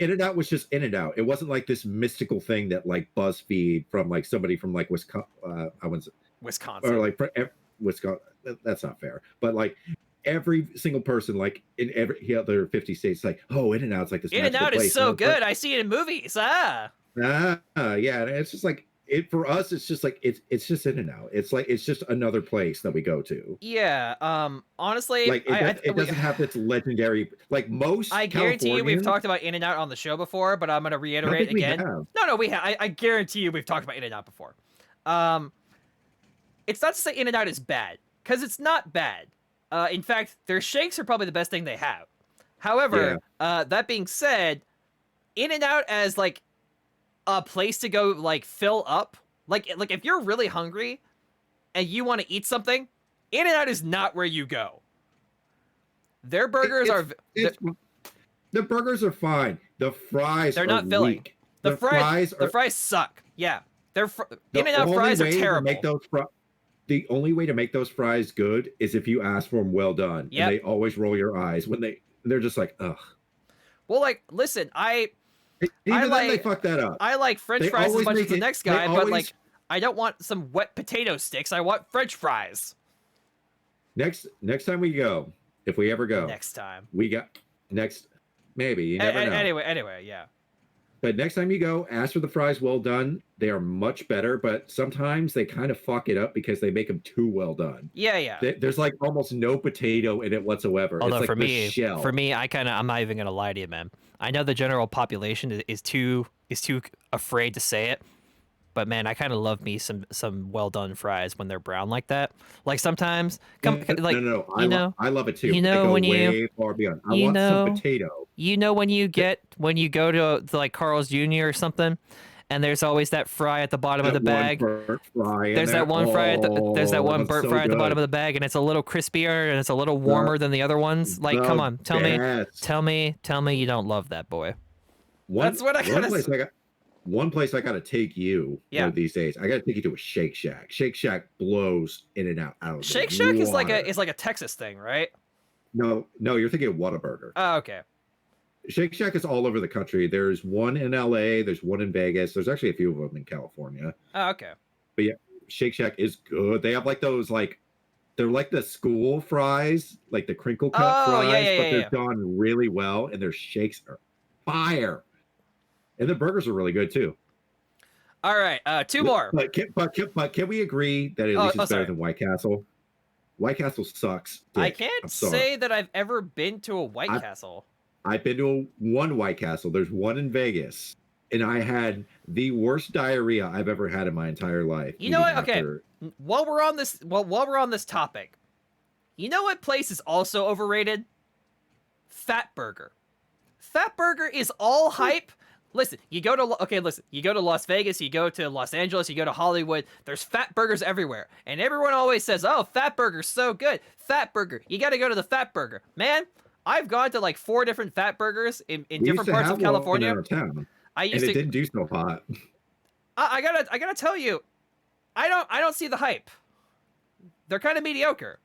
In-N-Out was just In-N-Out. It wasn't like this mystical thing that like BuzzFeed from like somebody from like Wisconsin, or like Wisconsin. That's not fair, but like every single person, like in every other 50 states, like, oh, In-N-Out's like this. In-N-Out is so good. I see it in movies. Yeah. And it's just like it for us. It's just like it's just In-N-Out. It's like it's just another place that we go to. Yeah. Honestly, like it doesn't have this legendary like most. I guarantee you we've talked about In-N-Out on the show before, but I'm gonna reiterate again. No, we have. I guarantee you we've talked about In-N-Out before. It's not to say In-N-Out is bad, because it's not bad. In fact, their shakes are probably the best thing they have. However, that being said, In-N-Out as like a place to go like fill up, like if you're really hungry and you want to eat something, In-N-Out is not where you go. Their burgers the burgers are fine. The fries are not filling. Weak. The fries suck. Yeah, In-N-Out fries are terrible. The only way to make those fries good is if you ask for them well done. Yep. And they always roll your eyes when they're just like, ugh. Well, like, listen, they fuck that up. I like French fries as much as the next guy, but like, I don't want some wet potato sticks. I want French fries. Next time we go, if we ever go, maybe you never know. Anyway, yeah. But next time you go, ask for the fries well done. They are much better, but sometimes they kind of fuck it up because they make them too well done. Yeah. There's like almost no potato in it whatsoever. Although it's like for me, I'm not even gonna lie to you, man. I know the general population is too afraid to say it, but man, I kind of love me some well done fries when they're brown like that. Like sometimes, I love it too. You know, when way far beyond. I want some potato. You know, when you go to like Carl's Jr. or something, and there's always that fry at the bottom of the bag. There's that one burnt fry at the bottom of the bag, and it's a little crispier and it's a little warmer than the other ones. Like, come on, tell me you don't love that, boy. That's what I gotta say. One place I gotta take you these days. I gotta take you to a Shake Shack. Shake Shack blows In-N-Out out. Shake Shack is like a Texas thing, right? No, you're thinking of Whataburger. Oh, okay. Shake Shack is all over the country. There's one in LA, there's one in Vegas. There's actually a few of them in California. Oh, okay. But yeah, Shake Shack is good. They have like those they're like the school fries, like the crinkle cut fries, but they're done really well, and their shakes are fire. And the burgers are really good too. All right, two more. But can we agree that at least it's better than White Castle? White Castle sucks. I can't say that I've ever been to a White Castle. I've been to one White Castle. There's one in Vegas, and I had the worst diarrhea I've ever had in my entire life. You know what? Okay, while we're on this topic, you know what place is also overrated? Fat Burger. Fat Burger is all hype. Listen, you go to Las Vegas, you go to Los Angeles, you go to Hollywood. There's fat burgers everywhere, and everyone always says, "Oh, fat burger's so good. Fat burger. You got to go to the fat burger." Man, I've gone to like 4 different fat burgers in different parts of California. In our town, I used and it to. didn't do so hot. I gotta tell you, I don't see the hype. They're kind of mediocre.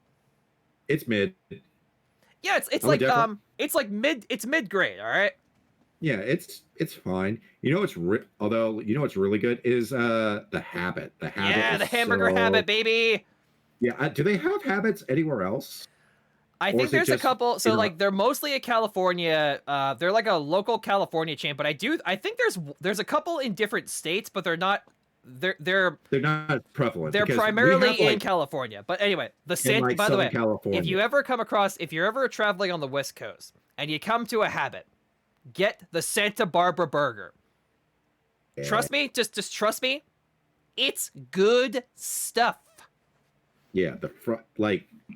It's mid. Yeah, it's like mid grade. All right. Yeah, it's fine. You know what's although you know what's really good is the Habit. The Habit. Yeah, the hamburger Habit, baby. Yeah, do they have Habits anywhere else? I think there's a couple. So like they're mostly a California. They're like a local California chain, but I think there's a couple in different states, but they're not. They're not prevalent. They're primarily in California. But anyway, by the way, California. if you're ever traveling on the West Coast and you come to a Habit, get the Santa Barbara burger. Yeah. Trust me, just trust me. It's good stuff. Yeah, the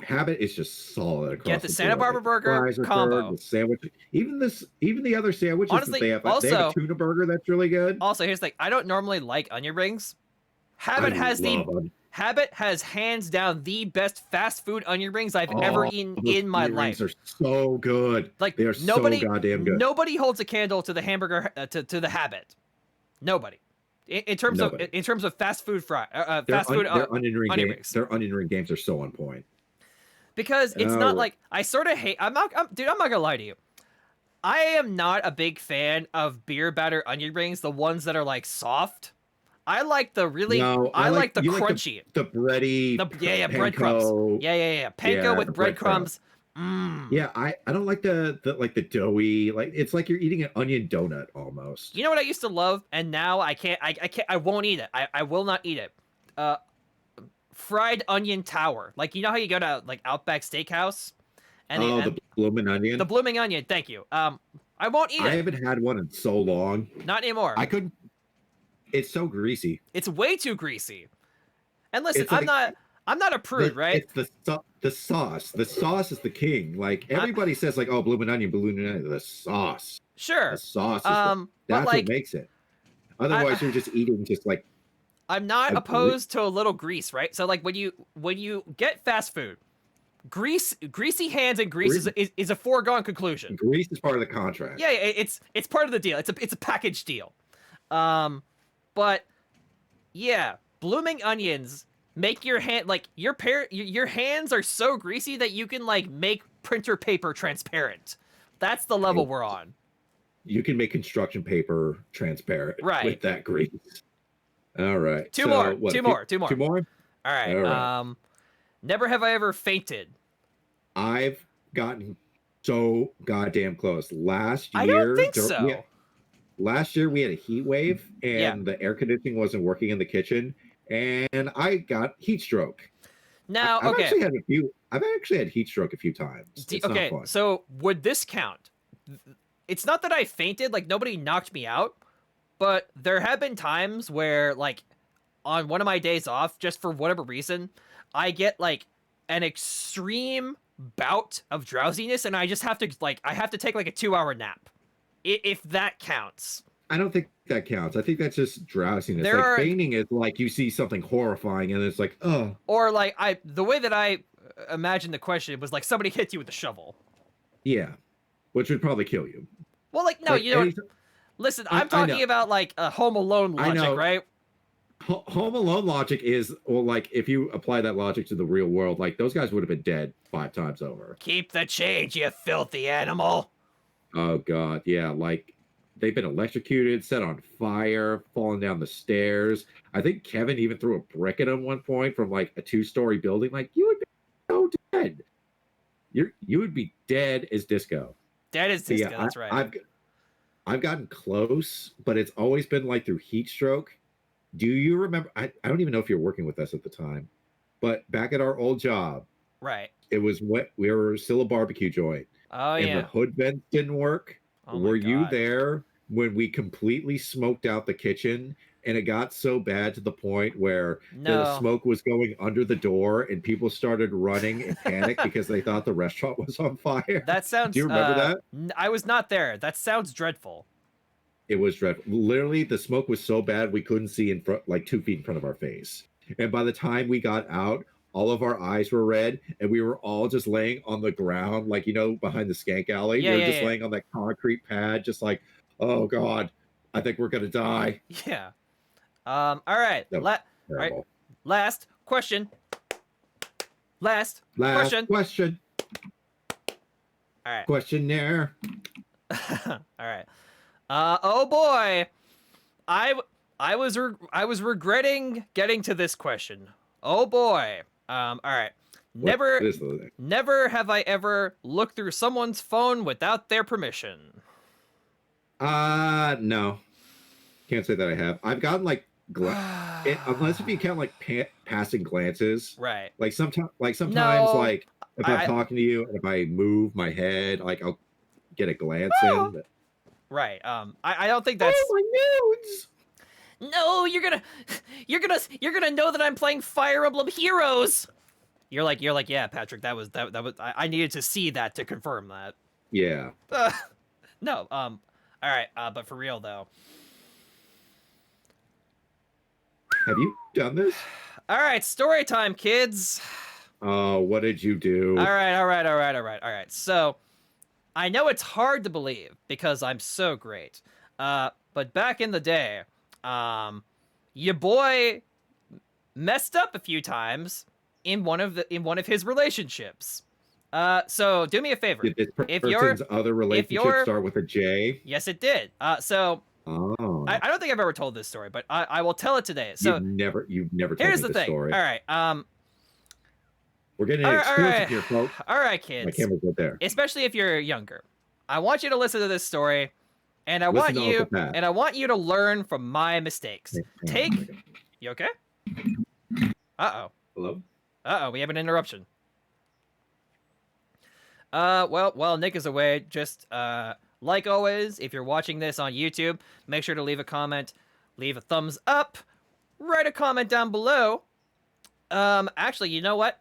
Habit is just solid across. Get the Santa Barbara burger combo. The sandwich, even the other sandwiches. Honestly, they have a tuna burger that's really good. Also, here's the thing: I don't normally like onion rings. Habit has hands down the best fast food onion rings I've ever eaten in my life. They're so good. Like they are so goddamn good. Nobody holds a candle to the hamburger to the Habit. Nobody. In terms of fast food onion rings. Their onion ring games are so on point. Because it's not like I sort of hate. I'm not gonna lie to you. I am not a big fan of beer batter onion rings, the ones that are like soft. I like the really. No, I like the crunchy, the bready. Breadcrumbs. Yeah. Panko with breadcrumbs. Yeah, I don't like the doughy, like it's like you're eating an onion donut almost. You know what I used to love, and now I can't. I won't eat it. I will not eat it. Fried onion tower. Like, you know how you go to like Outback Steakhouse, and the blooming onion. The blooming onion. Thank you. I won't eat it. I haven't had one in so long. Not anymore. I couldn't. It's so greasy. It's way too greasy. And listen, I'm not a prude, right? It's the sauce. The sauce is the king. Like everybody says, like, oh, blooming onion. The sauce. Sure. The sauce. That's what makes it. Otherwise, you're just eating just like. I'm not opposed to a little grease, right? So like when you get fast food, greasy hands and grease is a foregone conclusion. Grease is part of the contract. Yeah, it's part of the deal. It's a package deal. But yeah, blooming onions make your hand like your hands are so greasy that you can like make printer paper transparent. That's the level we're on. You can make construction paper transparent with that grease. All right. Two more. All right. Never have I ever fainted. I've gotten so goddamn close. Last year, I don't think so. Last year we had a heat wave and the air conditioning wasn't working in the kitchen, and I got heat stroke. Now, I've actually had heat stroke a few times. It's not fun. So would this count? It's not that I fainted, like nobody knocked me out, but there have been times where, like, on one of my days off, just for whatever reason, I get like an extreme bout of drowsiness, and I just have to take like a 2-hour nap. If that counts. I don't think that counts. I think that's just drowsiness. Fainting is like you see something horrifying and it's like, oh. Or like the way that I imagined the question was like somebody hits you with a shovel. Yeah, which would probably kill you. Well, like no, you know. Listen, I'm talking about like a Home Alone logic, right? Home Alone logic is, well, like if you apply that logic to the real world, like those guys would have been dead 5 times over. Keep the change, you filthy animal. Oh god, yeah, like they've been electrocuted, set on fire, falling down the stairs. I think Kevin even threw a brick at him one point from like a 2-story building. Like, you would be so dead. You would be dead as disco. Dead as disco, that's right. I've gotten close, but it's always been like through heat stroke. Do you remember? I don't even know if you were working with us at the time, but back at our old job, right? It was we were still a barbecue joint. Oh, and the hood vents didn't work. Were you there when we completely smoked out the kitchen and it got so bad to the point where the smoke was going under the door and people started running in panic because they thought the restaurant was on fire? That sounds. Do you remember that? I was not there. That sounds dreadful. It was dreadful. Literally, the smoke was so bad we couldn't see in front, like 2 feet in front of our face. And by the time we got out, all of our eyes were red, and we were all just laying on the ground, like, behind the skank alley. Yeah, we were yeah, just yeah. laying on that concrete pad, just like, oh God, I think we're gonna die. Yeah. All right. That was All right. terrible. Last question. Last Last question. question. All right. Questionnaire. All right. Oh boy. I was regretting getting to this question. Oh boy. All right. Never What is the- never have I ever looked through someone's phone without their permission. No. Can't say that I have. I've gotten like unless if you count like passing glances. Right. Like sometimes No, like if I'm I- talking to you and if I move my head, like I'll get a glance in. But... Right. I don't think that's. Oh, my nudes! No, you're gonna know that I'm playing Fire Emblem Heroes. You're like, yeah, Patrick. That was. I needed to see that to confirm that. Yeah. No. All right. But for real though. Have you done this? All right. Story time, kids. Oh, what did you do? All right. So, I know it's hard to believe because I'm so great. But back in the day, your boy messed up a few times in one of his relationships. So do me a favor. Did this If person's other relationship you're- start with a J? Yes, it did. So Oh. I don't think I've ever told this story, but I will tell it today. So you've never told here's me the this thing. story. All right. We're getting an all exclusive right. here, folks. All right, My kids. camera's right there. Especially if you're younger. I want you to listen to this story, and I Listen to want you to learn from my mistakes. Hang on a second. You okay? Uh-oh. Hello? Uh-oh, we have an interruption. Well, while Nick is away, just like always, if you're watching this on YouTube, make sure to leave a comment, leave a thumbs up, write a comment down below. Actually, you know what?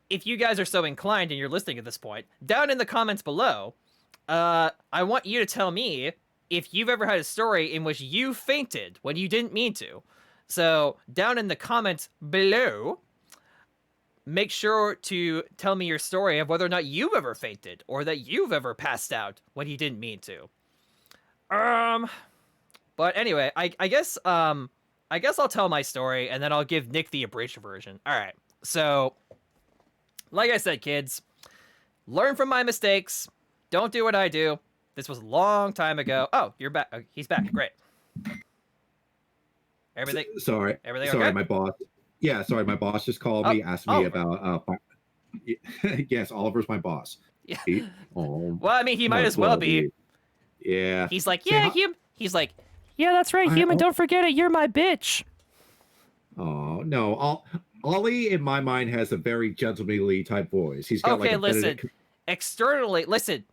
If you guys are so inclined and you're listening at this point, down in the comments below, I want you to tell me if you've ever had a story in which you fainted when you didn't mean to. So, down in the comments below, make sure to tell me your story of whether or not you've ever fainted or that you've ever passed out when you didn't mean to. But anyway, I guess I'll tell my story and then I'll give Nick the abridged version. All right. So, like I said, kids, learn from my mistakes. Don't do what I do. This was a long time ago. Oh, you're back. He's back. Great. Everything. Sorry, okay? my boss. Yeah, sorry, my boss just called me, asked me about. Yes, Oliver's my boss. Yeah. Oh, Well, I mean, he might as well be. Yeah. He's like, Say yeah, hi- he's like, yeah, that's right, human. Don't forget it. You're my bitch. Oh no, Ollie in my mind has a very gentlemanly type voice. He's got Okay, like a listen. Benedict- Externally, listen.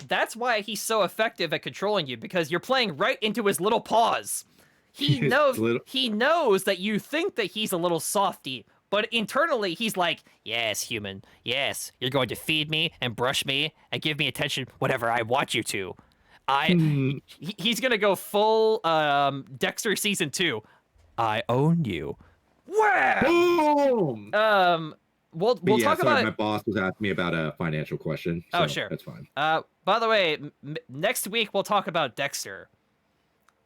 That's why he's so effective at controlling you, because you're playing right into his little paws. He His knows little- he knows that you think that he's a little softy, but internally he's like, yes, human, yes, you're going to feed me and brush me and give me attention whatever I want you to. He's gonna go full Dexter season 2. I own you. Boom! We'll But yeah, talk sorry, about. my boss was asking me about a financial question. Oh, So sure. That's fine. By the way, next week we'll talk about Dexter.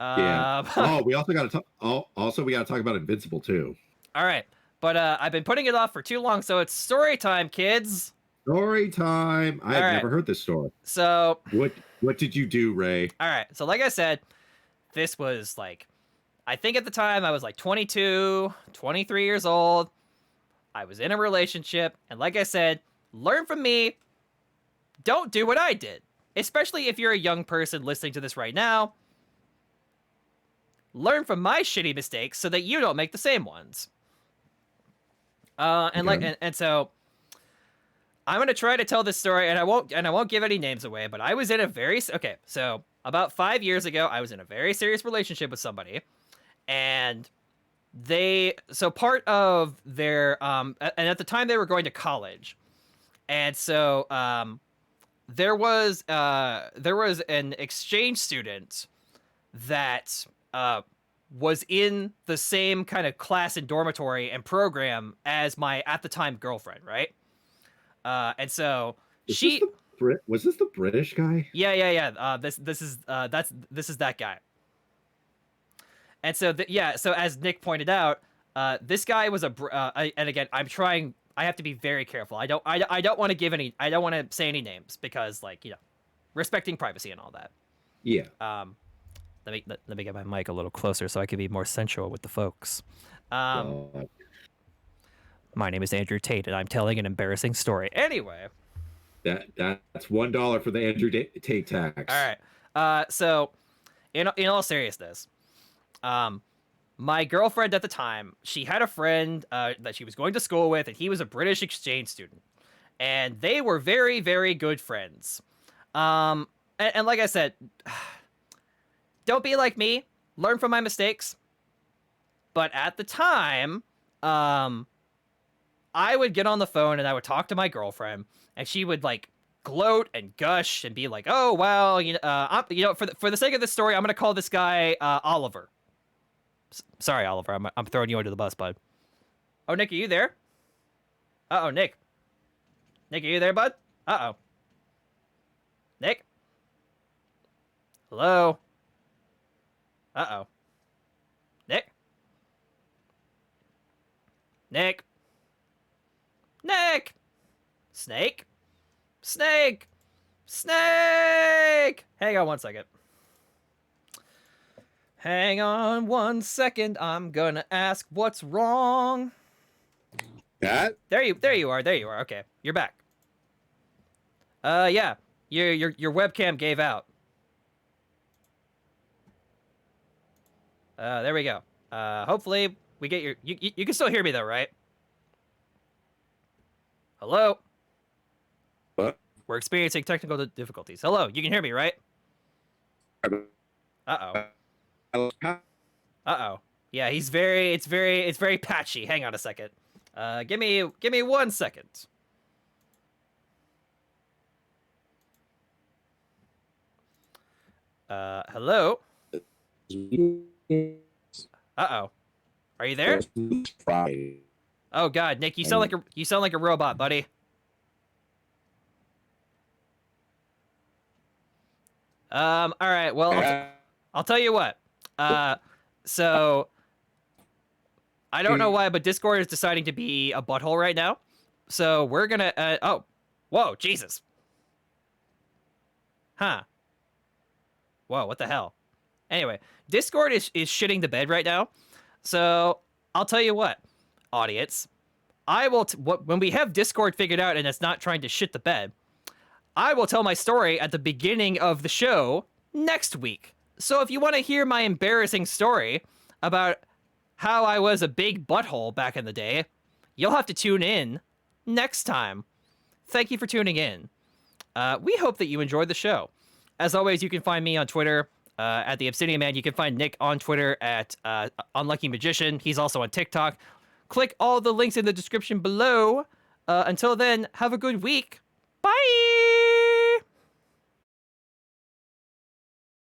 Yeah. Oh, we also got to talk. Also, we got to talk about Invincible too. All right, but I've been putting it off for too long, so it's story time, kids. Story time. I have right. never heard this story. So, What did you do, Ray? all right. So, like I said, this was like, I think at the time I was like 22, 23 years old. I was in a relationship, and like I said, learn from me. Don't do what I did, especially if you're a young person listening to this right now. Learn from my shitty mistakes so that you don't make the same ones. And so I'm gonna try to tell this story, and I won't give any names away. But I was in a so about 5 years ago, I was in a very serious relationship with somebody, and part of their and at the time they were going to college, and so there was an exchange student that was in the same kind of class and dormitory and program as my at the time girlfriend, right? And so was this the British guy? Yeah. This is that guy. And so so as Nick pointed out, this guy was and again, I have to be very careful. I don't want to say any names because, like, you know, respecting privacy and all that. Yeah. Let me get my mic a little closer so I can be more sensual with the folks. My name is Andrew Tate, and I'm telling an embarrassing story. Anyway, that's $1 for the Andrew Tate tax. All right. So, in all seriousness, my girlfriend at the time, she had a friend that she was going to school with, and he was a British exchange student, and they were very, very good friends. And like I said, don't be like me. Learn from my mistakes. But at the time, I would get on the phone and I would talk to my girlfriend, and she would like gloat and gush and be like, "Oh well, for the sake of this story, I'm gonna call this guy Oliver." Sorry, Oliver, I'm throwing you under the bus, bud. Oh, Nick, are you there? Uh-oh, Nick. Nick, are you there, bud? Uh-oh. Nick? Hello? Uh-oh. Nick? Nick? Nick! Snake? Snake! Snake! Hang on one second. Hang on one second. I'm gonna ask what's wrong. That? There you are. Okay, you're back. Yeah. Your webcam gave out. There we go. Hopefully we get you can still hear me though, right? Hello? What? We're experiencing technical difficulties. Hello, you can hear me, right? Uh-oh. Uh-oh. Yeah, it's very patchy. Hang on a second. Give me 1 second. Hello? Uh-oh. Are you there? Oh god, Nick, you sound like a robot, buddy. All right, well, I'll tell you what. So I don't know why, but Discord is deciding to be a butthole right now. So we're gonna, oh, whoa, Jesus. Huh. Whoa, what the hell? Anyway, Discord is shitting the bed right now. So I'll tell you what, audience, I will, when we have Discord figured out and it's not trying to shit the bed, I will tell my story at the beginning of the show next week. So if you want to hear my embarrassing story about how I was a big butthole back in the day, you'll have to tune in next time. Thank you for tuning in. We hope that you enjoyed the show. As always, you can find me on Twitter at the Obsidian Man. You can find Nick on Twitter at Unlucky Magician. He's also on TikTok. Click all the links in the description below. Until then, have a good week. Bye!